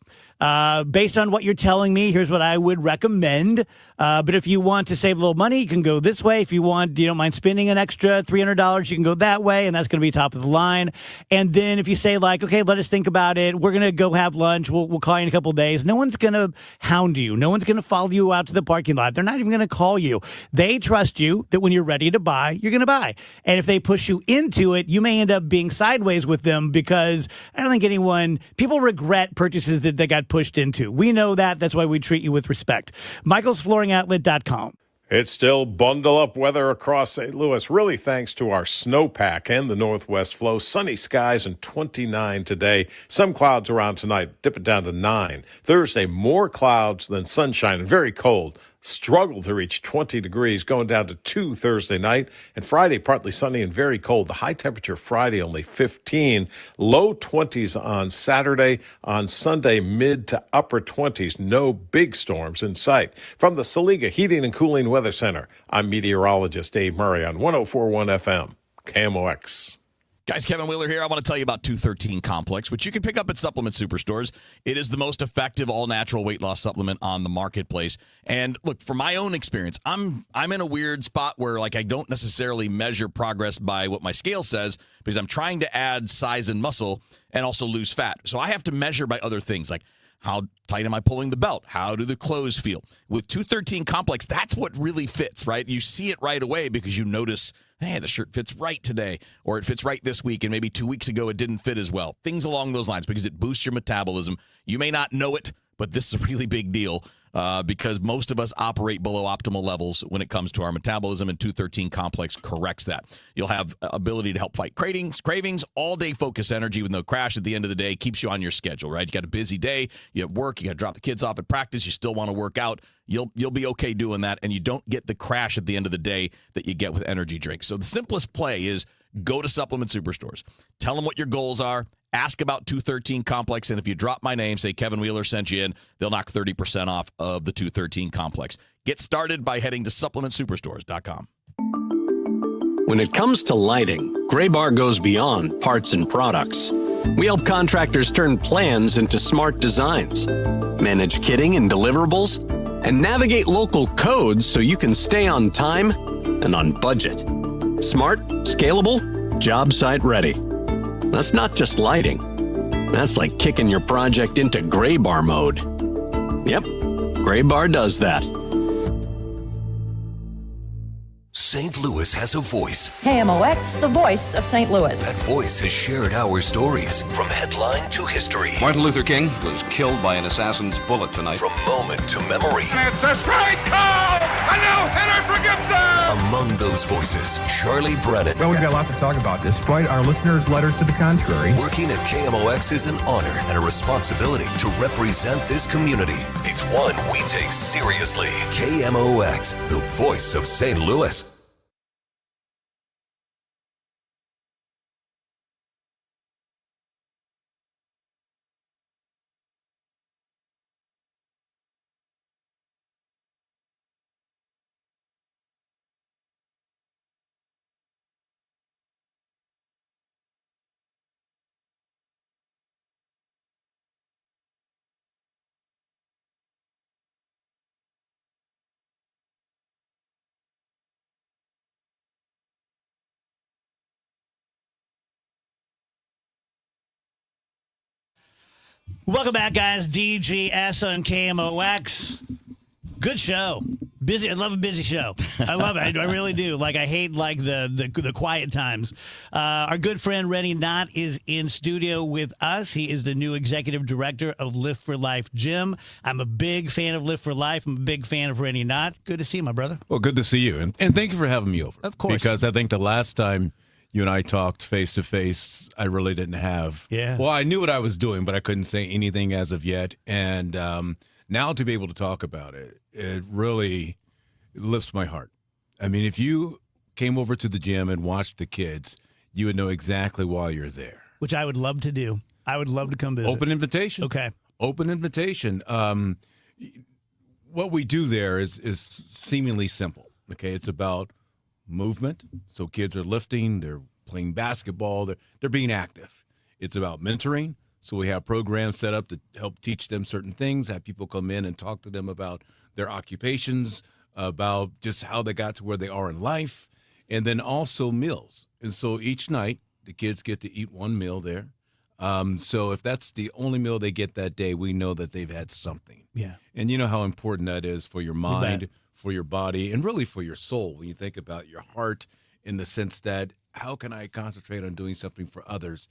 Speaker 3: Based on what you're telling me, here's what I would recommend. But if you want to save a little money, you can go this way. If you don't mind spending an extra $300, you can go that way, and that's going to be top of the line. And then if you say like, okay, let us think about it. We're going to go have lunch. We'll call you in a couple of days. No one's going to hound you. No one's going to follow you out to the parking lot. They're not even going to call you. They trust you that when you're ready to buy, you're going to buy. And if they push you into it, you may end up being sideways with them because I don't think people regret purchases that they got pushed into. We know that. That's why we treat you with respect. MichaelsFlooringOutlet.com.
Speaker 9: It's still bundle up weather across St. Louis, really thanks to our snowpack and the northwest flow. Sunny skies and 29 today. Some clouds around tonight, dip it down to 9. Thursday, more clouds than sunshine and very cold. Struggled to reach 20 degrees, going down to 2 Thursday night. And Friday, partly sunny and very cold. The high temperature Friday, only 15. Low 20s on Saturday. On Sunday, mid to upper 20s. No big storms in sight. From the Saliga Heating and Cooling Weather Center, I'm meteorologist Dave Murray on 104.1 FM, KMOX.
Speaker 1: Guys, Kevin Wheeler here. I want to tell you about 213 Complex, which you can pick up at supplement superstores. It is the most effective all-natural weight loss supplement on the marketplace. And look, from my own experience, I'm in a weird spot where I don't necessarily measure progress by what my scale says because I'm trying to add size and muscle and also lose fat. So I have to measure by other things like how tight am I pulling the belt? How do the clothes feel? With 213 Complex, that's what really fits, right? You see it right away because you notice, hey, the shirt fits right today, or it fits right this week, and maybe 2 weeks ago it didn't fit as well. Things along those lines because it boosts your metabolism. You may not know it, but this is a really big deal because most of us operate below optimal levels when it comes to our metabolism, and 213 Complex corrects that. You'll have ability to help fight cravings, all-day focus energy with no crash at the end of the day, keeps you on your schedule, right? You got a busy day, you have work, you got to drop the kids off at practice, you still want to work out. You'll be okay doing that, and you don't get the crash at the end of the day that you get with energy drinks. So the simplest play is go to supplement superstores. Tell them what your goals are. Ask about 213 Complex, and if you drop my name, say Kevin Wheeler sent you in, they'll knock 30% off of the 213 Complex. Get started by heading to supplementsuperstores.com.
Speaker 15: When it comes to lighting, Graybar goes beyond parts and products. We help contractors turn plans into smart designs, manage kitting and deliverables, and navigate local codes so you can stay on time and on budget. Smart, scalable, job site ready. That's not just lighting. That's like kicking your project into Graybar mode. Yep, Graybar does that.
Speaker 10: St. Louis has a voice.
Speaker 17: KMOX, the voice of St. Louis.
Speaker 10: That voice has shared our stories from headline to history.
Speaker 19: Martin Luther King was killed by an assassin's bullet tonight.
Speaker 10: From moment to memory.
Speaker 19: It's a strike call! A no-hitter for Gibson!
Speaker 10: Among those voices, Charlie Brennan.
Speaker 24: Well, we've got lots to talk about, despite our listeners' letters to the contrary.
Speaker 10: Working at KMOX is an honor and a responsibility to represent this community. It's one we take seriously. KMOX, the voice of St. Louis.
Speaker 3: Welcome back, guys. DGS on KMOX. Good show. Busy. I love a busy show. I love it. I really do. I hate the quiet times. Our good friend Rennie Knott is in studio with us. He is the new executive director of Lift for Life Gym. I'm a big fan of Lift for Life. I'm a big fan of Rennie Knott. Good to see you, my brother.
Speaker 26: Well, good to see you, and thank you for having me over.
Speaker 3: Of course,
Speaker 26: because I think the last time you and I talked face to face, I really didn't have.
Speaker 3: Yeah.
Speaker 26: Well, I knew what I was doing, but I couldn't say anything as of yet. And now to be able to talk about it, it really lifts my heart. I mean, if you came over to the gym and watched the kids, you would know exactly why you're there.
Speaker 11: which I would love to do. I would love to come visit.
Speaker 26: Open invitation.
Speaker 11: Okay.
Speaker 26: Open invitation. What we do there is seemingly simple. Okay, it's about movement. So kids are lifting, they're playing basketball, they're being active. It's about mentoring. So we have programs set up to help teach them certain things, have people come in and talk to them about their occupations, about just how they got to where they are in life, and then also meals. And so each night, the kids get to eat one meal there. So if that's the only meal they get that day, we know that they've had something.
Speaker 11: Yeah.
Speaker 26: And you know how important that is for your mind, for your body, and really for your soul when you think about your heart, in the sense that how can I concentrate on doing something for others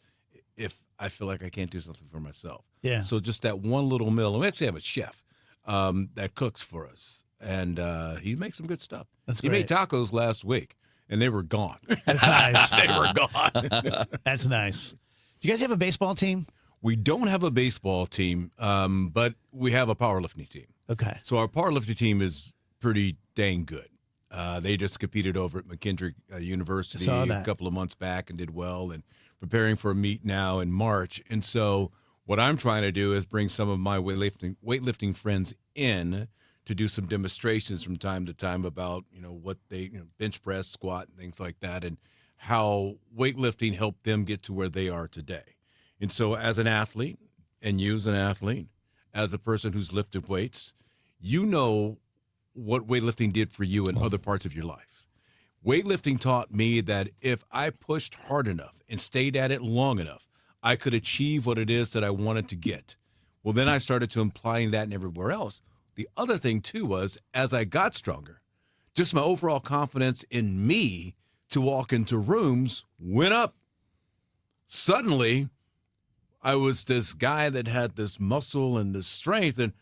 Speaker 26: if I feel like I can't do something for myself?
Speaker 11: Yeah.
Speaker 26: So just that one little meal. And we actually have a chef that cooks for us, and he makes some good stuff.
Speaker 11: That's
Speaker 26: He
Speaker 11: great.
Speaker 26: made tacos last week, and they were gone.
Speaker 11: That's nice.
Speaker 26: They were gone.
Speaker 11: That's nice. Do you guys have a baseball team?
Speaker 26: We don't have a baseball team, but we have a powerlifting team.
Speaker 11: Okay.
Speaker 26: So our powerlifting team is pretty dang good. They just competed over at McKendree University
Speaker 11: Saw
Speaker 26: a
Speaker 11: that.
Speaker 26: couple of months back and did well, and preparing for a meet now in March. And so what I'm trying to do is bring some of my weightlifting friends in to do some demonstrations from time to time about, what they, bench press, squat, and things like that, and how weightlifting helped them get to where they are today. And so as an athlete, and you as an athlete, as a person who's lifted weights, you know what weightlifting did for you in other parts of your life. Weightlifting taught me that if I pushed hard enough and stayed at it long enough, I could achieve what it is that I wanted to get. Well, then I started to applying that in everywhere else. The other thing, too, was as I got stronger, just my overall confidence in me to walk into rooms went up. Suddenly, I was this guy that had this muscle and this strength, and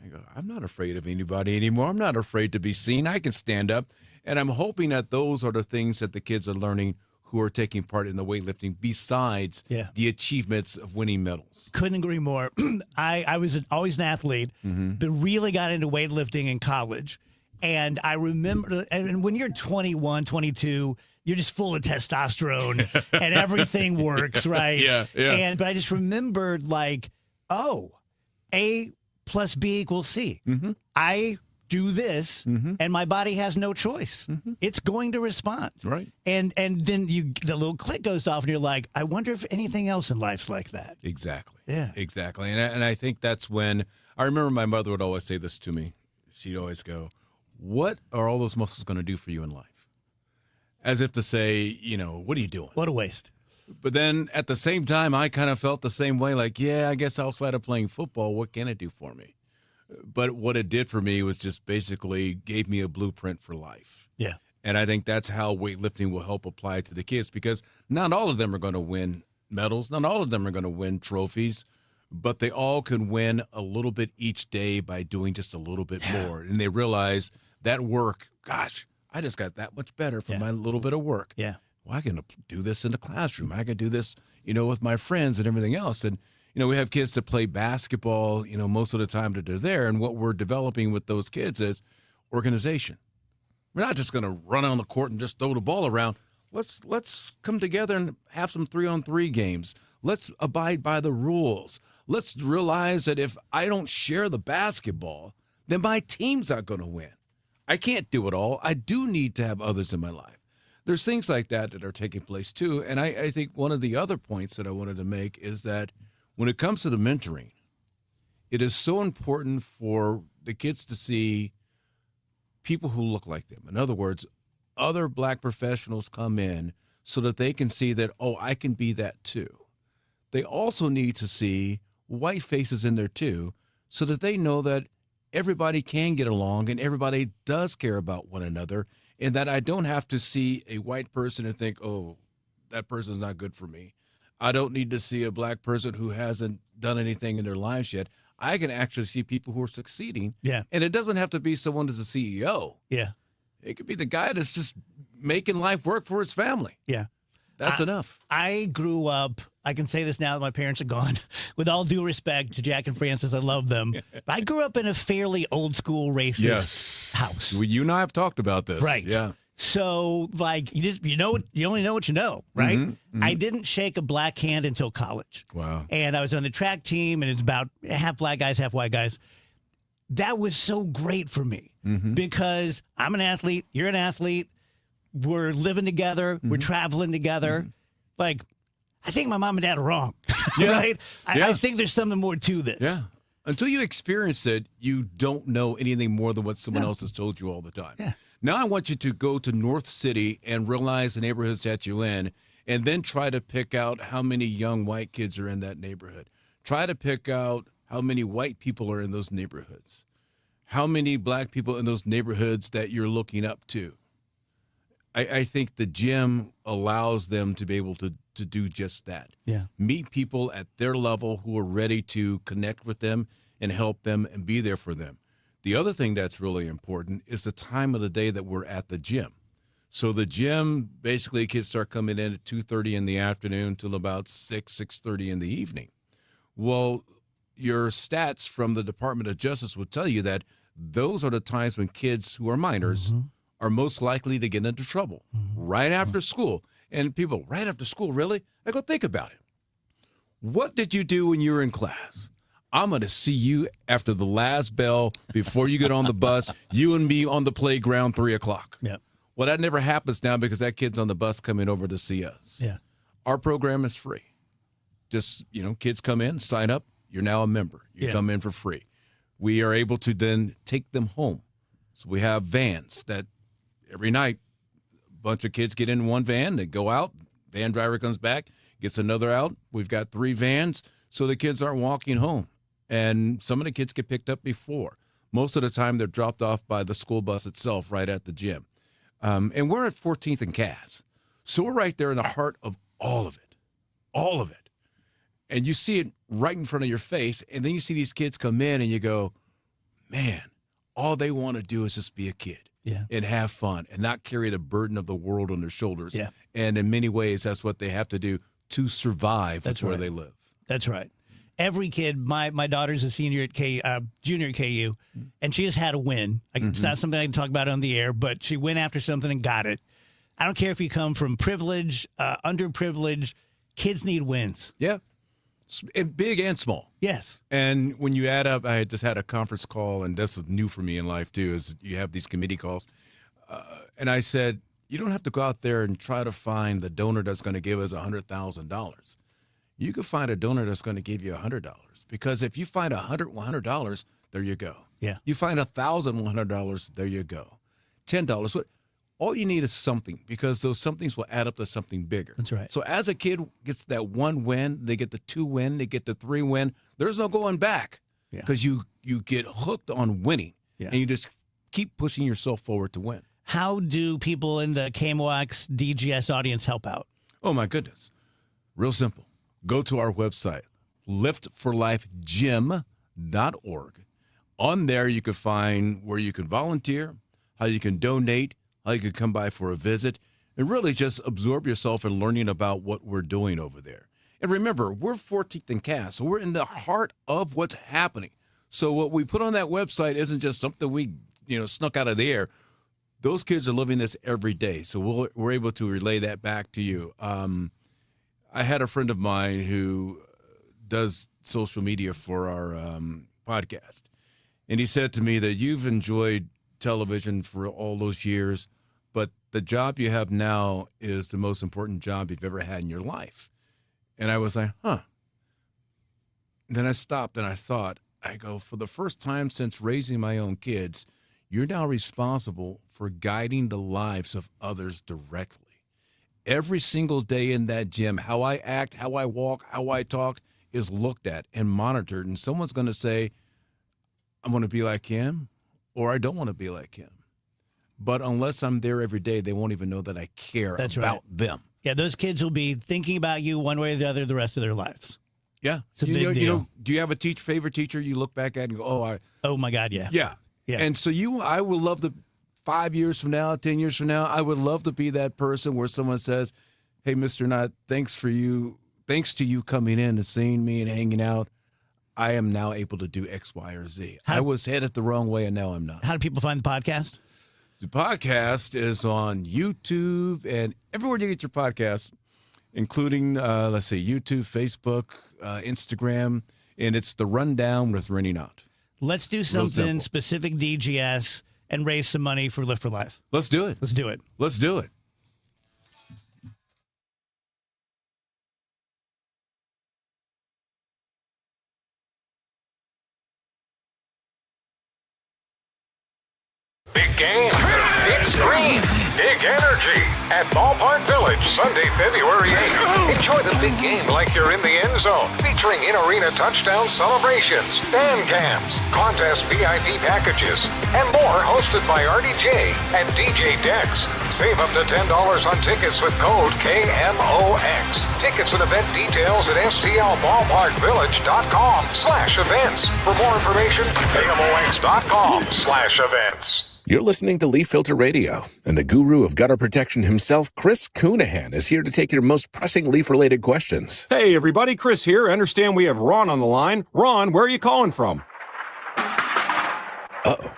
Speaker 26: I go, I'm not afraid of anybody anymore. I'm not afraid to be seen. I can stand up. And I'm hoping that those are the things that the kids are learning who are taking part in the weightlifting, besides the achievements of winning medals.
Speaker 11: Couldn't agree more. I was always an athlete, but really got into weightlifting in college. And I remember, and when you're 21, 22, you're just full of testosterone and everything works, right?
Speaker 26: Yeah.
Speaker 11: But I just remembered A plus B equals C. I do this, and my body has no choice. It's going to respond.
Speaker 26: Right.
Speaker 11: And then the little click goes off, and you're like, I wonder if anything else in life's like that.
Speaker 26: Exactly.
Speaker 11: Yeah.
Speaker 26: Exactly. And I think that's when I remember my mother would always say this to me. She'd always go, what are all those muscles going to do for you in life? As if to say, what are you doing?
Speaker 11: What a waste.
Speaker 26: But then at the same time, I kind of felt the same way, like, yeah, I guess outside of playing football, what can it do for me? But what it did for me was just basically gave me a blueprint for life.
Speaker 11: Yeah.
Speaker 26: And I think that's how weightlifting will help apply to the kids, because not all of them are going to win medals. Not all of them are going to win trophies, but they all can win a little bit each day by doing just a little bit more. And they realize that work, gosh, I just got that much better from my little bit of work.
Speaker 11: Yeah.
Speaker 26: Well, I can do this in the classroom. I can do this, with my friends and everything else. And, we have kids that play basketball, most of the time that they're there. And what we're developing with those kids is organization. We're not just going to run on the court and just throw the ball around. Let's come together and have some 3-on-3 games. Let's abide by the rules. Let's realize that if I don't share the basketball, then my team's not going to win. I can't do it all. I do need to have others in my life. There's things like that are taking place too. And I think one of the other points that I wanted to make is that when it comes to the mentoring, it is so important for the kids to see people who look like them. In other words, other black professionals come in so that they can see that, I can be that too. They also need to see white faces in there too, so that they know that everybody can get along and everybody does care about one another, and that I don't have to see a white person and think, that person's not good for me. I don't need to see a black person who hasn't done anything in their lives yet. I can actually see people who are succeeding.
Speaker 11: Yeah.
Speaker 26: And it doesn't have to be someone who's a CEO.
Speaker 11: Yeah.
Speaker 26: It could be the guy that's just making life work for his family.
Speaker 11: Yeah.
Speaker 26: That's enough.
Speaker 11: I grew up, I can say this now that my parents are gone, with all due respect to Jack and Francis, I love them. But I grew up in a fairly old school racist house.
Speaker 26: Well, you and I have talked about this.
Speaker 11: Right.
Speaker 26: Yeah.
Speaker 11: So, like, you only know what you know, right?
Speaker 26: Mm-hmm.
Speaker 11: I didn't shake a black hand until college.
Speaker 26: Wow.
Speaker 11: And I was on the track team, and it's about half black guys, half white guys. That was so great for me because I'm an athlete, you're an athlete, we're living together, we're traveling together. Like, I think my mom and dad are wrong, right? I think there's something more to this.
Speaker 26: Yeah. Until you experience it, you don't know anything more than what someone else has told you all the time.
Speaker 11: Yeah.
Speaker 26: Now I want you to go to North City and realize the neighborhoods that you're in, and then try to pick out how many young white kids are in that neighborhood. Try to pick out how many white people are in those neighborhoods. How many black people in those neighborhoods that you're looking up to. I think the gym allows them to be able to do just that.
Speaker 11: Yeah.
Speaker 26: Meet people at their level who are ready to connect with them and help them and be there for them. The other thing that's really important is the time of the day that we're at the gym. So the gym, basically kids start coming in at 2:30 in the afternoon till about 6:30 in the evening. Well, your stats from the Department of Justice will tell you that those are the times when kids who are minors are most likely to get into trouble right after school. And people, right after school, really? I go, think about it. What did you do when you were in class? I'm going to see you after the last bell before you get on the bus, you and me on the playground, 3 o'clock.
Speaker 11: Yeah.
Speaker 26: Well, that never happens now because that kid's on the bus coming over to see us.
Speaker 11: Yeah.
Speaker 26: Our program is free. Just, kids come in, sign up. You're now a member. You come in for free. We are able to then take them home. So we have vans that every night, a bunch of kids get in one van, they go out, van driver comes back, gets another out. We've got 3 vans, so the kids aren't walking home. And some of the kids get picked up before. Most of the time, they're dropped off by the school bus itself right at the gym. And we're at 14th and Cass. So we're right there in the heart of all of it. All of it. And you see it right in front of your face, and then you see these kids come in, and you go, man, all they want to do is just be a kid and have fun and not carry the burden of the world on their shoulders.
Speaker 11: Yeah.
Speaker 26: And in many ways, that's what they have to do to survive where they live.
Speaker 11: That's right. Every kid, my daughter's a senior at junior at KU, and she has had a win. It's not something I can talk about on the air, but she went after something and got it. I don't care if you come from privilege, underprivileged, kids need wins.
Speaker 26: Yeah. Big and small.
Speaker 11: Yes.
Speaker 26: And when you add up, I just had a conference call, and this is new for me in life too, is you have these committee calls. And I said, you don't have to go out there and try to find the donor that's going to give us $100,000. You could find a donor that's going to give you $100, because if you find $100, there you go.
Speaker 11: Yeah.
Speaker 26: You find $1,100, there you go. $10. All you need is something, because those somethings will add up to something bigger.
Speaker 11: That's right.
Speaker 26: So as a kid gets that 1 win, they get the 2 win, they get the 3 win. There's no going back, because you get hooked on winning, and you just keep pushing yourself forward to win.
Speaker 11: How do people in the KMOX DGS audience help out?
Speaker 26: Oh, my goodness. Real simple. Go to our website, liftforlifegym.org. On there, you can find where you can volunteer, how you can donate, how you can come by for a visit, and really just absorb yourself in learning about what we're doing over there. And remember, we're 14th and Cass, so we're in the heart of what's happening. So what we put on that website isn't just something we snuck out of the air. Those kids are living this every day, so we're able to relay that back to you. I had a friend of mine who does social media for our podcast, and he said to me that you've enjoyed television for all those years, but the job you have now is the most important job you've ever had in your life. And I was like, huh. And then I stopped and I thought, for the first time since raising my own kids, you're now responsible for guiding the lives of others directly. Every single day in that gym, how I act, how I walk, how I talk is looked at and monitored. And someone's going to say, I want to be like him, or I don't want to be like him. But unless I'm there every day, they won't even know that I care about them.
Speaker 11: Yeah, those kids will be thinking about you one way or the other the rest of their lives.
Speaker 26: Yeah.
Speaker 11: It's a big deal.
Speaker 26: Do you have a favorite teacher you look back at and go,
Speaker 11: oh my God, yeah.
Speaker 26: Yeah. And so I would love to, 5 years from now, 10 years from now, I would love to be that person where someone says, hey, Mr. Knott, thanks to you coming in and seeing me and hanging out, I am now able to do X, Y, or Z. I was headed the wrong way, and now I'm not.
Speaker 11: How do people find the podcast?
Speaker 26: The podcast is on YouTube and everywhere you get your podcast, including, let's say, YouTube, Facebook, Instagram, and it's The Rundown with Rennie Knott.
Speaker 11: Let's do something specific DGS and raise some money for Live for Life.
Speaker 26: Let's do it.
Speaker 11: Let's do it.
Speaker 26: Let's do it.
Speaker 8: Big game, big screen, big energy at Ballpark Village, Sunday, February 8th. Enjoy the big game like you're in the end zone, featuring in-arena touchdown celebrations, band cams, contest VIP packages, and more, hosted by RDJ and DJ Dex. Save up to $10 on tickets with code KMOX. Tickets and event details at stlballparkvillage.com/events. For more information, KMOX.com/events.
Speaker 13: You're listening to Leaf Filter Radio, and the guru of gutter protection himself, Chris Coonahan, is here to take your most pressing leaf-related questions.
Speaker 14: Hey, everybody, Chris here. I understand we have Ron on the line. Ron, where are you calling from?
Speaker 13: Uh-oh.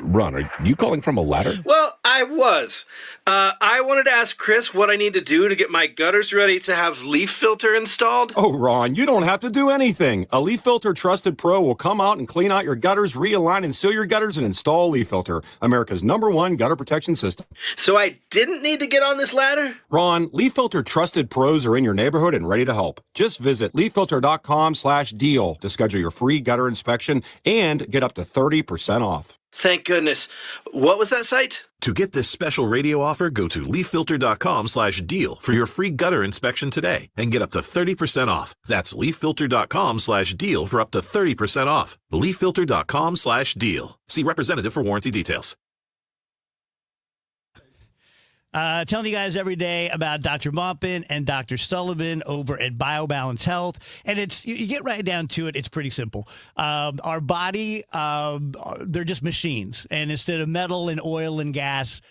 Speaker 13: Ron, are you calling from a ladder?
Speaker 18: Well, I was. I wanted to ask Chris what I need to do to get my gutters ready to have leaf filter installed.
Speaker 14: Oh, Ron, you don't have to do anything. A Leaf Filter Trusted Pro will come out and clean out your gutters, realign and seal your gutters, and install Leaf Filter, America's #1 gutter protection system.
Speaker 18: So I didn't need to get on this ladder?
Speaker 14: Ron, Leaf Filter Trusted Pros are in your neighborhood and ready to help. Just visit leaffilter.com/deal to schedule your free gutter inspection and get up to 30% off.
Speaker 18: Thank goodness. What was that site?
Speaker 13: To get this special radio offer, go to leaffilter.com/deal for your free gutter inspection today and get up to 30% off. That's leaffilter.com/deal for up to 30% off. leaffilter.com/deal. See representative for warranty details.
Speaker 11: Telling you guys every day about Dr. Maupin and Dr. Sullivan over at BioBalance Health. And it's you get right down to it, it's pretty simple. Our body, they're just machines. And instead of metal and oil and gas,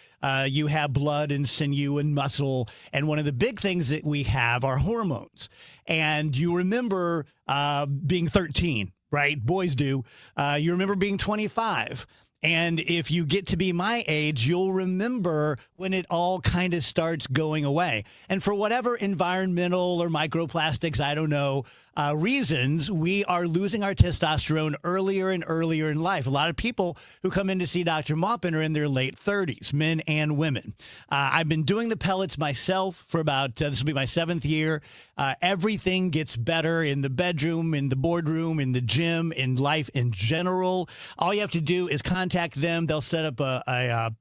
Speaker 11: you have blood and sinew and muscle. And one of the big things that we have are hormones. And you remember being 13, right? Boys do. You remember being 25. And if you get to be my age, you'll remember when it all kind of starts going away. And for whatever environmental or microplastics, I don't know, reasons, we are losing our testosterone earlier and earlier in life. A lot of people who come in to see Dr. Maupin are in their late 30s, men and women. I've been doing the pellets myself for about, this will be my 7th year. Everything gets better in the bedroom, in the boardroom, in the gym, in life in general. All you have to do is contact them. They'll set up a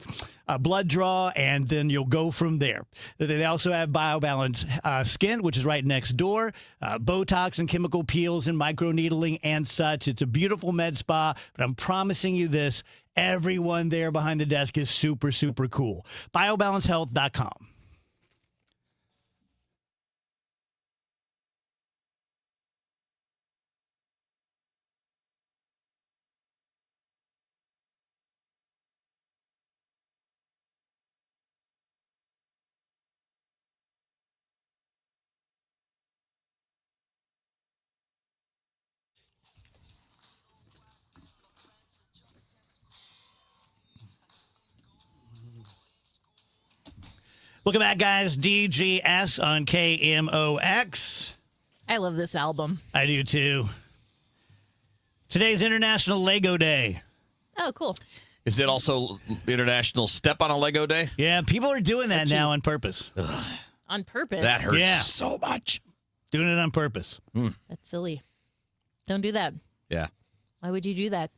Speaker 11: blood draw, and then you'll go from there. They also have BioBalance Skin, which is right next door, Botox and chemical peels and microneedling and such. It's a beautiful med spa, but I'm promising you this, everyone there behind the desk is super, super cool. BioBalanceHealth.com. Welcome back, guys. DGS on KMOX.
Speaker 12: I love this album.
Speaker 11: I do, too. Today's International Lego Day.
Speaker 12: Oh, cool.
Speaker 1: Is it also International Step on a Lego Day?
Speaker 11: Yeah, people are doing that now on purpose.
Speaker 1: Ugh.
Speaker 12: On purpose?
Speaker 1: That hurts so much.
Speaker 11: Doing it on purpose.
Speaker 12: That's silly. Don't do that.
Speaker 1: Yeah.
Speaker 12: Why would you do that?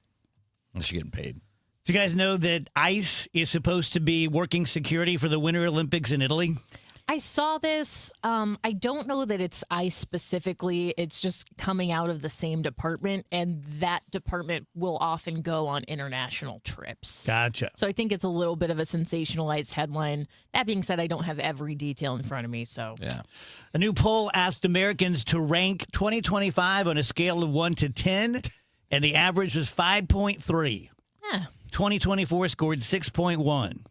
Speaker 1: Unless you're getting paid.
Speaker 11: Do you guys know that ICE is supposed to be working security for the Winter Olympics in Italy?
Speaker 12: I saw this. I don't know that it's ICE specifically. It's just coming out of the same department, and that department will often go on international trips.
Speaker 11: Gotcha.
Speaker 12: So I think it's a little bit of a sensationalized headline. That being said, I don't have every detail in front of me. So
Speaker 1: yeah.
Speaker 11: A new poll asked Americans to rank 2025 on a scale of 1 to 10, and the average was 5.3.
Speaker 12: Yeah.
Speaker 11: 2024 scored 6.1.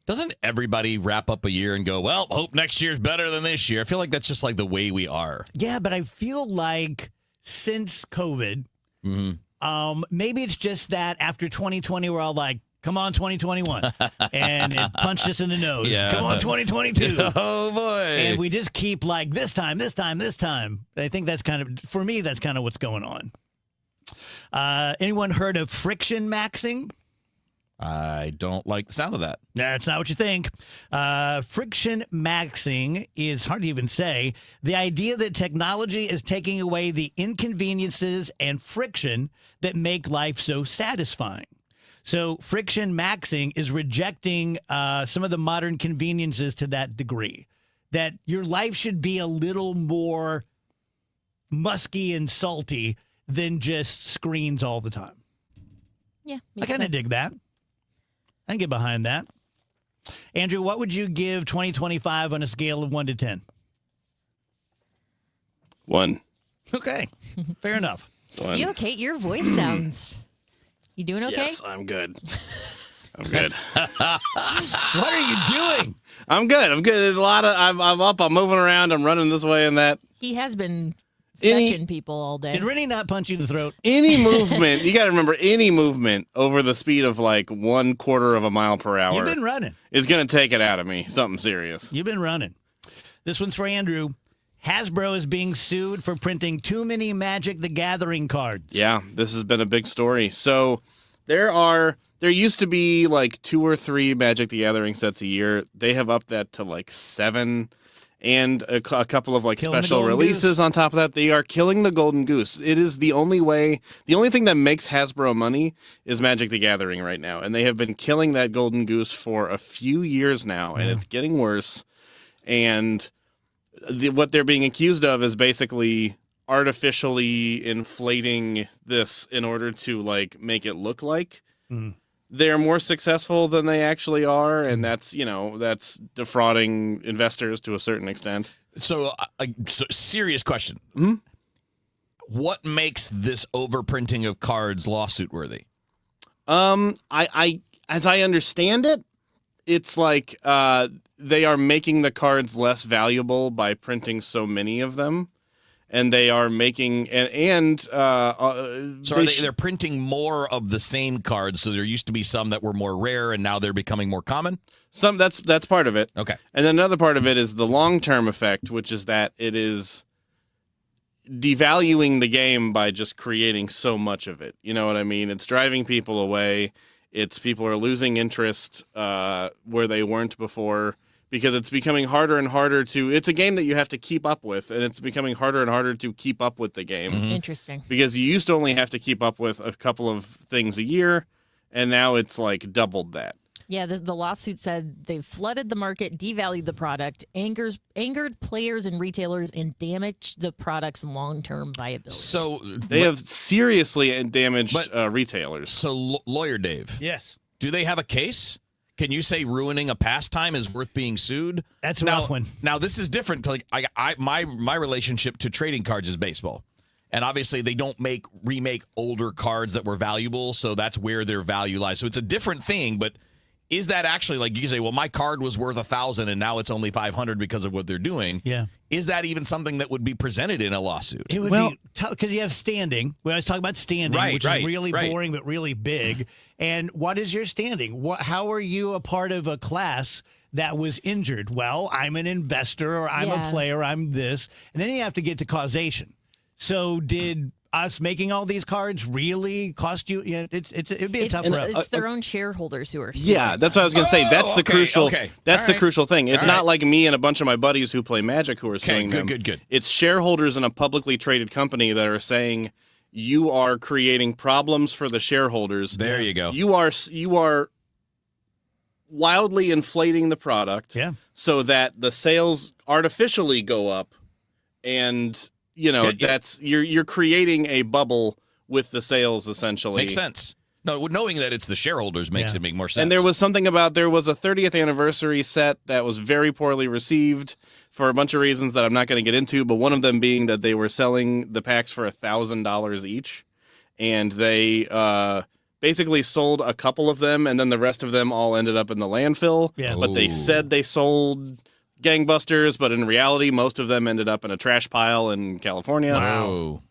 Speaker 1: Doesn't everybody wrap up a year and go, well, hope next year's better than this year? I feel like that's just like the way we are.
Speaker 11: Yeah, but I feel like since COVID, Maybe it's just that after 2020, we're all like, come on, 2021. And it punched us in the nose.
Speaker 1: Yeah.
Speaker 11: Come on, 2022.
Speaker 1: Oh, boy.
Speaker 11: And we just keep like this time. I think that's kind of, for me, that's kind of what's going on. Anyone heard of friction maxing?
Speaker 1: I don't like the sound of that.
Speaker 11: That's not what you think. Friction maxing is hard to even say. The idea that technology is taking away the inconveniences and friction that make life so satisfying. So friction maxing is rejecting some of the modern conveniences to that degree, that your life should be a little more musky and salty than just screens all the time.
Speaker 12: Yeah.
Speaker 11: I kind of dig that. I can get behind that. Andrew, what would you give 2025 on a scale of 1 to 10?
Speaker 2: 1.
Speaker 11: Okay. Fair enough.
Speaker 2: 1.
Speaker 12: You okay? Your voice sounds... You doing okay?
Speaker 2: Yes, I'm good. I'm good.
Speaker 11: What are you doing?
Speaker 2: I'm good. There's a lot of. I'm up. I'm moving around. I'm running this way and that.
Speaker 12: He has been fetching people all day.
Speaker 11: Did Rennie not punch you in the throat?
Speaker 2: Any movement, you got to remember, any movement over the speed of like 1/4 of a mile per hour.
Speaker 11: You've been running.
Speaker 2: Is going to take it out of me. Something serious.
Speaker 11: You've been running. This one's for Andrew. Hasbro is being sued for printing too many Magic the Gathering cards.
Speaker 2: Yeah, this has been a big story. So there used to be like 2 or 3 Magic the Gathering sets a year. They have upped that to like 7, and a couple of like
Speaker 11: Killing
Speaker 2: special releases on top of that. They are killing the golden goose. It is the only thing that makes Hasbro money is Magic the Gathering right now, and they have been killing that golden goose for a few years now, and it's getting worse. And what they're being accused of is basically artificially inflating this in order to like make it look like they're more successful than they actually are, and that's defrauding investors to a certain extent.
Speaker 1: So serious question. What makes this overprinting of cards lawsuit worthy?
Speaker 2: I as I understand it, it's like they are making the cards less valuable by printing so many of them, and they are making
Speaker 1: So they're printing more of the same cards. So there used to be some that were more rare, and now they're becoming more common.
Speaker 2: That's part of it.
Speaker 1: Okay,
Speaker 2: and then another part of it is the long-term effect, which is that it is devaluing the game by just creating so much of it. You know what I mean? It's driving people away. People are losing interest where they weren't before, because it's becoming harder and harder it's a game that you have to keep up with, and it's becoming harder and harder to keep up with the game.
Speaker 12: Interesting.
Speaker 2: Because you used to only have to keep up with a couple of things a year, and now it's like doubled that.
Speaker 12: Yeah, the lawsuit said they've flooded the market, devalued the product, angered players and retailers, and damaged the product's long-term viability.
Speaker 1: So
Speaker 2: they have seriously damaged retailers.
Speaker 1: So, Lawyer Dave.
Speaker 11: Yes.
Speaker 1: Do they have a case? Can you say ruining a pastime is worth being sued?
Speaker 11: That's a rough one.
Speaker 1: Now, this is different. Like my relationship to trading cards is baseball. And obviously, they don't remake older cards that were valuable, so that's where their value lies. So it's a different thing, but is that actually, like, you can say, well, my card was worth $1,000 and now it's only $500 because of what they're doing?
Speaker 11: Yeah.
Speaker 1: Is that even something that would be presented in a lawsuit?
Speaker 11: It would be tough because you have standing. We always talk about standing, which is really boring but really big. And what is your standing? How are you a part of a class that was injured? Well, I'm an investor, or I'm a player, I'm this. And then you have to get to causation. So did us making all these cards really cost you? Yeah, it'd be a tough road.
Speaker 12: It's their own shareholders who are suing.
Speaker 2: Yeah, that's what I was going to say. That's the crucial.
Speaker 1: Okay.
Speaker 2: That's the crucial thing. It's
Speaker 1: All
Speaker 2: not
Speaker 1: right.
Speaker 2: like me and a bunch of my buddies who play Magic who are suing them.
Speaker 1: Good.
Speaker 2: It's shareholders in a publicly traded company that are saying you are creating problems for the shareholders.
Speaker 1: There you go.
Speaker 2: You are wildly inflating the product, so that the sales artificially go up, and that's you're creating a bubble with the sales essentially.
Speaker 1: Makes sense. No, knowing that it's the shareholders makes it make more sense.
Speaker 2: And there was something about there was a 30th anniversary set that was very poorly received for a bunch of reasons that I'm not going to get into, but one of them being that they were selling the packs for $1,000 each, and they basically sold a couple of them, and then the rest of them all ended up in the landfill.
Speaker 11: Yeah.
Speaker 2: But they said they sold gangbusters, but in reality, most of them ended up in a trash pile in California.
Speaker 1: Wow.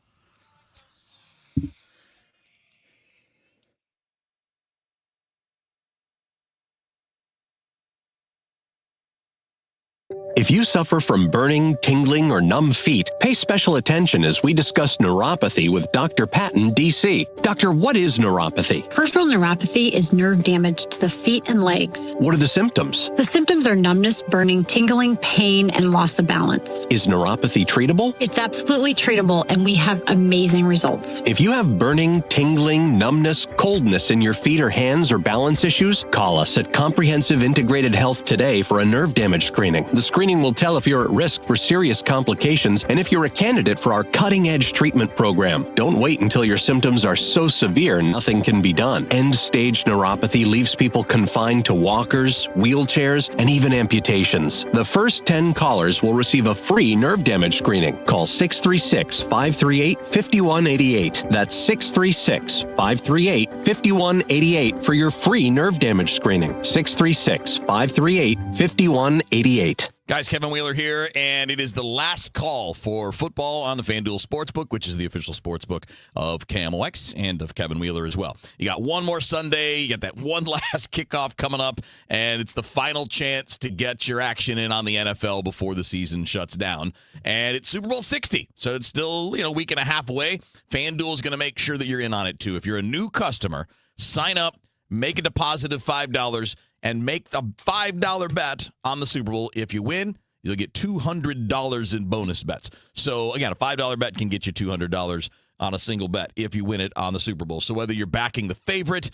Speaker 15: If you suffer from burning, tingling, or numb feet, pay special attention as we discuss neuropathy with Dr. Patton, D.C. Doctor, what is neuropathy?
Speaker 4: Peripheral neuropathy is nerve damage to the feet and legs.
Speaker 15: What are the symptoms?
Speaker 4: The symptoms are numbness, burning, tingling, pain, and loss of balance.
Speaker 15: Is neuropathy treatable?
Speaker 4: It's absolutely treatable, and we have amazing results.
Speaker 15: If you have burning, tingling, numbness, coldness in your feet or hands or balance issues, call us at Comprehensive Integrated Health today for a nerve damage screening. The screening will tell if you're at risk for serious complications and if you're a candidate for our cutting-edge treatment program. Don't wait until your symptoms are so severe nothing can be done. End-stage neuropathy leaves people confined to walkers, wheelchairs, and even amputations. The first 10 callers will receive a free nerve damage screening. Call 636-538-5188. That's 636-538-5188 for your free nerve damage screening. 636-538-5188.
Speaker 1: Guys, Kevin Wheeler here, and it is the last call for football on the FanDuel Sportsbook, which is the official sportsbook of KMOX and of Kevin Wheeler as well. You got one more Sunday, you got that one last kickoff coming up, and it's the final chance to get your action in on the NFL before the season shuts down. And it's Super Bowl 60, so it's still, a week and a half away. FanDuel is going to make sure that you're in on it, too. If you're a new customer, sign up, make a deposit of $5, and make the $5 bet on the Super Bowl. If you win, you'll get $200 in bonus bets. So, again, a $5 bet can get you $200 on a single bet if you win it on the Super Bowl. So whether you're backing the favorite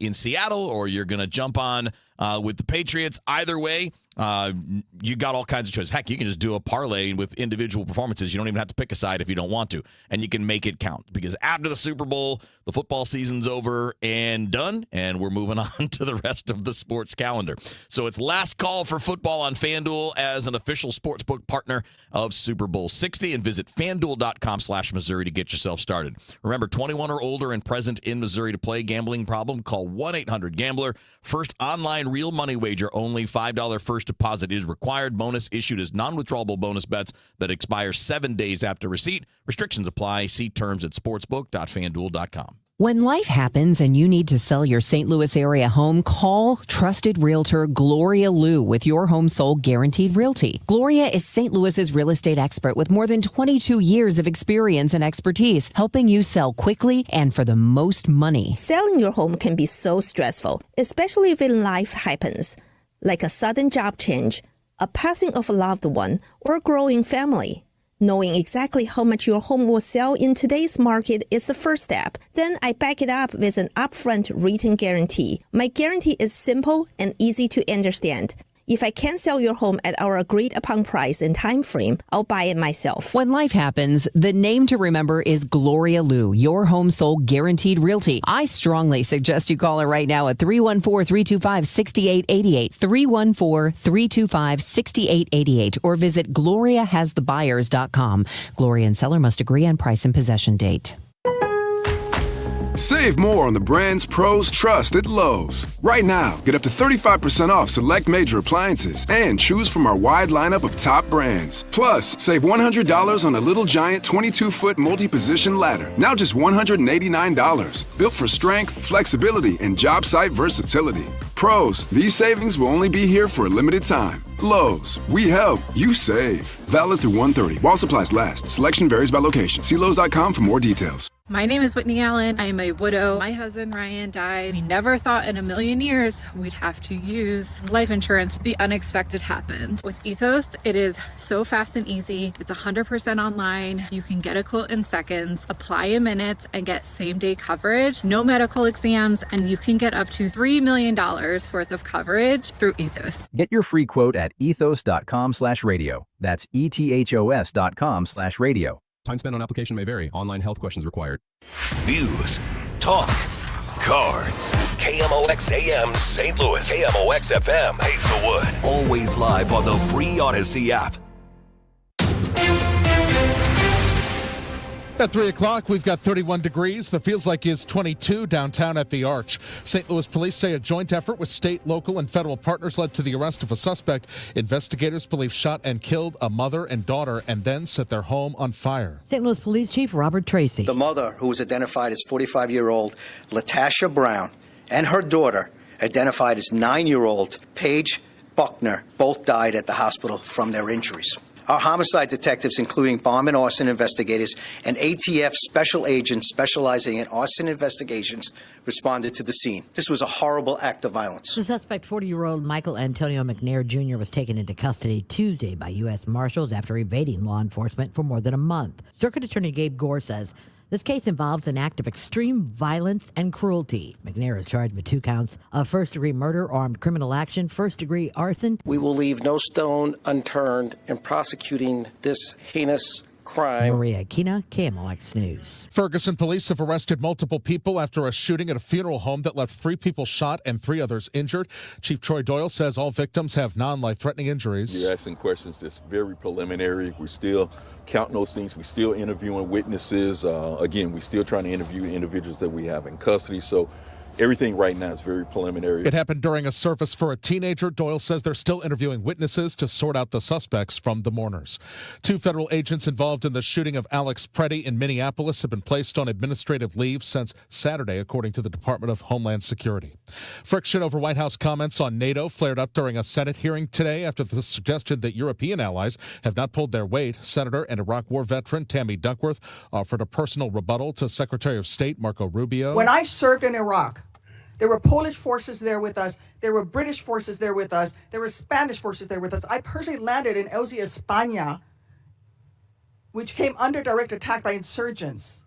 Speaker 1: in Seattle or you're going to jump on with the Patriots, either way, you got all kinds of choices. Heck, you can just do a parlay with individual performances. You don't even have to pick a side if you don't want to. And you can make it count. Because after the Super Bowl, the football season's over and done, and we're moving on to the rest of the sports calendar. So it's last call for football on FanDuel as an official sportsbook partner of Super Bowl 60. And visit FanDuel.com/Missouri to get yourself started. Remember, 21 or older and present in Missouri to play. Gambling problem? Call 1-800-GAMBLER. First online real money wager only. $5 first deposit is required. Bonus issued as non-withdrawable bonus bets that expire 7 days after receipt. Restrictions apply. See terms at sportsbook.fanduel.com.
Speaker 5: When life happens and you need to sell your St. Louis area home, call trusted realtor Gloria Liu with Your Home Sold Guaranteed Realty. Gloria is St. Louis's real estate expert with more than 22 years of experience and expertise, helping you sell quickly and for the most money.
Speaker 20: Selling your home can be so stressful, especially when life happens, like a sudden job change, a passing of a loved one, or a growing family. Knowing exactly how much your home will sell in today's market is the first step. Then I back it up with an upfront written guarantee. My guarantee is simple and easy to understand. If I can't sell your home at our agreed upon price and time frame, I'll buy it myself.
Speaker 5: When life happens, the name to remember is Gloria Liu, Your Home Sold Guaranteed Realty. I strongly suggest you call her right now at 314-325-6888, 314-325-6888, or visit GloriaHasTheBuyers.com. Gloria and seller must agree on price and possession date.
Speaker 21: Save more on the brands pros trust at Lowe's. Right now, get up to 35% off select major appliances and choose from our wide lineup of top brands. Plus, save $100 on a Little Giant 22-foot multi-position ladder, now just $189. Built for strength, flexibility, and job site versatility. Pros, these savings will only be here for a limited time. Lowe's, we help, you save. Valid through 1/30 while supplies last. Selection varies by location. See Lowe's.com for more details.
Speaker 22: My name is Whitney Allen. I am a widow. My husband Ryan died. We never thought in a million years we'd have to use life insurance. The unexpected happened. With Ethos, it is so fast and easy. It's 100% online. You can get a quote in seconds, apply in minutes, and get same-day coverage. No medical exams, and you can get up to $3 million worth of coverage through Ethos.
Speaker 23: Get your free quote at ethos.com/radio. That's ethos.com/radio.
Speaker 27: Time spent on application may vary. Online health questions required.
Speaker 10: News, talk, cards. KMOX AM St. Louis. KMOX FM Hazelwood. Always live on the free Odyssey app.
Speaker 28: At 3 o'clock, we've got 31 degrees. The feels like is 22 downtown at the Arch. St. Louis police say a joint effort with state, local, and federal partners led to the arrest of a suspect. Investigators believe shot and killed a mother and daughter and then set their home on fire.
Speaker 29: St. Louis Police Chief Robert Tracy.
Speaker 30: The mother, who was identified as 45-year-old Latasha Brown, and her daughter, identified as 9-year-old Paige Buckner both died at the hospital from their injuries. Our homicide detectives, including bomb and arson investigators and ATF special agents specializing in arson investigations, responded to the scene. This was a horrible act of violence.
Speaker 29: The suspect, 40-year-old Michael Antonio McNair Jr., was taken into custody Tuesday by U.S. Marshals after evading law enforcement for more than a month. Circuit Attorney Gabe Gore says this case involves an act of extreme violence and cruelty. McNair is charged with 2 counts of first-degree murder, armed criminal action, first-degree arson.
Speaker 3: We will leave no stone unturned in prosecuting this heinous crime.
Speaker 29: Maria Aquina, KMOX News.
Speaker 28: Ferguson police have arrested multiple people after a shooting at a funeral home that left 3 people shot and 3 others injured. Chief Troy Doyle says all victims have non-life-threatening injuries.
Speaker 6: You're asking questions that's very preliminary. We're still counting those things. We're still interviewing witnesses. Again, we're still trying to interview individuals that we have in custody. So everything right now is very preliminary.
Speaker 28: It happened during a service for a teenager. Doyle says they're still interviewing witnesses to sort out the suspects from the mourners. 2 federal agents involved in the shooting of Alex Preddy in Minneapolis have been placed on administrative leave since Saturday, according to the Department of Homeland Security. Friction over White House comments on NATO flared up during a Senate hearing today after the suggestion that European allies have not pulled their weight. Senator and Iraq War veteran Tammy Duckworth offered a personal rebuttal to Secretary of State Marco Rubio.
Speaker 7: When I served in Iraq, there were Polish forces there with us. There were British forces there with us. There were Spanish forces there with us. I personally landed in Elzi, España, which came under direct attack by insurgents.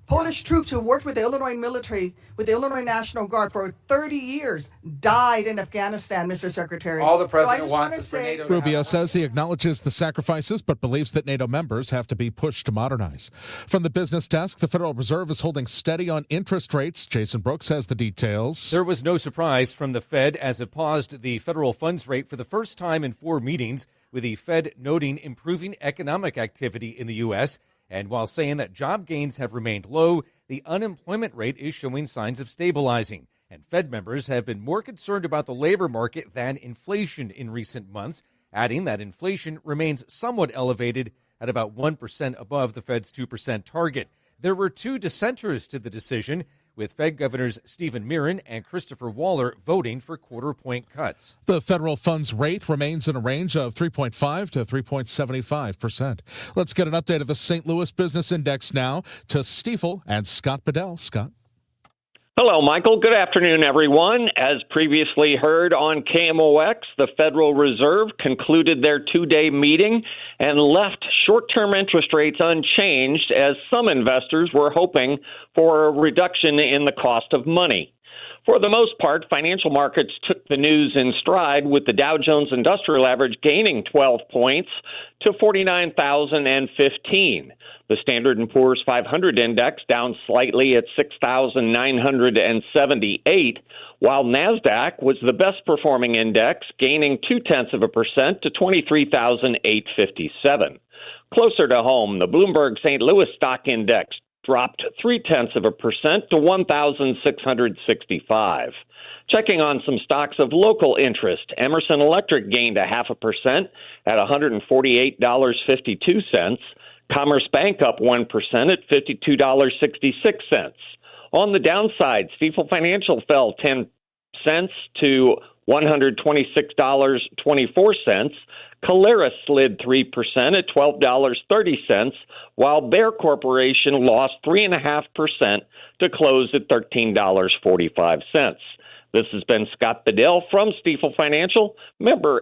Speaker 7: Polish troops who worked with the Illinois military, with the Illinois National Guard for 30 years, died in Afghanistan, Mr. Secretary.
Speaker 9: All the president wants is for NATO to
Speaker 28: Rubio says he acknowledges the sacrifices, but believes that NATO members have to be pushed to modernize. From the business desk, the Federal Reserve is holding steady on interest rates. Jason Brooks has the details.
Speaker 16: There was no surprise from the Fed as it paused the federal funds rate for the first time in 4 meetings, with the Fed noting improving economic activity in the U.S., and while saying that job gains have remained low, the unemployment rate is showing signs of stabilizing. And Fed members have been more concerned about the labor market than inflation in recent months, adding that inflation remains somewhat elevated at about 1% above the Fed's 2% target. There were 2 dissenters to the decision, with Fed Governors Stephen Mirren and Christopher Waller voting for quarter-point cuts.
Speaker 28: The federal funds rate remains in a range of 3.5 to 3.75%. Let's get an update of the St. Louis Business Index now to Stifel and Scott Bedell. Scott.
Speaker 17: Hello, Michael. Good afternoon, everyone. As previously heard on KMOX, the Federal Reserve concluded their 2-day meeting and left short-term interest rates unchanged as some investors were hoping for a reduction in the cost of money. For the most part, financial markets took the news in stride, with the Dow Jones Industrial Average gaining 12 points to 49,015. The Standard & Poor's 500 index down slightly at 6,978, while NASDAQ was the best performing index, gaining 0.2% to 23,857. Closer to home, the Bloomberg St. Louis Stock Index dropped 0.3% to 1,665. Checking on some stocks of local interest, Emerson Electric gained 0.5% at $148.52. Commerce Bank up 1% at $52.66. On the downside, Stifel Financial fell 10 cents to $126.24. Caleres slid 3% at $12.30, while Bayer Corporation lost 3.5% to close at $13.45. This has been Scott Bedell from Stifel Financial, member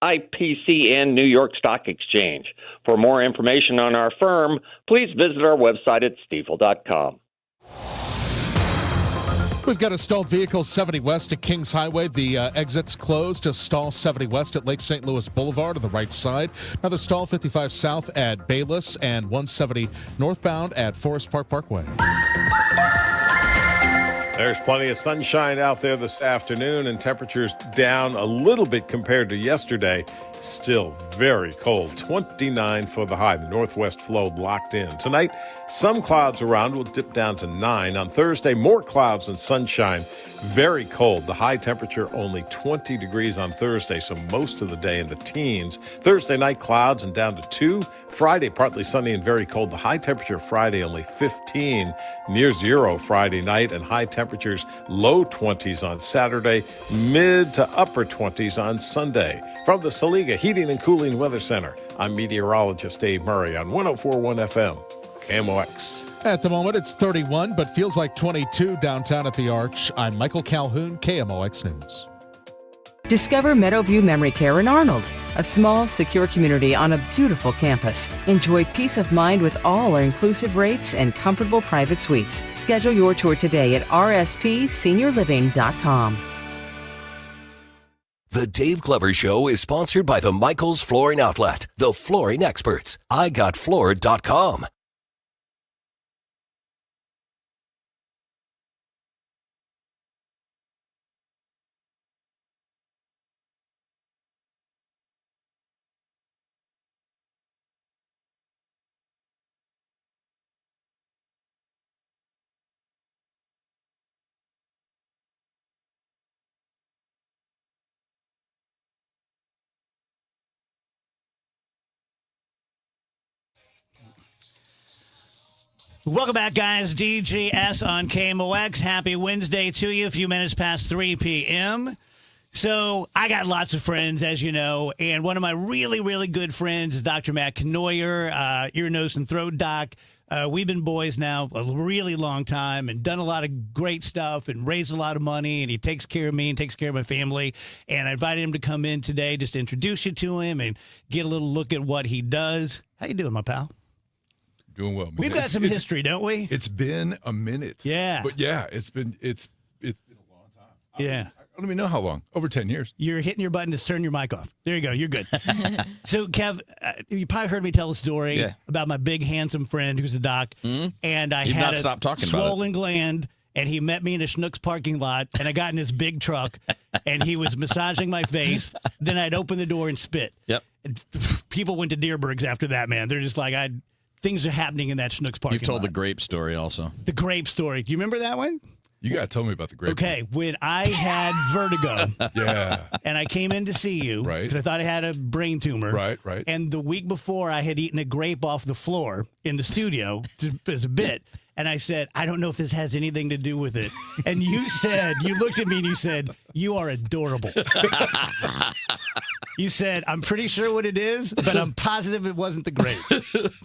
Speaker 17: SIPC and New York Stock Exchange. For more information on our firm, please visit our website at stifel.com.
Speaker 28: We've got a stalled vehicle 70 West at Kings Highway. The exit's closed to stall 70 West at Lake St. Louis Boulevard on the right side. Another stall 55 South at Bayless and 170 northbound at Forest Park Parkway.
Speaker 19: There's plenty of sunshine out there this afternoon, and temperatures down a little bit compared to yesterday. Still very cold. 29 for the high. The northwest flow blocked in. Tonight, some clouds around will dip down to 9. On Thursday, more clouds and sunshine. Very cold. The high temperature only 20 degrees on Thursday, so most of the day in the teens. Thursday night, clouds and down to 2. Friday, partly sunny and very cold. The high temperature Friday only 15. Near 0 Friday night, and high temperature Temperatures low 20s on Saturday, mid to upper 20s on Sunday. From the Saliga Heating and Cooling Weather Center, I'm meteorologist Dave Murray on 104.1 FM, KMOX.
Speaker 28: At the moment, it's 31, but feels like 22 downtown at the Arch. I'm Michael Calhoun, KMOX News.
Speaker 2: Discover Meadowview Memory Care in Arnold, a small, secure community on a beautiful campus. Enjoy peace of mind with all our inclusive rates and comfortable private suites. Schedule your tour today at rspseniorliving.com.
Speaker 10: The Dave Glover Show is sponsored by the Michaels Flooring Outlet, the flooring experts. IGotFloored.com.
Speaker 8: Welcome back, guys. DGS on KMOX. Happy Wednesday to you. A few minutes past 3 p.m. So I got lots of friends, as you know, and one of my really, really good friends is Dr. Matt Knoyer, ear, nose, and throat doc. We've been boys now a really long time and done a lot of great stuff and raised a lot of money, and he takes care of me and takes care of my family. And I invited him to come in today just to introduce you to him and get a little look at what he does. How you doing, my pal?
Speaker 11: Doing well, man.
Speaker 8: We've got some history, don't we?
Speaker 11: It's been a minute.
Speaker 8: Yeah.
Speaker 11: But yeah, it's been a long time.
Speaker 8: Yeah.
Speaker 11: I don't even know how long. Over 10 years.
Speaker 8: You're hitting your button to turn your mic off. There you go. You're good. So, Kev, you probably heard me tell a story about my big, handsome friend who's a doc.
Speaker 1: Mm-hmm.
Speaker 8: And I
Speaker 1: You've
Speaker 8: had
Speaker 1: not
Speaker 8: a
Speaker 1: stopped talking about it.
Speaker 8: swollen gland, and he met me in a Schnucks parking lot, and I got in his big truck, and he was massaging my face. Then I'd open the door and spit.
Speaker 1: Yep.
Speaker 8: And people went to Deerbergs after that, man. They're just like, things are happening in that Schnucks parking lot.
Speaker 1: You've told the grape story also.
Speaker 8: The grape story. Do you remember that one?
Speaker 11: You got to tell me about the grape.
Speaker 8: Okay, when I had vertigo.
Speaker 11: Yeah.
Speaker 8: And I came in to see you.
Speaker 11: Right.
Speaker 8: Because I thought I had a brain tumor.
Speaker 11: Right.
Speaker 8: And the week before, I had eaten a grape off the floor in the studio as a bit. And I said, I don't know if this has anything to do with it. And you looked at me and you said, you are adorable. You said, I'm pretty sure what it is, but I'm positive it wasn't the grape.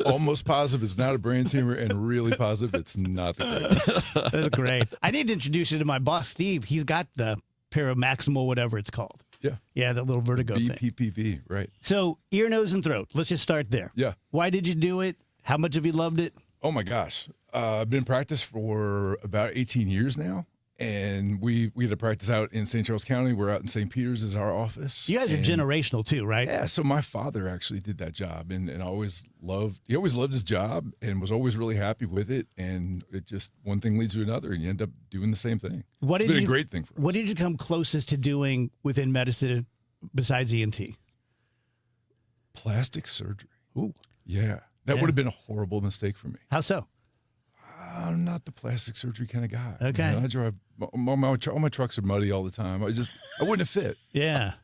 Speaker 11: Almost positive it's not a brain tumor, and really positive it's not the grape.
Speaker 8: That's great. I need to introduce you to my boss, Steve. He's got the Paramaximal, whatever it's called.
Speaker 11: Yeah.
Speaker 8: Yeah, that little vertigo thing.
Speaker 11: BPPV, right.
Speaker 8: So, ear, nose, and throat. Let's just start there.
Speaker 11: Yeah.
Speaker 8: Why did you do it? How much have you loved it?
Speaker 11: Oh, my gosh. I've been in practice for about 18 years now. And we had a practice out in St. Charles County. We're out in St. Peter's as our office.
Speaker 8: You guys are generational too, right?
Speaker 11: Yeah. So my father actually did that job, and he always loved his job and was always really happy with it. And it just, one thing leads to another, and you end up doing the same thing. It's been a great thing for us.
Speaker 8: What did you come closest to doing within medicine besides ENT?
Speaker 11: Plastic surgery.
Speaker 8: Ooh.
Speaker 11: Yeah. That would have been a horrible mistake for me.
Speaker 8: How so?
Speaker 11: I'm not the plastic surgery kind of guy.
Speaker 8: Okay.
Speaker 11: You know, I drive, all my trucks are muddy all the time. I wouldn't have fit.
Speaker 8: Yeah.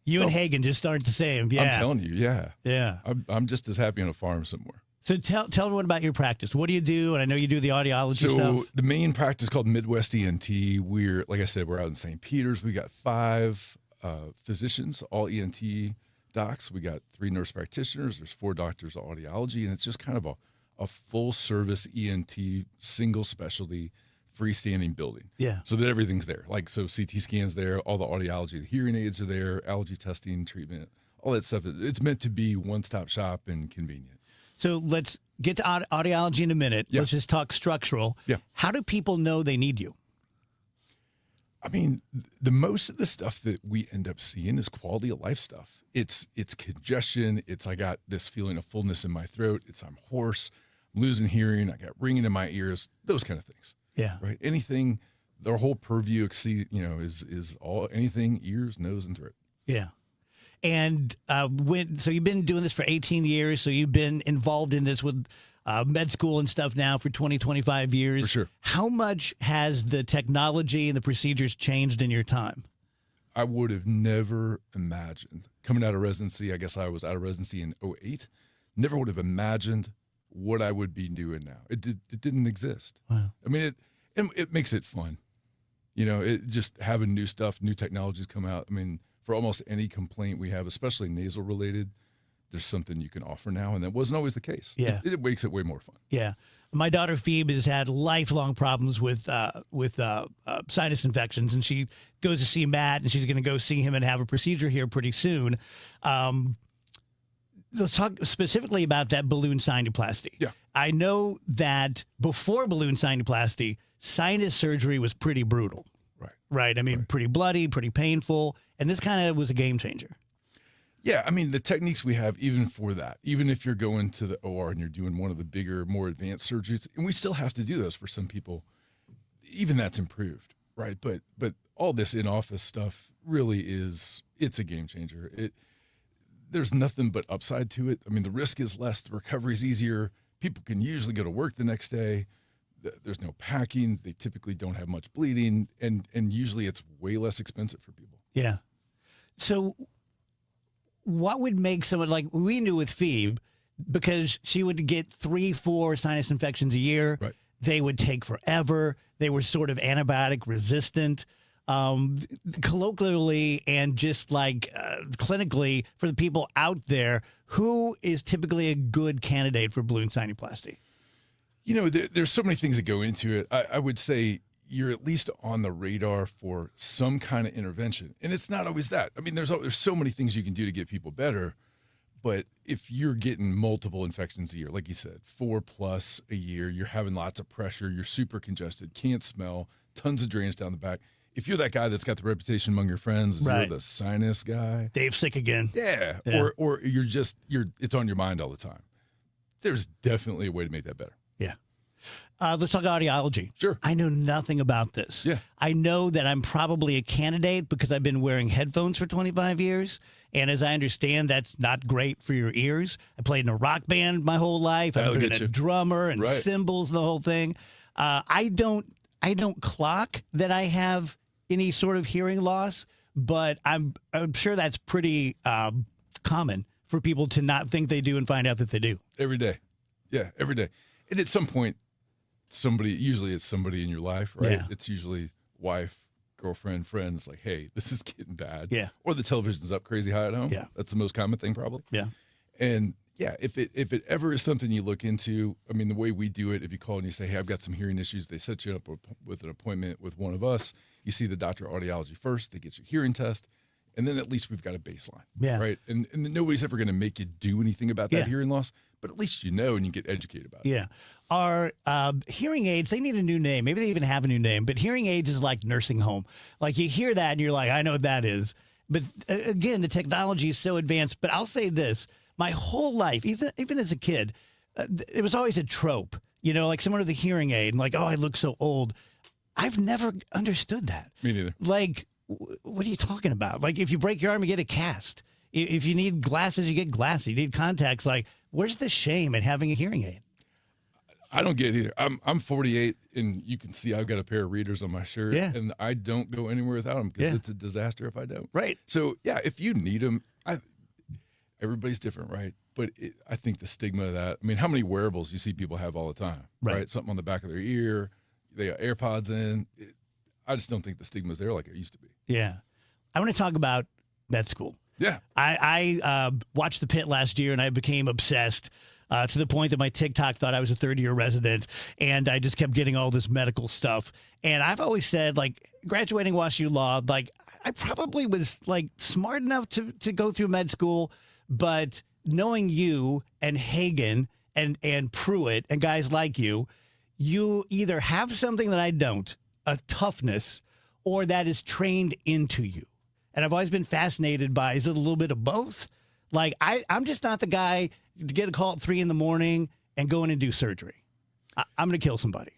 Speaker 8: You and Hagen just aren't the same. Yeah.
Speaker 11: I'm telling you, yeah.
Speaker 8: Yeah.
Speaker 11: I'm just as happy on a farm somewhere.
Speaker 8: So tell everyone about your practice. What do you do? And I know you do the audiology stuff.
Speaker 11: So the main practice called Midwest ENT. Like I said, we're out in St. Peter's. We got 5 physicians, all ENT docs. We got 3 nurse practitioners. There's 4 doctors of audiology, and it's just kind of a full service ENT, single specialty, freestanding building.
Speaker 8: Yeah.
Speaker 11: So that everything's there. Like, so CT scans there, all the audiology, the hearing aids are there, allergy testing, treatment, all that stuff. It's meant to be one-stop shop and convenient.
Speaker 8: So let's get to audiology in a minute.
Speaker 11: Yeah.
Speaker 8: Let's just talk structural.
Speaker 11: Yeah.
Speaker 8: How do people know they need you?
Speaker 11: I mean, the most of the stuff that we end up seeing is quality of life stuff. It's congestion. I got this feeling of fullness in my throat. I'm hoarse, I'm losing hearing. I got ringing in my ears, those kind of things.
Speaker 8: Yeah.
Speaker 11: Right. Anything, their whole purview is all anything, ears, nose, and throat.
Speaker 8: Yeah. And so you've been doing this for 18 years. So you've been involved in this with med school and stuff now for 20, 25 years.
Speaker 11: For sure.
Speaker 8: How much has the technology and the procedures changed in your time?
Speaker 11: I would have never imagined coming out of residency. I guess I was out of residency in 2008. Never would have imagined what I would be doing now. It didn't exist.
Speaker 8: Wow.
Speaker 11: I mean, it makes it fun. You know, it just having new stuff, new technologies come out. I mean, for almost any complaint we have, especially nasal related, there's something you can offer now, and that wasn't always the case.
Speaker 8: Yeah.
Speaker 11: It makes it way more fun.
Speaker 8: Yeah. My daughter Phoebe has had lifelong problems with sinus infections, and she goes to see Matt, and she's going to go see him and have a procedure here pretty soon. Let's talk specifically about that balloon sinuplasty.
Speaker 11: Yeah.
Speaker 8: I know that before balloon sinuplasty, sinus surgery was pretty brutal. Right. I mean, pretty bloody, pretty painful, and this kind of was a game changer.
Speaker 11: Yeah, I mean, the techniques we have, even for that, even if you're going to the OR and you're doing one of the bigger, more advanced surgeries, and we still have to do those for some people, even that's improved, right? But all this in-office stuff really it's a game changer. There's nothing but upside to it. I mean, the risk is less, the recovery is easier. People can usually go to work the next day. There's no packing. They typically don't have much bleeding, and usually it's way less expensive for people.
Speaker 8: Yeah. So what would make someone, like we knew with Phoebe, because she would get 3-4 sinus infections a year.
Speaker 11: Right.
Speaker 8: They would take forever. They were sort of antibiotic resistant. Colloquially and just like clinically, for the people out there, who is typically a good candidate for balloon sinuplasty?
Speaker 11: You know, there's so many things that go into it. I would say you're at least on the radar for some kind of intervention. And it's not always that. I mean, there's so many things you can do to get people better. But if you're getting multiple infections a year, like you said, 4+ a year, you're having lots of pressure, you're super congested, can't smell, tons of drainage down the back. If you're that guy that's got the reputation among your friends,
Speaker 8: Right.
Speaker 11: you're the sinus guy.
Speaker 8: Dave sick again.
Speaker 11: Yeah.
Speaker 8: Yeah.
Speaker 11: Or it's on your mind all the time. There's definitely a way to make that better.
Speaker 8: Yeah. Let's talk audiology.
Speaker 11: Sure.
Speaker 8: I know nothing about this.
Speaker 11: Yeah.
Speaker 8: I know that I'm probably a candidate because I've been wearing headphones for 25 years. And as I understand, that's not great for your ears. I played in a rock band my whole life.
Speaker 11: That'll
Speaker 8: I've been
Speaker 11: get
Speaker 8: a
Speaker 11: you.
Speaker 8: drummer and
Speaker 11: Right.
Speaker 8: cymbals and the whole thing. I don't clock that I have any sort of hearing loss, but I'm sure that's pretty common for people to not think they do and find out that they do.
Speaker 11: Every day. Yeah, every day. And at some point, usually it's somebody in your life, right?
Speaker 8: Yeah.
Speaker 11: It's usually wife, girlfriend, friends, like, hey, this is getting bad.
Speaker 8: Yeah.
Speaker 11: Or the television's up crazy high at home.
Speaker 8: Yeah.
Speaker 11: That's the most common thing probably.
Speaker 8: Yeah.
Speaker 11: And yeah, if it ever is something you look into, I mean, the way we do it, if you call and you say, hey, I've got some hearing issues, they set you up with an appointment with one of us. You see the doctor of audiology first, they get you a hearing test, and then at least we've got a baseline.
Speaker 8: Yeah.
Speaker 11: Right. And nobody's ever going to make you do anything about that
Speaker 8: Yeah.
Speaker 11: hearing loss, but at least you know and you get educated about it.
Speaker 8: Yeah. Our hearing aids, they need a new name. Maybe they even have a new name, but hearing aids is like nursing home. Like you hear that and you're like, I know what that is. But again, the technology is so advanced. But I'll say this, my whole life, even as a kid, it was always a trope, like someone with a hearing aid and like, oh, I look so old. I've never understood that.
Speaker 11: Me neither.
Speaker 8: Like, what are you talking about? Like if you break your arm, you get a cast. If you need glasses, you get glasses. You need contacts. Like, where's the shame in having a hearing aid?
Speaker 11: I don't get it either. I'm 48, and you can see I've got a pair of readers on my shirt,
Speaker 8: Yeah.
Speaker 11: and I don't go anywhere without them because
Speaker 8: Yeah.
Speaker 11: it's a disaster if I don't.
Speaker 8: Right.
Speaker 11: So, yeah, if you need them, everybody's different, right? But I think the stigma of that, I mean, how many wearables you see people have all the time,
Speaker 8: Right.
Speaker 11: Something on the back of their ear, they got AirPods in. I just don't think the stigma's there like it used to be.
Speaker 8: Yeah. I want to talk about med school.
Speaker 11: Yeah.
Speaker 8: I watched The Pit last year, and I became obsessed to the point that my TikTok thought I was a third-year resident, and I just kept getting all this medical stuff. And I've always said, like, graduating WashU Law, like, I probably was, like, smart enough to go through med school, but knowing you and Hagen and Pruitt and guys like you either have something that I don't, a toughness, or that is trained into you. And I've always been fascinated by, is it a little bit of both? Like, I'm just not the guy to get a call at 3 a.m. and go in and do surgery. I'm going to kill somebody.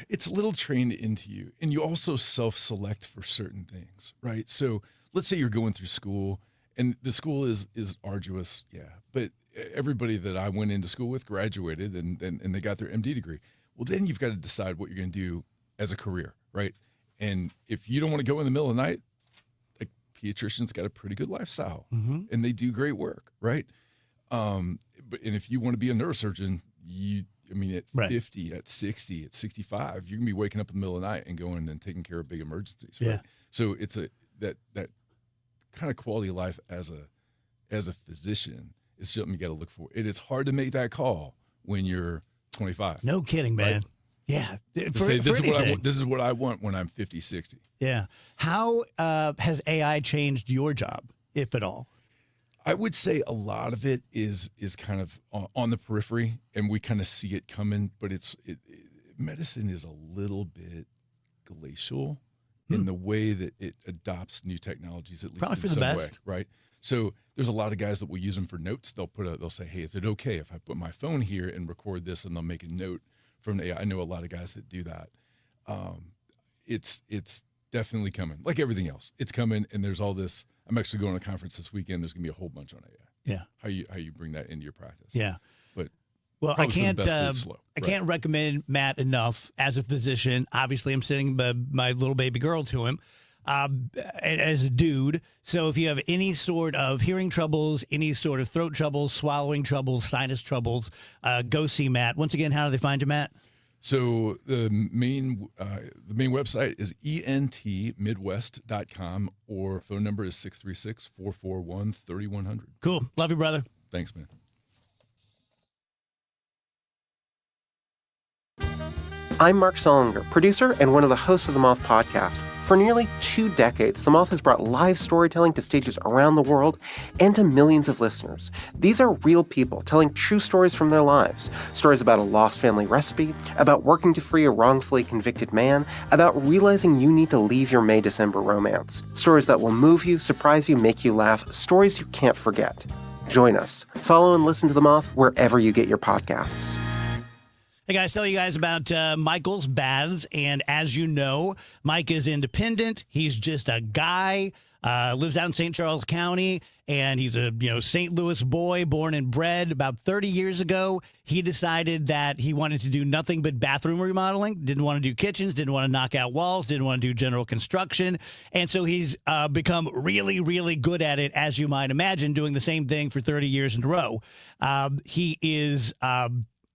Speaker 11: It's a little trained into you, and you also self-select for certain things, right? So let's say you're going through school, and the school is arduous, yeah, but everybody that I went into school with graduated, and they got their MD degree. Well, then you've got to decide what you're going to do as a career, right? And if you don't want to go in the middle of the night, like pediatricians got a pretty good lifestyle, and they do great work, right? And if you want to be a neurosurgeon, I mean, at 50, at 60, at 65, you can be waking up in the middle of the night and going and taking care of big emergencies. Right?
Speaker 8: Yeah.
Speaker 11: So it's that kind of quality of life as a physician is something you got to look for. It is hard to make that call when you're 25.
Speaker 8: No kidding, man.
Speaker 11: Right?
Speaker 8: Yeah.
Speaker 11: To say this is what I want when I'm 50, 60.
Speaker 8: Yeah. How has AI changed your job, if at all?
Speaker 11: I would say a lot of it is kind of on the periphery, and we kind of see it coming. But medicine is a little bit glacial in the way that it adopts new technologies, at least
Speaker 8: Probably
Speaker 11: in
Speaker 8: for the
Speaker 11: some
Speaker 8: best.
Speaker 11: way, right? So there's a lot of guys that will use them for notes. They'll say, "Hey, is it okay if I put my phone here and record this?" And they'll make a note from the AI. I know a lot of guys that do that. It's definitely coming. Like everything else, it's coming. And there's all this. I'm actually going to a conference this weekend. There's going to be a whole bunch on AI.
Speaker 8: Yeah.
Speaker 11: How you bring that into your practice.
Speaker 8: Yeah.
Speaker 11: But
Speaker 8: well, I can't
Speaker 11: I
Speaker 8: can't recommend Matt enough as a physician. Obviously, I'm sending my little baby girl to him as a dude. So if you have any sort of hearing troubles, any sort of throat troubles, swallowing troubles, sinus troubles, go see Matt. Once again, how do they find you, Matt?
Speaker 11: So the main website is entmidwest.com, or phone number is 636-441-3100.
Speaker 8: Cool. Love you, brother.
Speaker 11: Thanks, man.
Speaker 4: I'm Mark Solinger, producer and one of the hosts of the Moth Podcast. For nearly 2 decades, The Moth has brought live storytelling to stages around the world and to millions of listeners. These are real people telling true stories from their lives. Stories about a lost family recipe, about working to free a wrongfully convicted man, about realizing you need to leave your May-December romance. Stories that will move you, surprise you, make you laugh. Stories you can't forget. Join us. Follow and listen to The Moth wherever you get your podcasts.
Speaker 8: Hey guys, tell you guys about Michael's Baths, and as you know, Mike is independent. He's just a guy, lives out in St. Charles County, and he's a St. Louis boy, born and bred. About 30 years ago, he decided that he wanted to do nothing but bathroom remodeling. Didn't want to do kitchens, didn't want to knock out walls, didn't want to do general construction, and so he's become really, really good at it, as you might imagine, doing the same thing for 30 years in a row. He is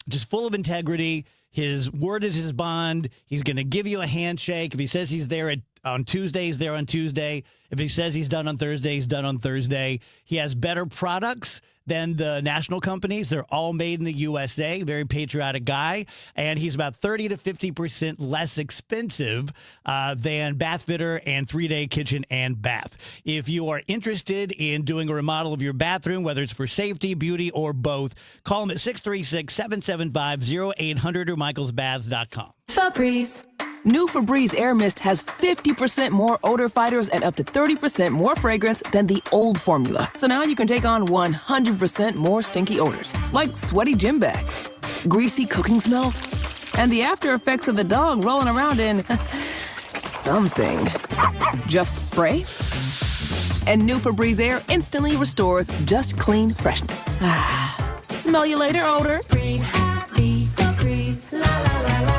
Speaker 8: just full of integrity. His word is his bond. He's going to give you a handshake. If he says he's there on Tuesday, he's there on Tuesday. If he says he's done on Thursday, he's done on Thursday. He has better products than the national companies. They're all made in the USA. Very patriotic guy. And he's about 30 to 50% less expensive than Bath Fitter and 3-Day Kitchen and Bath. If you are interested in doing a remodel of your bathroom, whether it's for safety, beauty, or both, call him at 636-775-0800 or michaelsbaths.com.
Speaker 12: Febreze. New Febreze Air Mist has 50% more odor fighters and up to 30% more fragrance than the old formula. So now you can take on 100% more stinky odors, like sweaty gym bags, greasy cooking smells, and the after effects of the dog rolling around in something. Just spray, and new Febreze Air instantly restores just clean freshness. Smell you later, odor. Breathe happy Febreze. La la la la la.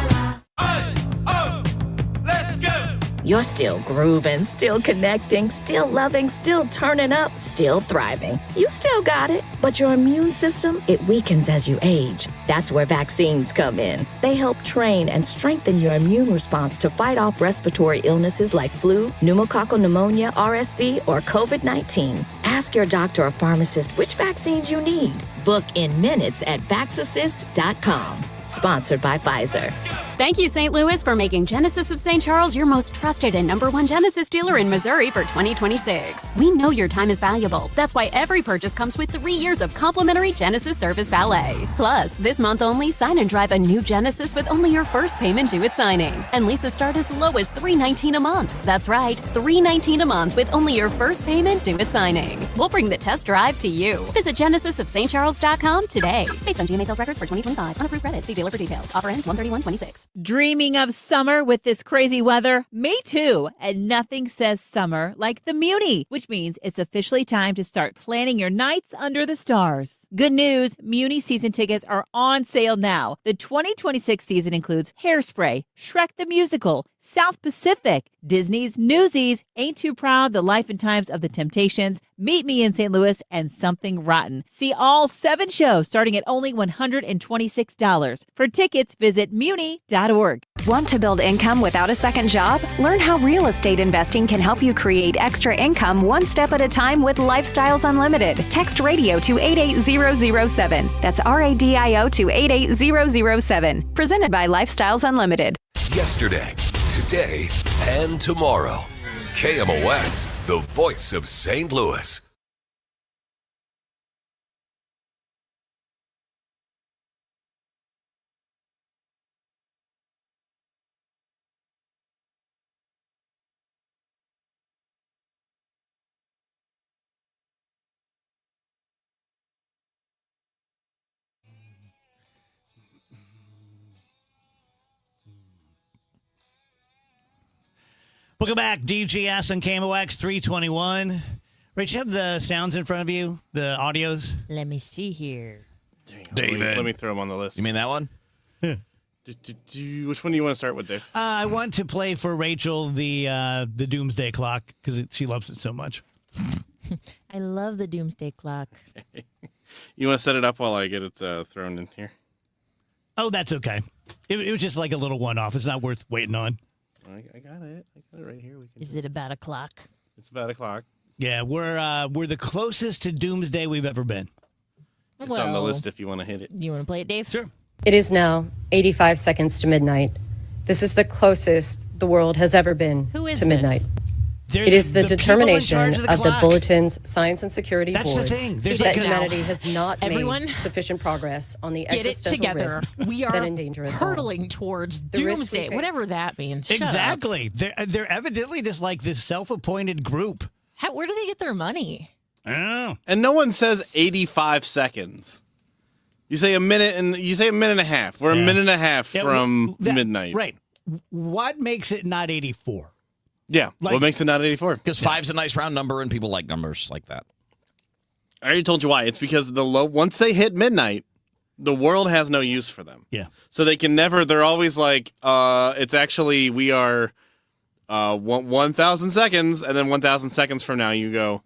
Speaker 13: You're still grooving, still connecting, still loving, still turning up, still thriving. You still got it, but your immune system, it weakens as you age. That's where vaccines come in. They help train and strengthen your immune response to fight off respiratory illnesses like flu, pneumococcal pneumonia, RSV, or COVID-19. Ask your doctor or pharmacist which vaccines you need. Book in minutes at VaxAssist.com. Sponsored by Pfizer.
Speaker 14: Thank you, St. Louis, for making Genesis of St. Charles your most trusted and #1 Genesis dealer in Missouri for 2026. We know your time is valuable. That's why every purchase comes with 3 years of complimentary Genesis service valet. Plus, this month only, sign and drive a new Genesis with only your first payment due at signing. And leases start as low as $319 a month. That's right, $319 a month with only your first payment due at signing. We'll bring the test drive to you. Visit genesisofstcharles.com today. Based on GMA sales records for 2025. Unapproved credit. See dealer for details. Offer ends 1/31/26.
Speaker 15: Dreaming of summer with this crazy weather? Me too. And nothing says summer like the Muni, which means it's officially time to start planning your nights under the stars. Good news, Muni season tickets are on sale now. The 2026 season includes Hairspray, Shrek the Musical, South Pacific, Disney's Newsies, Ain't Too Proud, The Life and Times of the Temptations, Meet Me in St. Louis, and Something Rotten. See all 7 shows starting at only $126. For tickets, visit muni.org.
Speaker 5: Want to build income without a second job? Learn how real estate investing can help you create extra income one step at a time with Lifestyles Unlimited. Text radio to 88007. That's RADIO to 88007. Presented by Lifestyles Unlimited.
Speaker 10: Yesterday, today, and tomorrow. KMOX, the voice of St. Louis.
Speaker 8: Welcome back, DGS and KMOX 321. Rich, you have the sounds in front of you, the audios?
Speaker 18: Let me see here.
Speaker 1: David.
Speaker 20: Let me throw them on the list.
Speaker 1: You mean that one?
Speaker 20: Which one do you want to start with, Dave?
Speaker 8: I want to play for Rachel the Doomsday Clock because she loves it so much.
Speaker 18: I love the Doomsday Clock.
Speaker 20: You want to set it up while I get it thrown in here?
Speaker 8: Oh, that's okay. It was just like a little one-off. It's not worth waiting on.
Speaker 20: I got it. I got it right here.
Speaker 18: Is it about a clock?
Speaker 20: It's about o'clock.
Speaker 8: Yeah, we're the closest to Doomsday we've ever been.
Speaker 20: It's on the list if you want to hit it.
Speaker 18: You want to play it, Dave?
Speaker 8: Sure.
Speaker 21: It is now 85 seconds to midnight. This is the closest the world has ever been
Speaker 18: Who is
Speaker 21: to midnight.
Speaker 18: this?
Speaker 21: It is the
Speaker 8: people in
Speaker 21: determination
Speaker 8: charge
Speaker 21: of
Speaker 8: of the
Speaker 21: the
Speaker 8: clock.
Speaker 21: Bulletin's Science and Security
Speaker 8: That's the
Speaker 21: Board
Speaker 8: thing. There's
Speaker 21: that
Speaker 8: like a-
Speaker 21: humanity has not
Speaker 18: Everyone,
Speaker 21: made sufficient progress on the
Speaker 18: Get it
Speaker 21: existential
Speaker 18: together.
Speaker 21: risks
Speaker 18: We
Speaker 21: that
Speaker 18: are
Speaker 21: endanger us all.
Speaker 18: hurtling towards
Speaker 21: The risks we
Speaker 18: doomsday,
Speaker 21: face.
Speaker 18: whatever that means. Shut up.
Speaker 8: Exactly. They're evidently just like this self-appointed group.
Speaker 18: Where do they get their money?
Speaker 8: I don't know.
Speaker 20: And no one says 85 seconds. You say a minute and a half. We're a minute and a half
Speaker 8: Yeah,
Speaker 20: from
Speaker 8: that-
Speaker 20: midnight.
Speaker 8: Right. What makes it not 84?
Speaker 20: Yeah. What makes it not 84?
Speaker 1: Because 5's a nice round number and people like numbers like that.
Speaker 20: I already told you why. It's because once they hit midnight, the world has no use for them.
Speaker 8: Yeah.
Speaker 20: So they can never. They're always like, it's actually we are 1,000 seconds, and then 1,000 seconds from now you go,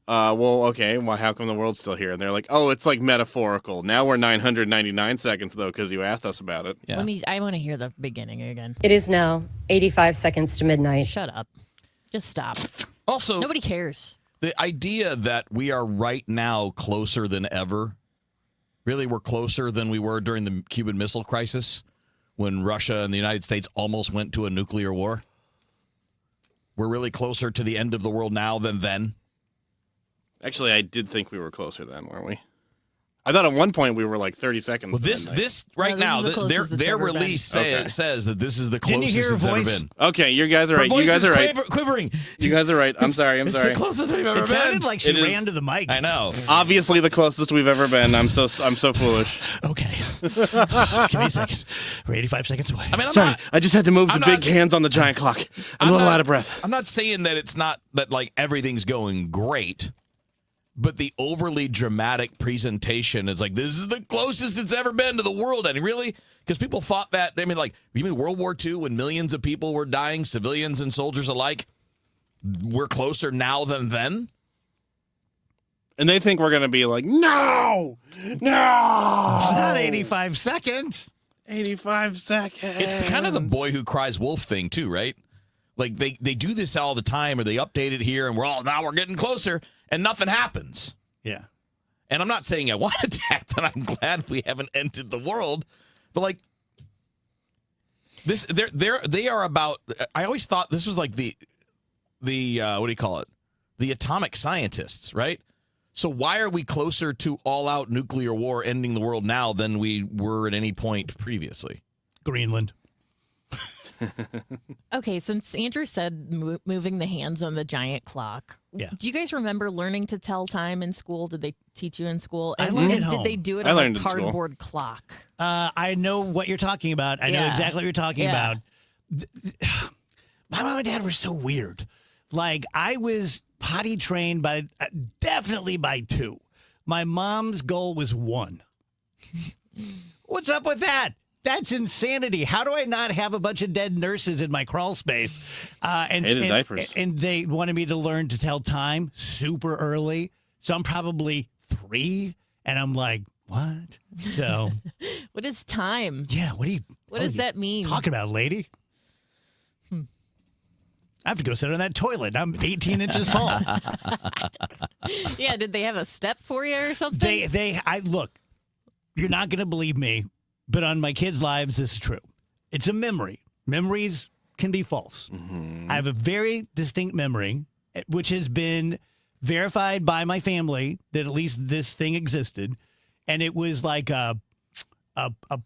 Speaker 20: well, okay, well, how come the world's still here? And they're like, oh, it's like metaphorical. Now we're 999 seconds though because you asked us about it.
Speaker 1: Yeah.
Speaker 18: I want to hear the beginning again.
Speaker 21: It is now 85 seconds to midnight.
Speaker 18: Shut up. Just stop.
Speaker 1: Also,
Speaker 18: Nobody cares.
Speaker 1: the idea that we are right now closer than ever, really we're closer than we were during the Cuban Missile Crisis when Russia and the United States almost went to a nuclear war. We're really closer to the end of the world now than then.
Speaker 20: Actually, I did think we were closer then, weren't we? I thought at one point we were like 30 seconds.
Speaker 1: Well,
Speaker 20: to
Speaker 1: this
Speaker 20: midnight.
Speaker 1: this right
Speaker 18: No,
Speaker 1: now,
Speaker 18: this is the closest it's
Speaker 1: their
Speaker 18: ever been.
Speaker 1: release says that this is the
Speaker 8: Didn't you
Speaker 1: closest
Speaker 8: hear her
Speaker 1: it's ever
Speaker 8: voice?
Speaker 1: been.
Speaker 20: Okay, you guys are
Speaker 1: Her
Speaker 20: right. You
Speaker 1: voice
Speaker 20: guys
Speaker 1: is
Speaker 20: are right.
Speaker 1: quivering.
Speaker 20: You guys are right. I'm sorry.
Speaker 1: It's the closest we've ever
Speaker 8: It
Speaker 1: been.
Speaker 8: sounded like she
Speaker 20: It is-
Speaker 8: ran to the mic.
Speaker 1: I know.
Speaker 20: Obviously, the closest we've ever been. I'm so foolish.
Speaker 8: Okay. Just give me a second. We're 85 seconds away.
Speaker 1: I mean, I'm
Speaker 20: Sorry,
Speaker 1: not,
Speaker 20: I just had to move the
Speaker 1: I'm
Speaker 20: big
Speaker 1: not-
Speaker 20: hands on the giant clock. I'm a little out of breath.
Speaker 1: I'm not saying that it's not that like everything's going great, but the overly dramatic presentation is like this is the closest it's ever been to the world. And really, because people thought that. I mean, like you mean World War II when millions of people were dying, civilians and soldiers alike. We're closer now than then.
Speaker 20: And they think we're going to be like, no.
Speaker 8: Not 85 seconds.
Speaker 20: 85 seconds.
Speaker 1: It's kind of the boy who cries wolf thing too, right? Like they do this all the time, or they update it here, and we're getting closer, and nothing happens.
Speaker 8: Yeah.
Speaker 1: And I'm not saying I want to attack, but I'm glad we haven't ended the world. But like this, they are about. I always thought this was like the what do you call it? The atomic scientists, right? So why are we closer to all-out nuclear war ending the world now than we were at any point previously?
Speaker 8: Greenland.
Speaker 18: Okay, since Andrew said moving the hands on the giant clock,
Speaker 8: Yeah.
Speaker 18: do you guys remember learning to tell time in school? Did they teach you in school?
Speaker 8: I
Speaker 18: And,
Speaker 8: learned
Speaker 18: and
Speaker 8: at
Speaker 18: did
Speaker 8: home.
Speaker 18: they do it
Speaker 20: I
Speaker 18: on
Speaker 20: learned
Speaker 18: a
Speaker 20: in school.
Speaker 18: cardboard clock?
Speaker 8: I know what you're talking about. I know
Speaker 18: Yeah.
Speaker 8: exactly what you're talking
Speaker 18: Yeah.
Speaker 8: about. My mom and dad were so weird. Like I was potty trained by definitely by 2. My mom's goal was 1. What's up with that? That's insanity. How do I not have a bunch of dead nurses in my crawl space?
Speaker 20: Hated diapers.
Speaker 8: And they wanted me to learn to tell time super early. So I'm probably 3, and I'm like, what? So
Speaker 18: What is time?
Speaker 8: yeah, what
Speaker 18: Does that mean?
Speaker 8: talking about, lady? I have to go sit on that toilet. I'm 18 inches tall.
Speaker 18: Yeah, did they have a step for you or something?
Speaker 8: I look, you're not going to believe me, but on my kids' lives, this is true. It's a memory. Memories can be false. I have a very distinct memory, which has been verified by my family that at least this thing existed. And it was like a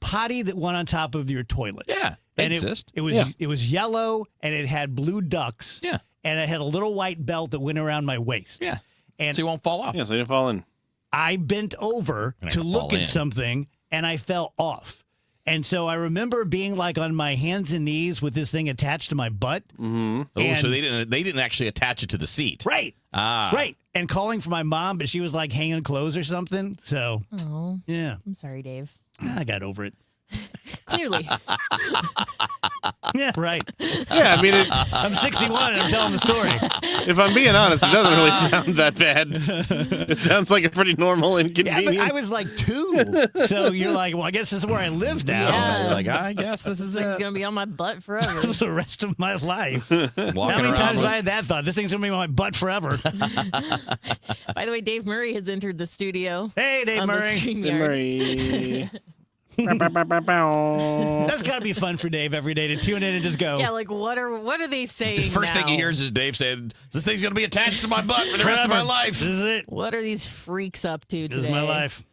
Speaker 8: potty that went on top of your toilet.
Speaker 1: Yeah, they
Speaker 8: and
Speaker 1: exist.
Speaker 8: It was yellow, and it had blue ducks.
Speaker 1: Yeah.
Speaker 8: And it had a little white belt that went around my waist.
Speaker 1: Yeah.
Speaker 8: And
Speaker 1: So you won't fall off.
Speaker 20: Yeah, so they didn't fall in.
Speaker 8: I bent over
Speaker 1: You're not
Speaker 8: to
Speaker 1: gonna
Speaker 8: look
Speaker 1: fall
Speaker 8: at
Speaker 1: in.
Speaker 8: something, and I fell off. And so I remember being like on my hands and knees with this thing attached to my butt.
Speaker 20: Mm-hmm.
Speaker 1: Oh, so
Speaker 8: And-
Speaker 1: they didn't actually attach it to the seat.
Speaker 8: Right.
Speaker 1: Ah.
Speaker 8: Right. And calling for my mom, but she was like hanging clothes or something. So,
Speaker 18: Oh,
Speaker 8: yeah,
Speaker 18: I'm sorry, Dave.
Speaker 8: I got over it.
Speaker 18: Clearly.
Speaker 8: Yeah, right.
Speaker 20: Yeah, I mean,
Speaker 8: I'm 61 and I'm telling the story.
Speaker 20: if I'm being honest, it doesn't really sound that bad. It sounds like a pretty normal
Speaker 8: Yeah,
Speaker 20: inconvenience.
Speaker 8: but I was like 2. So you're like, well, I guess this is where I live now.
Speaker 18: Yeah.
Speaker 1: You're like, I guess this is
Speaker 18: This thing's
Speaker 1: it.
Speaker 18: going to be on my butt forever.
Speaker 8: The rest of my life.
Speaker 1: Walking
Speaker 8: How many
Speaker 1: around
Speaker 8: times
Speaker 1: with-
Speaker 8: have I had that thought? This thing's going to be on my butt forever.
Speaker 18: By the way, Dave Murray has entered the studio.
Speaker 8: Hey, Dave
Speaker 18: on the
Speaker 8: Murray.
Speaker 18: StreamYard.
Speaker 8: That's got to be fun for Dave every day to tune in and just go.
Speaker 18: Yeah, like what are they saying
Speaker 1: The first thing
Speaker 18: now?
Speaker 1: he hears is Dave saying, this thing's going to be attached to my butt for the rest of my
Speaker 8: Forever.
Speaker 1: life.
Speaker 8: This is it.
Speaker 18: What are these freaks up to today?
Speaker 8: This is my life.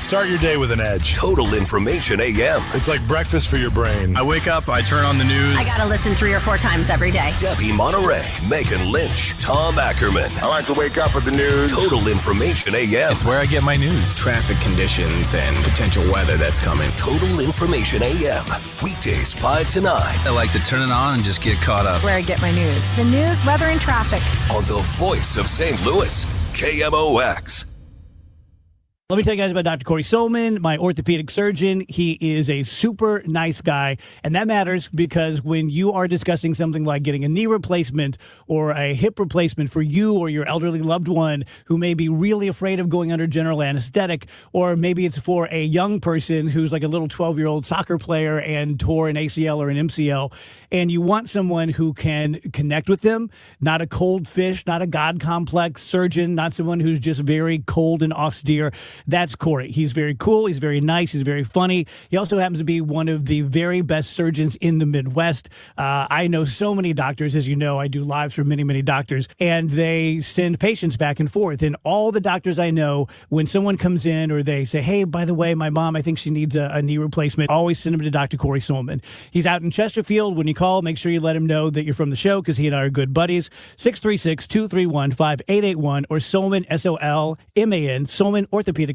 Speaker 10: Start your day with an edge. Total Information AM. It's like breakfast for your brain. I wake up, I turn on the news.
Speaker 3: I gotta listen 3 or 4 times every day.
Speaker 10: Debbie Monterey, Megan Lynch, Tom Ackerman. I like to wake up with the news. Total Information AM. It's where I get my news. Traffic conditions and potential weather that's coming. Total Information AM. Weekdays 5 to 9. I like to turn it on and just get caught up.
Speaker 3: Where I get my news. The news, weather, and traffic.
Speaker 10: On the voice of St. Louis, KMOX.
Speaker 8: Let me tell you guys about Dr. Corey Solman, my orthopedic surgeon. He is a super nice guy, and that matters because when you are discussing something like getting a knee replacement or a hip replacement for you or your elderly loved one who may be really afraid of going under general anesthetic, or maybe it's for a young person who's like a little 12-year-old soccer player and tore an ACL or an MCL, and you want someone who can connect with them, not a cold fish, not a God complex surgeon, not someone who's just very cold and austere. That's Corey. He's very cool. He's very nice. He's very funny. He also happens to be one of the very best surgeons in the Midwest. I know so many doctors. As you know, I do lives for many, many doctors, and they send patients back and forth. And all the doctors I know, when someone comes in or they say, hey, by the way, my mom, I think she needs a knee replacement, always send them to Dr. Corey Solman. He's out in Chesterfield. When you call, make sure you let him know that you're from the show because he and I are good buddies. 636-231-5881 or Solman, S-O-L-M-A-N, SolmanOrthopedics.com.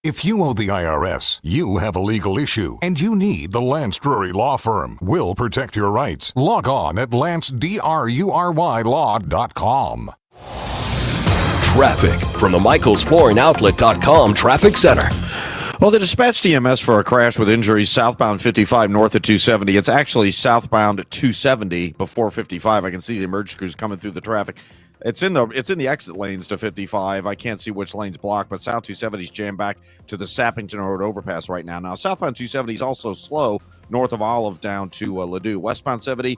Speaker 6: If you owe the IRS, you have a legal issue, and you need the Lance Drury Law Firm. We'll protect your rights. Log on at LanceDruryLaw.com.
Speaker 10: Traffic from the MichaelsFlooringOutlet.com Traffic Center.
Speaker 22: Well, they dispatched EMS for a crash with injuries southbound 55 north of 270. It's actually southbound 270 before 55. I can see the emergency crews coming through the traffic. It's in the exit lanes to 55. I can't see which lane's blocked, but South 270 is jammed back to the Sappington Road overpass right now. Now, southbound 270 is also slow north of Olive down to Ladue. Westbound 70,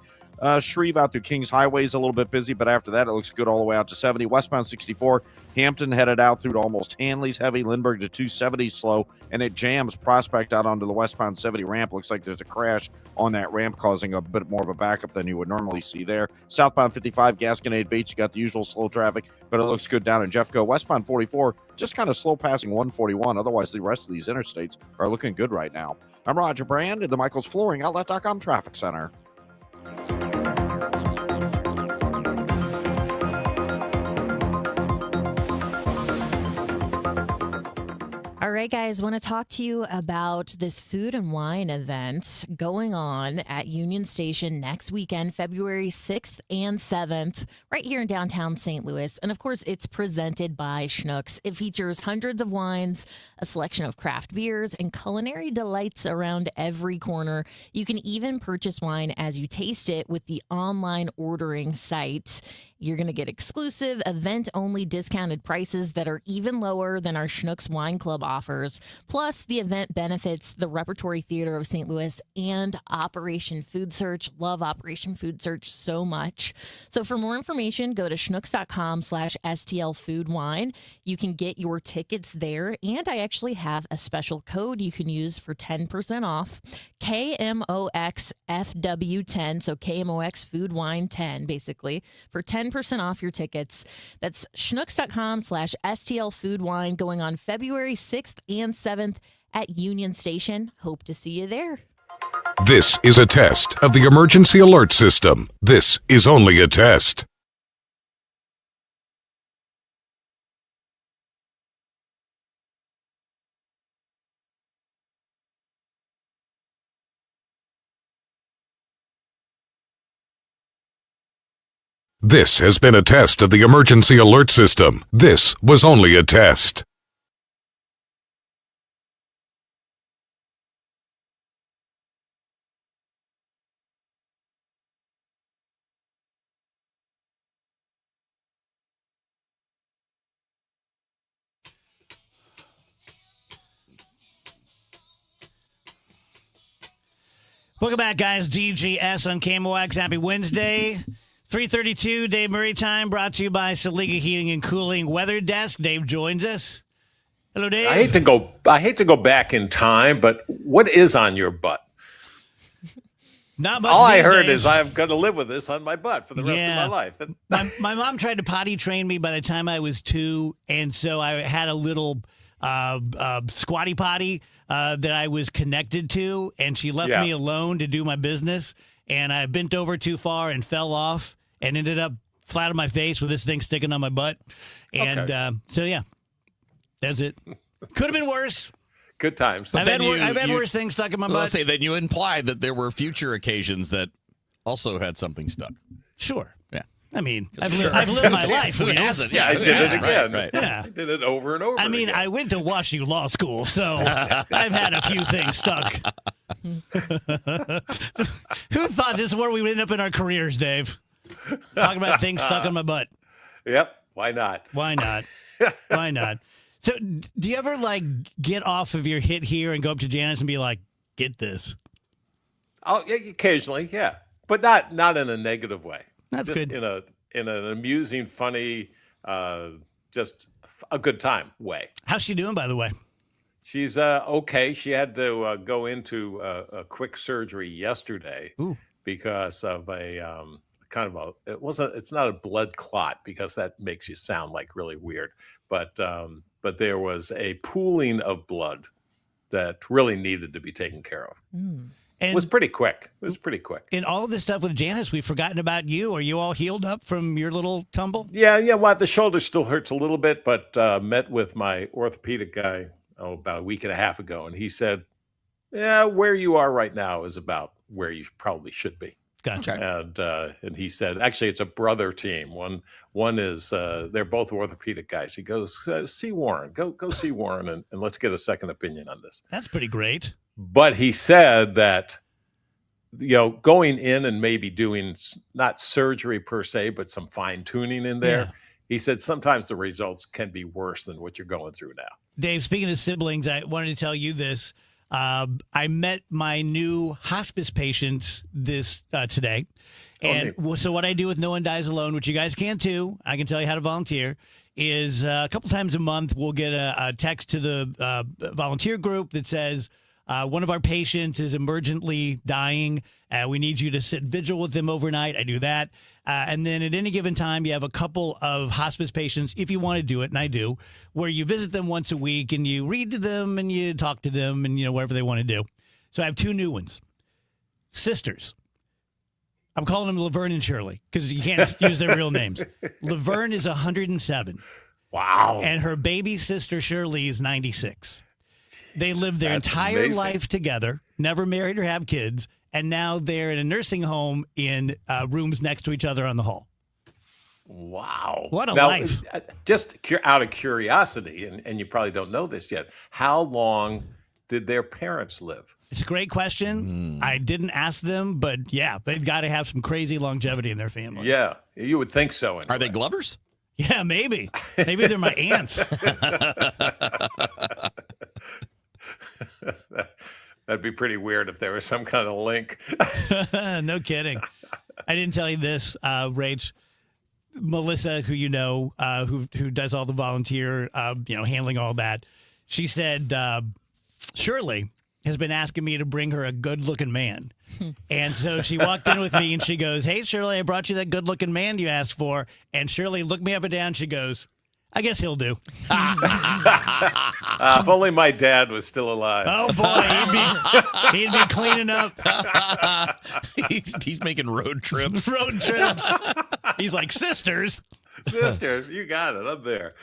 Speaker 22: Shreve out through Kings Highway is a little bit busy, but after that, it looks good all the way out to 70. Westbound 64, Hampton headed out through to almost Hanley's heavy, Lindbergh to 270 slow, and it jams Prospect out onto the westbound 70 ramp. Looks like there's a crash on that ramp, causing a bit more of a backup than you would normally see there. Southbound 55, Gasconade Beach, you got the usual slow traffic, but it looks good down in Jeffco. Westbound 44, just kind of slow passing 141. Otherwise, the rest of these interstates are looking good right now. I'm Roger Brand in the Michaels Flooring Outlet.com Traffic Center.
Speaker 18: All right. right, guys, want to talk to you about this food and wine event going on at Union Station next weekend, February 6th and 7th, right here in downtown St. Louis. And of course, it's presented by Schnucks. It features hundreds of wines, a selection of craft beers, and culinary delights around every corner. You can even purchase wine as you taste it with the online ordering site. You're going to get exclusive, event-only discounted prices that are even lower than our Schnucks Wine Club offers. Plus, the event benefits the Repertory Theater of St. Louis and Operation Food Search. Love Operation Food Search so much. So for more information, go to schnucks.com/STLFoodWine. You can get your tickets there, and I actually have a special code you can use for 10% off. KMOXFW10, so KMOX Food Wine 10, basically, for 10% off your tickets. That's schnucks.com/STLFoodWine going on February 6th and 7th at Union Station. Hope to see you there.
Speaker 6: This is a test of the emergency alert system. This is only a test. This has been a test of the emergency alert system. This was only a test.
Speaker 8: Welcome back, guys. DGS on KMOX. Happy Wednesday. 3:32, Dave Murray time, brought to you by Saliga Heating and Cooling Weather Desk. Dave joins us. Hello, Dave.
Speaker 19: I hate to go back in time, but what is on your butt?
Speaker 8: Not much.
Speaker 19: All I
Speaker 8: these
Speaker 19: heard
Speaker 8: days.
Speaker 19: is I'm going to live with this on my butt for the rest of my life.
Speaker 8: My mom tried to potty train me by the time I was 2, and so I had a little squatty potty that I was connected to, and she left me alone to do my business, and I bent over too far and fell off and ended up flat on my face with this thing sticking on my butt. And so, yeah, that's it. Could have been worse.
Speaker 19: Good times.
Speaker 8: I've had worse things stuck in my butt.
Speaker 1: Let's say then you implied that there were future occasions that also had something stuck.
Speaker 8: Sure.
Speaker 1: Yeah.
Speaker 8: I mean, I've lived my life.
Speaker 1: Who hasn't?
Speaker 19: Yeah, I did it again.
Speaker 1: Right.
Speaker 8: Yeah.
Speaker 19: I did it over and over
Speaker 8: I mean,
Speaker 19: again.
Speaker 8: I went to WashU Law School, so I've had a few things stuck. Who thought this is where we would end up in our careers, Dave? Talking about things stuck on my butt.
Speaker 19: Yep. Why not?
Speaker 8: Why not? Why not? So, do you ever get off of your hit here and go up to Janice and be like, "Get this"?
Speaker 19: Oh, yeah, occasionally, yeah, but not in a negative way.
Speaker 8: That's
Speaker 19: just
Speaker 8: good.
Speaker 19: In an amusing, funny, just a good time way.
Speaker 8: How's she doing, by the way?
Speaker 19: She's okay. She had to go into a quick surgery yesterday because of a it's not a blood clot, because that makes you sound like really weird, but there was a pooling of blood that really needed to be taken care of.
Speaker 8: And
Speaker 19: it was pretty quick.
Speaker 8: In all of this stuff with Janice, we've forgotten about you. Are you all healed up from your little tumble?
Speaker 19: Yeah. Well, the shoulder still hurts a little bit, but met with my orthopedic guy about a week and a half ago, and he said, "Yeah, where you are right now is about where you probably should be."
Speaker 8: Gotcha.
Speaker 19: And he said, actually, it's a brother team. One is they're both orthopedic guys. He goes, see Warren. Go see Warren, and let's get a second opinion on this.
Speaker 8: That's pretty great.
Speaker 19: But he said that, going in and maybe doing not surgery per se, but some fine tuning in there.
Speaker 8: Yeah.
Speaker 19: He said sometimes the results can be worse than what you're going through now.
Speaker 8: Dave, speaking of siblings, I wanted to tell you this. I met my new hospice patients today. And so what I do with No One Dies Alone, which you guys can too, I can tell you how to volunteer, is a couple times a month we'll get a text to the volunteer group that says, one of our patients is emergently dying. We need you to sit vigil with them overnight. I do that. And then at any given time, you have a couple of hospice patients, if you want to do it, and I do, where you visit them once a week and you read to them and you talk to them and, whatever they want to do. So I have 2 new ones. Sisters. I'm calling them Laverne and Shirley because you can't use their real names. Laverne is 107.
Speaker 19: Wow.
Speaker 8: And her baby sister, Shirley, is 96. They lived their
Speaker 7: That's
Speaker 8: entire
Speaker 7: amazing.
Speaker 8: life together, never married or have kids, and now they're in a nursing home in rooms next to each other on the hall.
Speaker 7: Wow.
Speaker 8: What a
Speaker 7: Now,
Speaker 8: life.
Speaker 7: Just out of curiosity, and you probably don't know this yet, how long did their parents live?
Speaker 8: It's a great question. I didn't ask them, but yeah, they've got to have some crazy longevity in their family.
Speaker 7: Yeah, you would think so. Anyway.
Speaker 1: Are they Glovers?
Speaker 8: Yeah, maybe. Maybe they're my aunts.
Speaker 7: That'd be pretty weird if there was some kind of link.
Speaker 8: No kidding. I didn't tell you this, Rach. Melissa, who you know, who does all the volunteer, handling all that, she said Shirley has been asking me to bring her a good-looking man. And so she walked in with me and she goes, "Hey, Shirley, I brought you that good-looking man you asked for." And Shirley looked me up and down. She goes, "I guess he'll do."
Speaker 7: If only my dad was still alive.
Speaker 8: Oh, boy, he'd be cleaning up.
Speaker 1: He's making road trips.
Speaker 8: Road trips. He's like, "Sisters."
Speaker 7: Sisters, you got it. I'm there.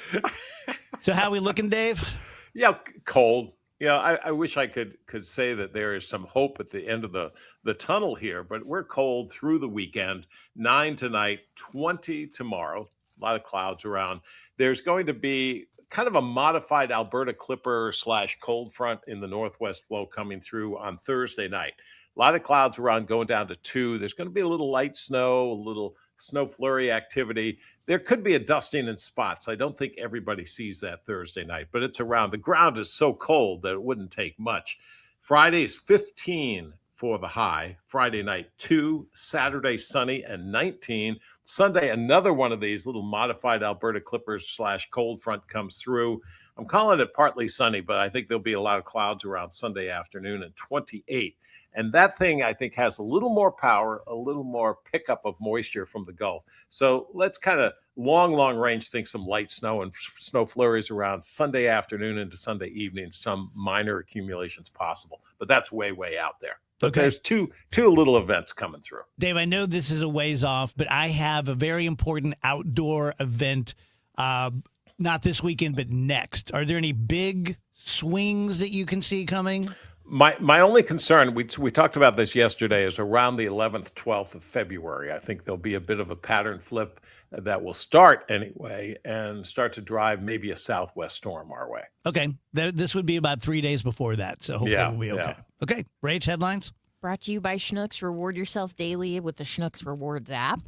Speaker 8: So how we looking, Dave?
Speaker 7: Yeah, cold. I wish I could say that there is some hope at the end of the tunnel here, but we're cold through the weekend. 9 tonight, 20 tomorrow. A lot of clouds around. There's going to be kind of a modified Alberta Clipper / cold front in the northwest flow coming through on Thursday night. A lot of clouds around going down to 2. There's going to be a little light snow, a little snow flurry activity. There could be a dusting in spots. I don't think everybody sees that Thursday night, but it's around. The ground is so cold that it wouldn't take much. Friday's 15 for the high. Friday night, 2. Saturday, sunny and 19. Sunday, another one of these little modified Alberta Clippers / cold front comes through. I'm calling it partly sunny, but I think there'll be a lot of clouds around Sunday afternoon and 28. And that thing, I think, has a little more power, a little more pickup of moisture from the Gulf. So let's kind of long range think some light snow and snow flurries around Sunday afternoon into Sunday evening, some minor accumulations possible. But that's way out there. But there's two little events coming through.
Speaker 8: Dave, I know this is a ways off, but I have a very important outdoor event, not this weekend, but next. Are there any big swings that you can see coming?
Speaker 7: My only concern, we talked about this yesterday, is around the 11th, 12th of February. I think there'll be a bit of a pattern flip that will start anyway and start to drive maybe a southwest storm our way.
Speaker 8: Okay. This would be about 3 days before that, so hopefully we'll be okay.
Speaker 7: Yeah.
Speaker 8: Okay. Rach, headlines?
Speaker 18: Brought to you by Schnucks. Reward yourself daily with the Schnucks Rewards app.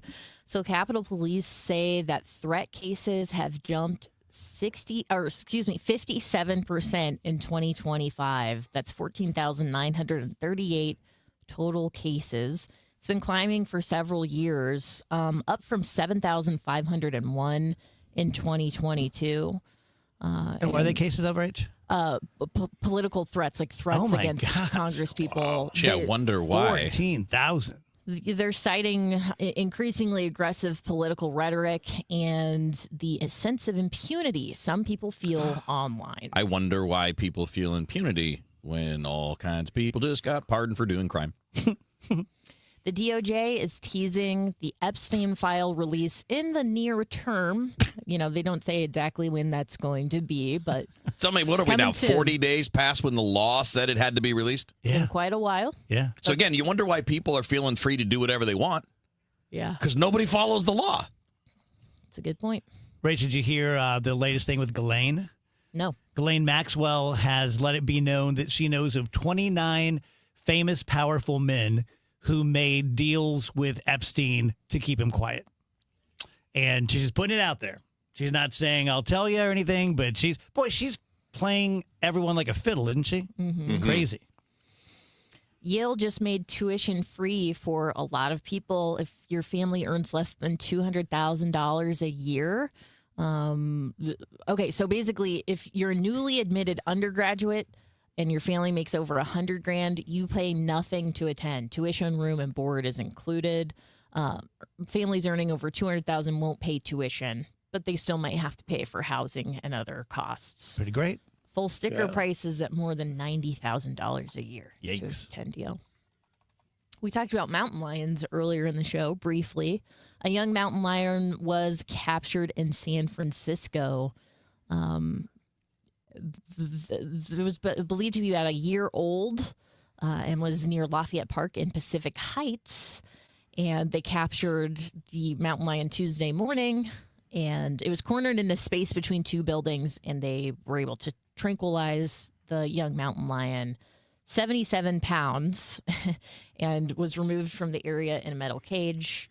Speaker 18: So Capitol Police say that threat cases have jumped 57% in 2025. That's 14,938 total cases. It's been climbing for several years, up from 7,501 in 2022.
Speaker 8: And what are the cases of, Rach?
Speaker 18: Political threats, like threats against Congress people.
Speaker 1: Gee, I wonder why.
Speaker 8: 14,000.
Speaker 18: They're citing increasingly aggressive political rhetoric and the sense of impunity some people feel online.
Speaker 1: I wonder why people feel impunity when all kinds of people just got pardoned for doing crime.
Speaker 18: The DOJ is teasing the Epstein file release in the near term. They don't say exactly when that's going to be, but
Speaker 1: Tell me, what are we now, 40 days past when the law said it had to be released?
Speaker 18: in quite a while.
Speaker 8: Yeah.
Speaker 1: So again, you wonder why people are feeling free to do whatever they want.
Speaker 18: Yeah.
Speaker 1: Because nobody follows the law.
Speaker 18: It's a good point.
Speaker 8: Rach, did you hear the latest thing with Ghislaine?
Speaker 18: No.
Speaker 8: Ghislaine Maxwell has let it be known that she knows of 29 famous, powerful men who made deals with Epstein to keep him quiet. And she's just putting it out there. She's not saying, "I'll tell you," or anything, but she's playing everyone like a fiddle, isn't she?
Speaker 18: Mm-hmm.
Speaker 8: Crazy.
Speaker 18: Yale just made tuition free for a lot of people if your family earns less than $200,000 a year. Okay, so basically, if you're a newly admitted undergraduate and your family makes over $100,000, you pay nothing to attend. Tuition, room, and board is included. Families earning over $200,000 won't pay tuition, but they still might have to pay for housing and other costs.
Speaker 8: Pretty great.
Speaker 18: Full sticker price is at more than $90,000 a year to
Speaker 8: Yikes.
Speaker 18: attend Yale. We talked about mountain lions earlier in the show briefly. A young mountain lion was captured in San Francisco. It was believed to be about a year old and was near Lafayette Park in Pacific Heights. And they captured the mountain lion Tuesday morning, and it was cornered in a space between two buildings, and they were able to tranquilize the young mountain lion, 77 pounds, and was removed from the area in a metal cage.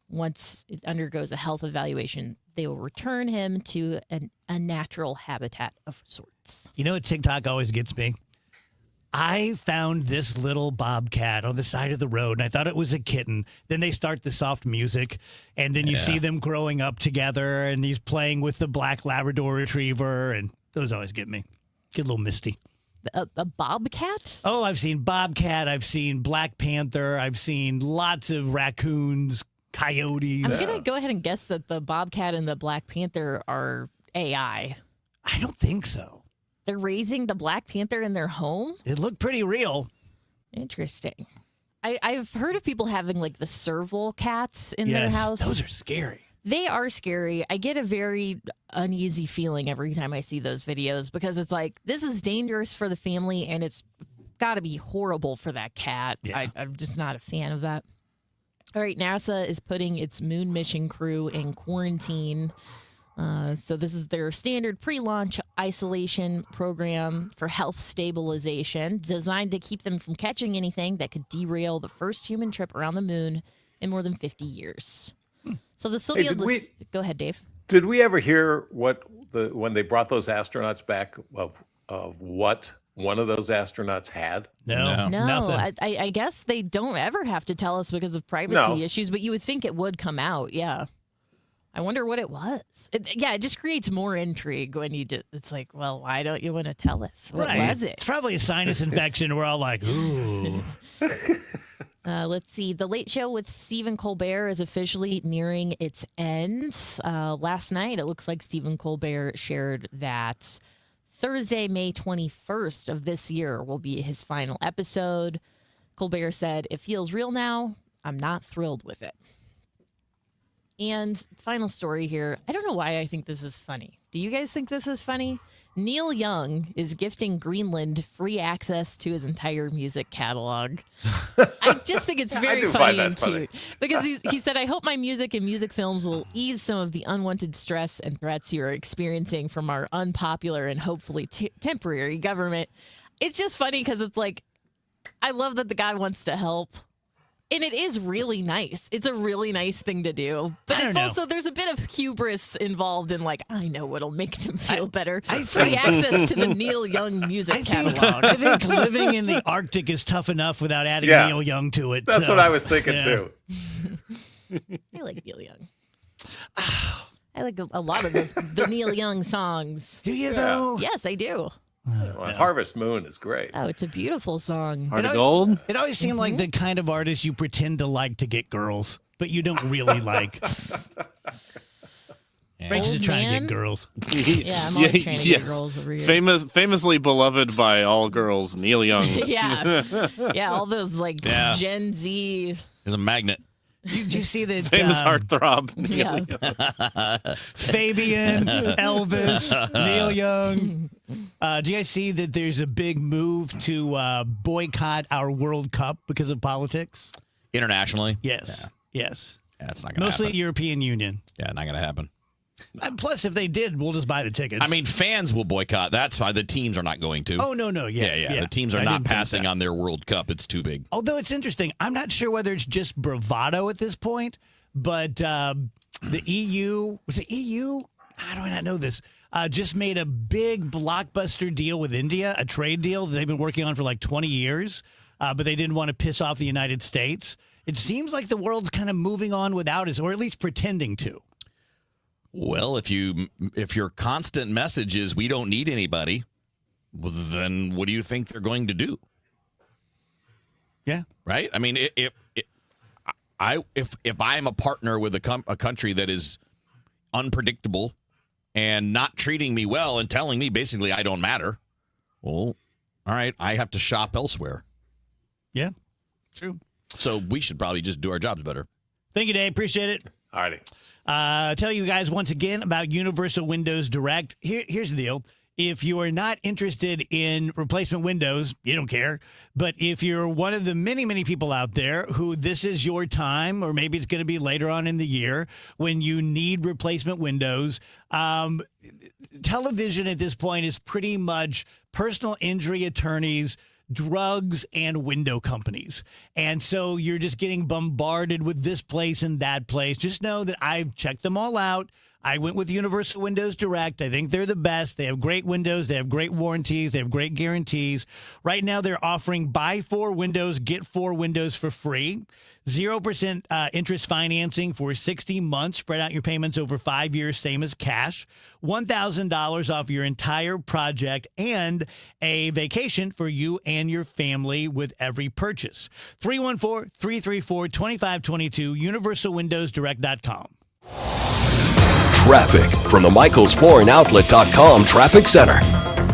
Speaker 18: Once it undergoes a health evaluation, they will return him to a natural habitat of sorts.
Speaker 8: You know what TikTok always gets me? I found this little bobcat on the side of the road, and I thought it was a kitten. Then they start the soft music, and then you see them growing up together, and he's playing with the black Labrador retriever, and those always get me. Get a little misty.
Speaker 18: A bobcat?
Speaker 8: Oh, I've seen bobcat. I've seen Black Panther. I've seen lots of raccoons, coyotes.
Speaker 18: I'm going to go ahead and guess that the bobcat and the Black Panther are AI.
Speaker 8: I don't think so.
Speaker 18: They're raising the Black Panther in their home?
Speaker 8: It looked pretty real.
Speaker 18: Interesting. I've heard of people having like the serval cats in their house.
Speaker 8: Those are scary.
Speaker 18: They are scary. I get a very uneasy feeling every time I see those videos because it's like, this is dangerous for the family and it's got to be horrible for that cat.
Speaker 8: Yeah.
Speaker 18: I'm just not a fan of that. All right, NASA is putting its moon mission crew in quarantine. So this is their standard pre-launch isolation program for health stabilization, designed to keep them from catching anything that could derail the first human trip around the moon in more than 50 years. So this will be able to... Go ahead, Dave.
Speaker 7: Did we ever hear when they brought those astronauts back of what one of those astronauts had?
Speaker 8: No, nothing.
Speaker 18: I guess they don't ever have to tell us because of privacy issues, but you would think it would come out, yeah. I wonder what it was. It just creates more intrigue when you do. It's like, well, why don't you want to tell us? What was it?
Speaker 8: It's probably a sinus infection. We're all like, ooh.
Speaker 18: Let's see. The Late Show with Stephen Colbert is officially nearing its end. Last night, it looks like Stephen Colbert shared that Thursday, May 21st of this year will be his final episode. Colbert said, "It feels real now. I'm not thrilled with it." And final story here. I don't know why I think this is funny. Do you guys think this is funny? Neil Young is gifting Greenland free access to his entire music catalog. I just think it's very funny and cute. Because he said, "I hope my music and music films will ease some of the unwanted stress and threats you're experiencing from our unpopular and hopefully temporary government." It's just funny because it's like, I love that the guy wants to help. And it is really nice. It's a really nice thing to do. But it's also, there's a bit of hubris involved in like, I know what'll make them feel better. Free access to the Neil Young music catalog.
Speaker 8: I think living in the Arctic is tough enough without adding Neil Young to it.
Speaker 7: That's what I was thinking too.
Speaker 18: I like Neil Young. I like a lot of the Neil Young songs.
Speaker 8: Do you though?
Speaker 18: Yes, I do.
Speaker 7: Well, Harvest Moon is great.
Speaker 18: Oh, it's a beautiful song.
Speaker 20: Heart of Gold?
Speaker 8: It always seemed like the kind of artist you pretend to like to get girls, but you don't really like. Rachel's just trying to get girls.
Speaker 18: Yeah, I'm always trying to get girls over here.
Speaker 20: Famously beloved by all girls, Neil Young.
Speaker 18: Yeah, all those like Gen Z.
Speaker 1: He's a magnet.
Speaker 8: Did you see that?
Speaker 20: Famous heartthrob.
Speaker 18: Yeah.
Speaker 8: Fabian, Elvis, Neil Young. Do you guys see that there's a big move to boycott our World Cup because of politics?
Speaker 1: Internationally?
Speaker 8: Yes. Yes.
Speaker 1: Yeah, it's not going to happen.
Speaker 8: Mostly European Union.
Speaker 1: Yeah, not going to happen.
Speaker 8: Plus, if they did, we'll just buy the tickets.
Speaker 1: I mean, fans will boycott. That's fine. The teams are not going to.
Speaker 8: Oh, no. Yeah.
Speaker 1: The teams are not passing on their World Cup. It's too big.
Speaker 8: Although it's interesting. I'm not sure whether it's just bravado at this point, but the EU, was it EU? How do I not know this? Just made a big blockbuster deal with India, a trade deal that they've been working on for like 20 years, but they didn't want to piss off the United States. It seems like the world's kind of moving on without us, or at least pretending to.
Speaker 1: Well, if your constant message is we don't need anybody, well, then what do you think they're going to do?
Speaker 8: Yeah.
Speaker 1: Right? I mean, if I'm a partner with a country that is unpredictable and not treating me well and telling me basically I don't matter, well, all right, I have to shop elsewhere.
Speaker 8: Yeah. True.
Speaker 1: So we should probably just do our jobs better.
Speaker 8: Thank you, Dave. Appreciate it.
Speaker 7: All righty.
Speaker 8: Tell you guys once again about Universal Windows Direct. Here's the deal. if you are not interested in replacement windows, you don't care. But if you're one of the many, many people out there who this is your time, or maybe it's going to be later on in the year when you need replacement windows, television at this point is pretty much personal injury attorneys, drugs, and window companies. And so you're just getting bombarded with this place and that place. Just know that I've checked them all out. I went with Universal Windows Direct. I think they're the best. They have great windows. They have great warranties. They have great guarantees. Right now, they're offering buy 4 windows, get 4 windows for free. 0% interest financing for 60 months. Spread out your payments over 5 years, same as cash. $1,000 off your entire project and a vacation for you and your family with every purchase. 314-334-2522, universalwindowsdirect.com.
Speaker 10: Traffic from the MichaelsFlooringOutlet.com Traffic Center.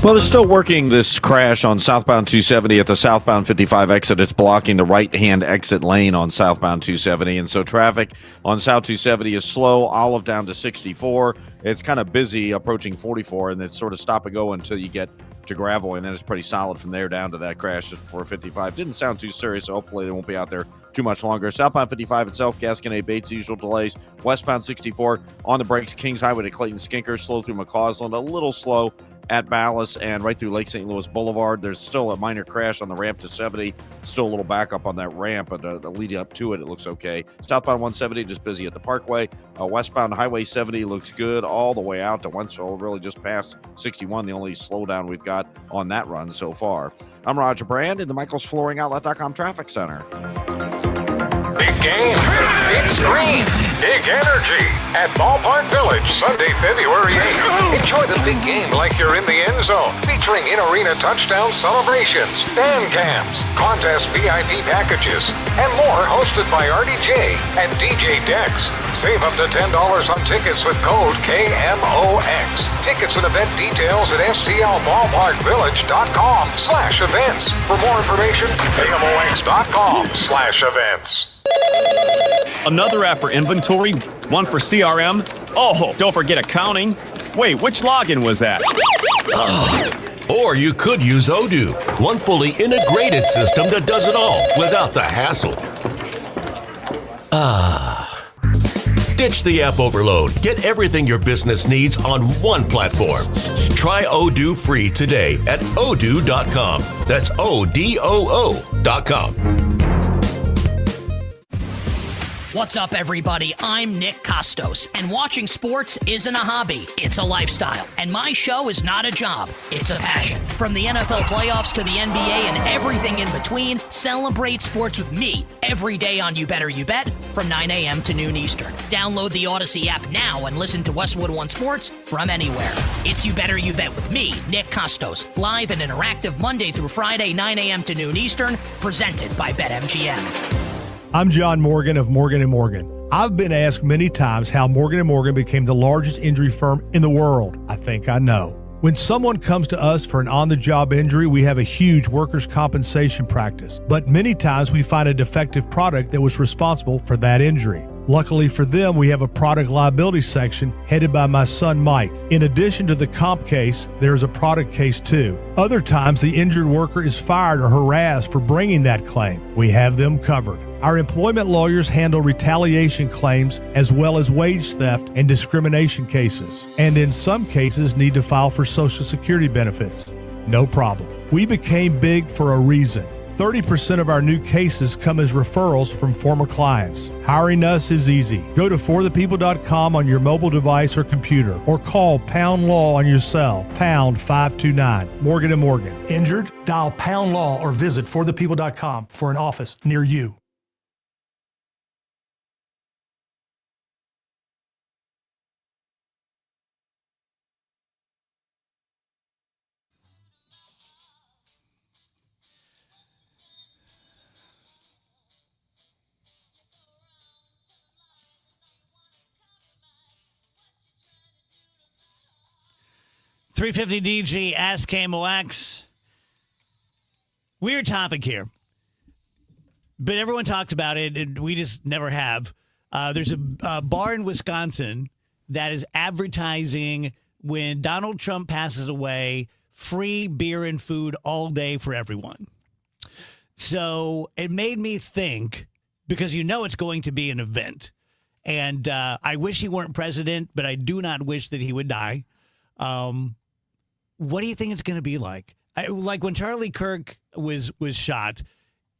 Speaker 22: Well, they're still working this crash on southbound 270 at the southbound 55 exit. It's blocking the right-hand exit lane on southbound 270. And so traffic on South 270 is slow, Olive down to 64. It's kind of busy approaching 44, and it's sort of stop and go until you get to gravel, and then it's pretty solid from there down to that crash just before 55. Didn't sound too serious, so hopefully they won't be out there too much longer. Southbound 55 itself, Gasconade Bates, usual delays. Westbound 64 on the brakes, Kings Highway to Clayton Skinker, slow through McCausland, a little slow at Ballas and right through Lake St. Louis Boulevard. There's still a minor crash on the ramp to 70. Still a little backup on that ramp, but the lead up to it looks okay. Southbound 170 just busy at the Parkway. Westbound Highway 70 looks good all the way out to Wentzville, really just past 61, the only slowdown we've got on that run so far. I'm Roger Brand in the MichaelsFlooringOutlet.com Traffic Center.
Speaker 6: Big game, big screen, big energy at Ballpark Village, Sunday, February 8th. Enjoy the big game like you're in the end zone, featuring in-arena touchdown celebrations, band cams, contest VIP packages, and more, hosted by RDJ and DJ Dex. Save up to $10 on tickets with code KMOX. Tickets and event details at stlballparkvillage.com/events. For more information, KMOX.com/events.
Speaker 9: Another app for inventory, one for CRM. Oh, don't forget accounting. Wait, which login was that?
Speaker 10: Or you could use Odoo, one fully integrated system that does it all without the hassle. Ditch the app overload. Get everything your business needs on one platform. Try Odoo free today at odoo.com. That's ODOO.com.
Speaker 16: What's up, everybody? I'm Nick Costos, and watching sports isn't a hobby, it's a lifestyle. And my show is not a job, it's a passion. From the NFL playoffs to the NBA and everything in between, celebrate sports with me every day on You Better You Bet from 9 a.m. to noon Eastern. Download the Odyssey app now and listen to Westwood One Sports from anywhere. It's You Better You Bet with me, Nick Costos, live and interactive Monday through Friday, 9 a.m. to noon Eastern, presented by BetMGM.
Speaker 17: I'm John Morgan of Morgan & Morgan. I've been asked many times how Morgan & Morgan became the largest injury firm in the world. I think I know. When someone comes to us for an on-the-job injury, we have a huge workers' compensation practice. But many times we find a defective product that was responsible for that injury. Luckily for them, we have a product liability section headed by my son, Mike. In addition to the comp case, there's a product case too. Other times, the injured worker is fired or harassed for bringing that claim. We have them covered. Our employment lawyers handle retaliation claims as well as wage theft and discrimination cases, and in some cases need to file for Social Security benefits. No problem. We became big for a reason. 30% of our new cases come as referrals from former clients. Hiring us is easy. Go to forthepeople.com on your mobile device or computer, or call Pound Law on your cell, pound 529. Morgan & Morgan. Injured? Dial Pound Law or visit forthepeople.com for an office near you.
Speaker 8: .350 DG, Ask KMOX. Weird topic here, but everyone talks about it, and we just never have. There's a bar in Wisconsin that is advertising when Donald Trump passes away, free beer and food all day for everyone. So it made me think, because it's going to be an event. And I wish he weren't president, but I do not wish that he would die. What do you think it's going to be like? Like when Charlie Kirk was shot,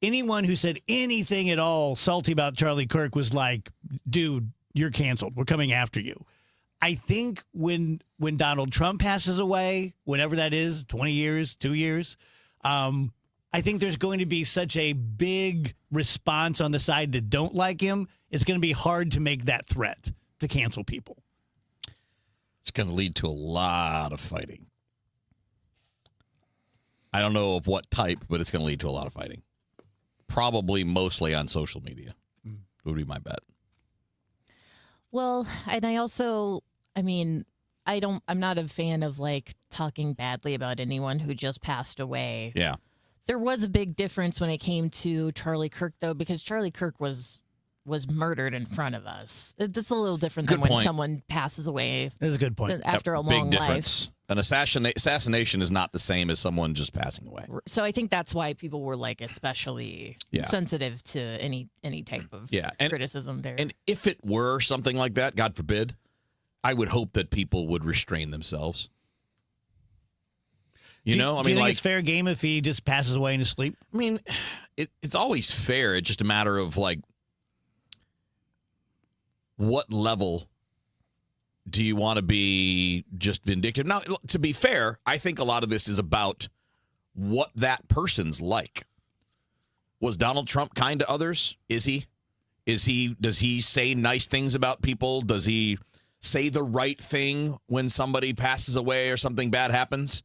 Speaker 8: anyone who said anything at all salty about Charlie Kirk was like, dude, you're canceled. We're coming after you. I think when Donald Trump passes away, whenever that is, 20 years, 2 years, I think there's going to be such a big response on the side that don't like him. It's going to be hard to make that threat to cancel people.
Speaker 1: It's going to lead to a lot of fighting. I don't know of what type, but it's going to lead to a lot of fighting. Probably mostly on social media would be my bet.
Speaker 18: Well, and I'm not a fan of like talking badly about anyone who just passed away.
Speaker 1: Yeah.
Speaker 18: There was a big difference when it came to Charlie Kirk, though, because Charlie Kirk was murdered in front of us. It's a little different than when someone passes away.
Speaker 8: That's a good point.
Speaker 18: After a long
Speaker 1: big
Speaker 18: life.
Speaker 1: difference. An assassination is not the same as someone just passing away.
Speaker 18: So I think that's why people were like especially sensitive to any type of criticism there.
Speaker 1: And if it were something like that, God forbid, I would hope that people would restrain themselves. Do you think
Speaker 8: it's fair game if he just passes away in his sleep?
Speaker 1: I mean, it's always fair. It's just a matter of like, what level do you want to be just vindictive? Now, to be fair, I think a lot of this is about what that person's like. Was Donald Trump kind to others? Is he? Does he say nice things about people? Does he say the right thing when somebody passes away or something bad happens?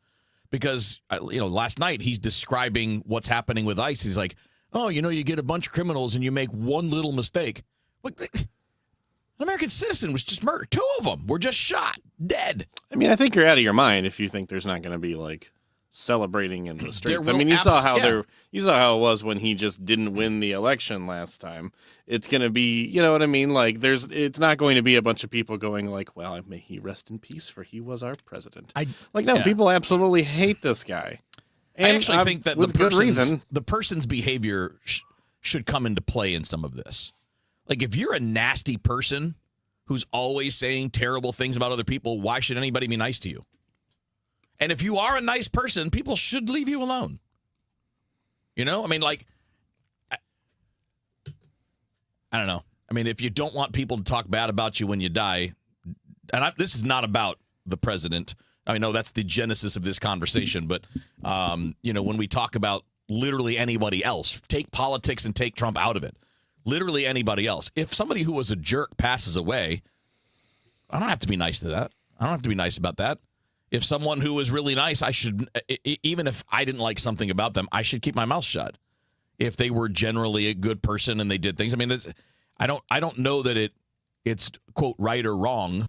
Speaker 1: Because, last night he's describing what's happening with ICE. He's like, you get a bunch of criminals and you make one little mistake. An American citizen was just murdered. 2 of them were just shot, dead.
Speaker 20: I mean, I think you're out of your mind if you think there's not going to be like celebrating in the streets. I mean, you saw how it was when he just didn't win the election last time. It's going to be, you know what I mean? Like it's not going to be a bunch of people going like, well, may he rest in peace for he was our president. People absolutely hate this guy. And
Speaker 1: I actually think that
Speaker 20: with good reason.
Speaker 1: The person's behavior should come into play in some of this. Like, if you're a nasty person who's always saying terrible things about other people, why should anybody be nice to you? And if you are a nice person, people should leave you alone. I mean, like, I don't know. I mean, if you don't want people to talk bad about you when you die, and this is not about the president. I mean, no, that's the genesis of this conversation. But, when we talk about literally anybody else, take politics and take Trump out of it. Literally anybody else. If somebody who was a jerk passes away, I don't have to be nice to that. I don't have to be nice about that. If someone who was really nice, I should, even if I didn't like something about them, I should keep my mouth shut. If they were generally a good person and they did things, I mean, I don't know that it's quote right or wrong,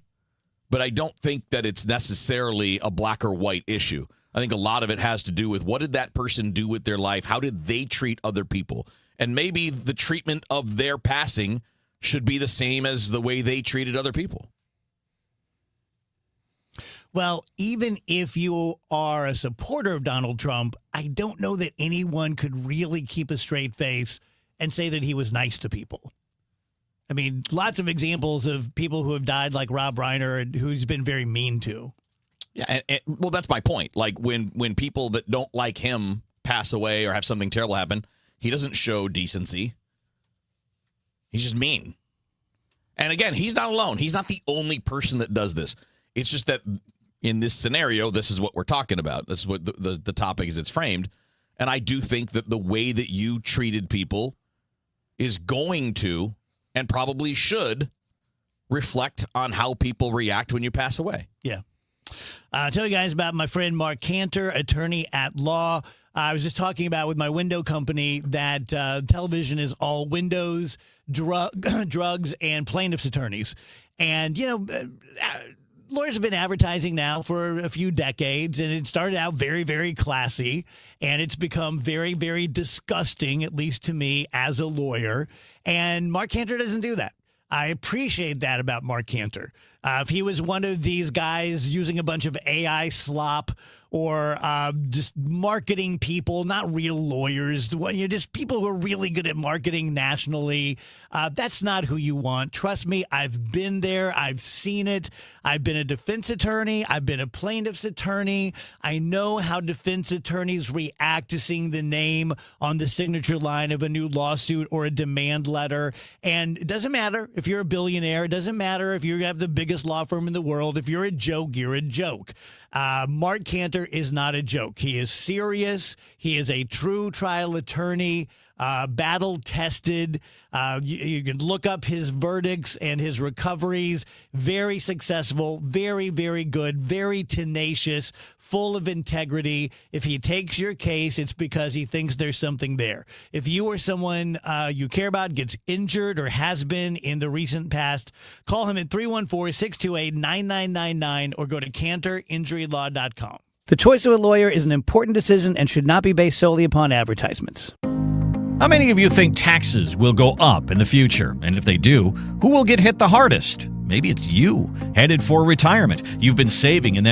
Speaker 1: but I don't think that it's necessarily a black or white issue. I think a lot of it has to do with what did that person do with their life? How did they treat other people? And maybe the treatment of their passing should be the same as the way they treated other people.
Speaker 8: Well, even if you are a supporter of Donald Trump, I don't know that anyone could really keep a straight face and say that he was nice to people. I mean, lots of examples of people who have died, like Rob Reiner, who's been very mean to.
Speaker 1: Yeah, well, that's my point. Like when people that don't like him pass away or have something terrible happen, he doesn't show decency. He's just mean. And again, he's not alone. He's not the only person that does this. It's just that in this scenario, this is what we're talking about. This is what the topic is it's framed. And I do think that the way that you treated people is going to and probably should reflect on how people react when you pass away.
Speaker 8: Yeah. I'll tell you guys about my friend Mark Cantor, attorney at law. I was just talking about with my window company that television is all windows, drugs, and plaintiff's attorneys. And, lawyers have been advertising now for a few decades, and it started out very, very classy, and it's become very, very disgusting, at least to me as a lawyer. And Mark Cantor doesn't do that. I appreciate that about Mark Cantor. If he was one of these guys using a bunch of AI slop or just marketing people, not real lawyers, just people who are really good at marketing nationally, that's not who you want. Trust me, I've been there. I've seen it. I've been a defense attorney. I've been a plaintiff's attorney. I know how defense attorneys react to seeing the name on the signature line of a new lawsuit or a demand letter. And it doesn't matter if you're a billionaire. It doesn't matter if you have the biggest law firm in the world. If you're a joke, you're a joke. Mark Cantor is not a joke. He is serious. He is a true trial attorney, battle tested. You can look up his verdicts and his recoveries. Very successful, very, very good, very tenacious, full of integrity. If he takes your case, it's because he thinks there's something there. If you or someone you care about gets injured or has been in the recent past, call him at 314-628-9999 or go to CantorInjuryLaw.com.
Speaker 2: The choice of a lawyer is an important decision and should not be based solely upon advertisements.
Speaker 11: How many of you think taxes will go up in the future? And if they do, who will get hit the hardest? Maybe it's you, headed for retirement. You've been saving in that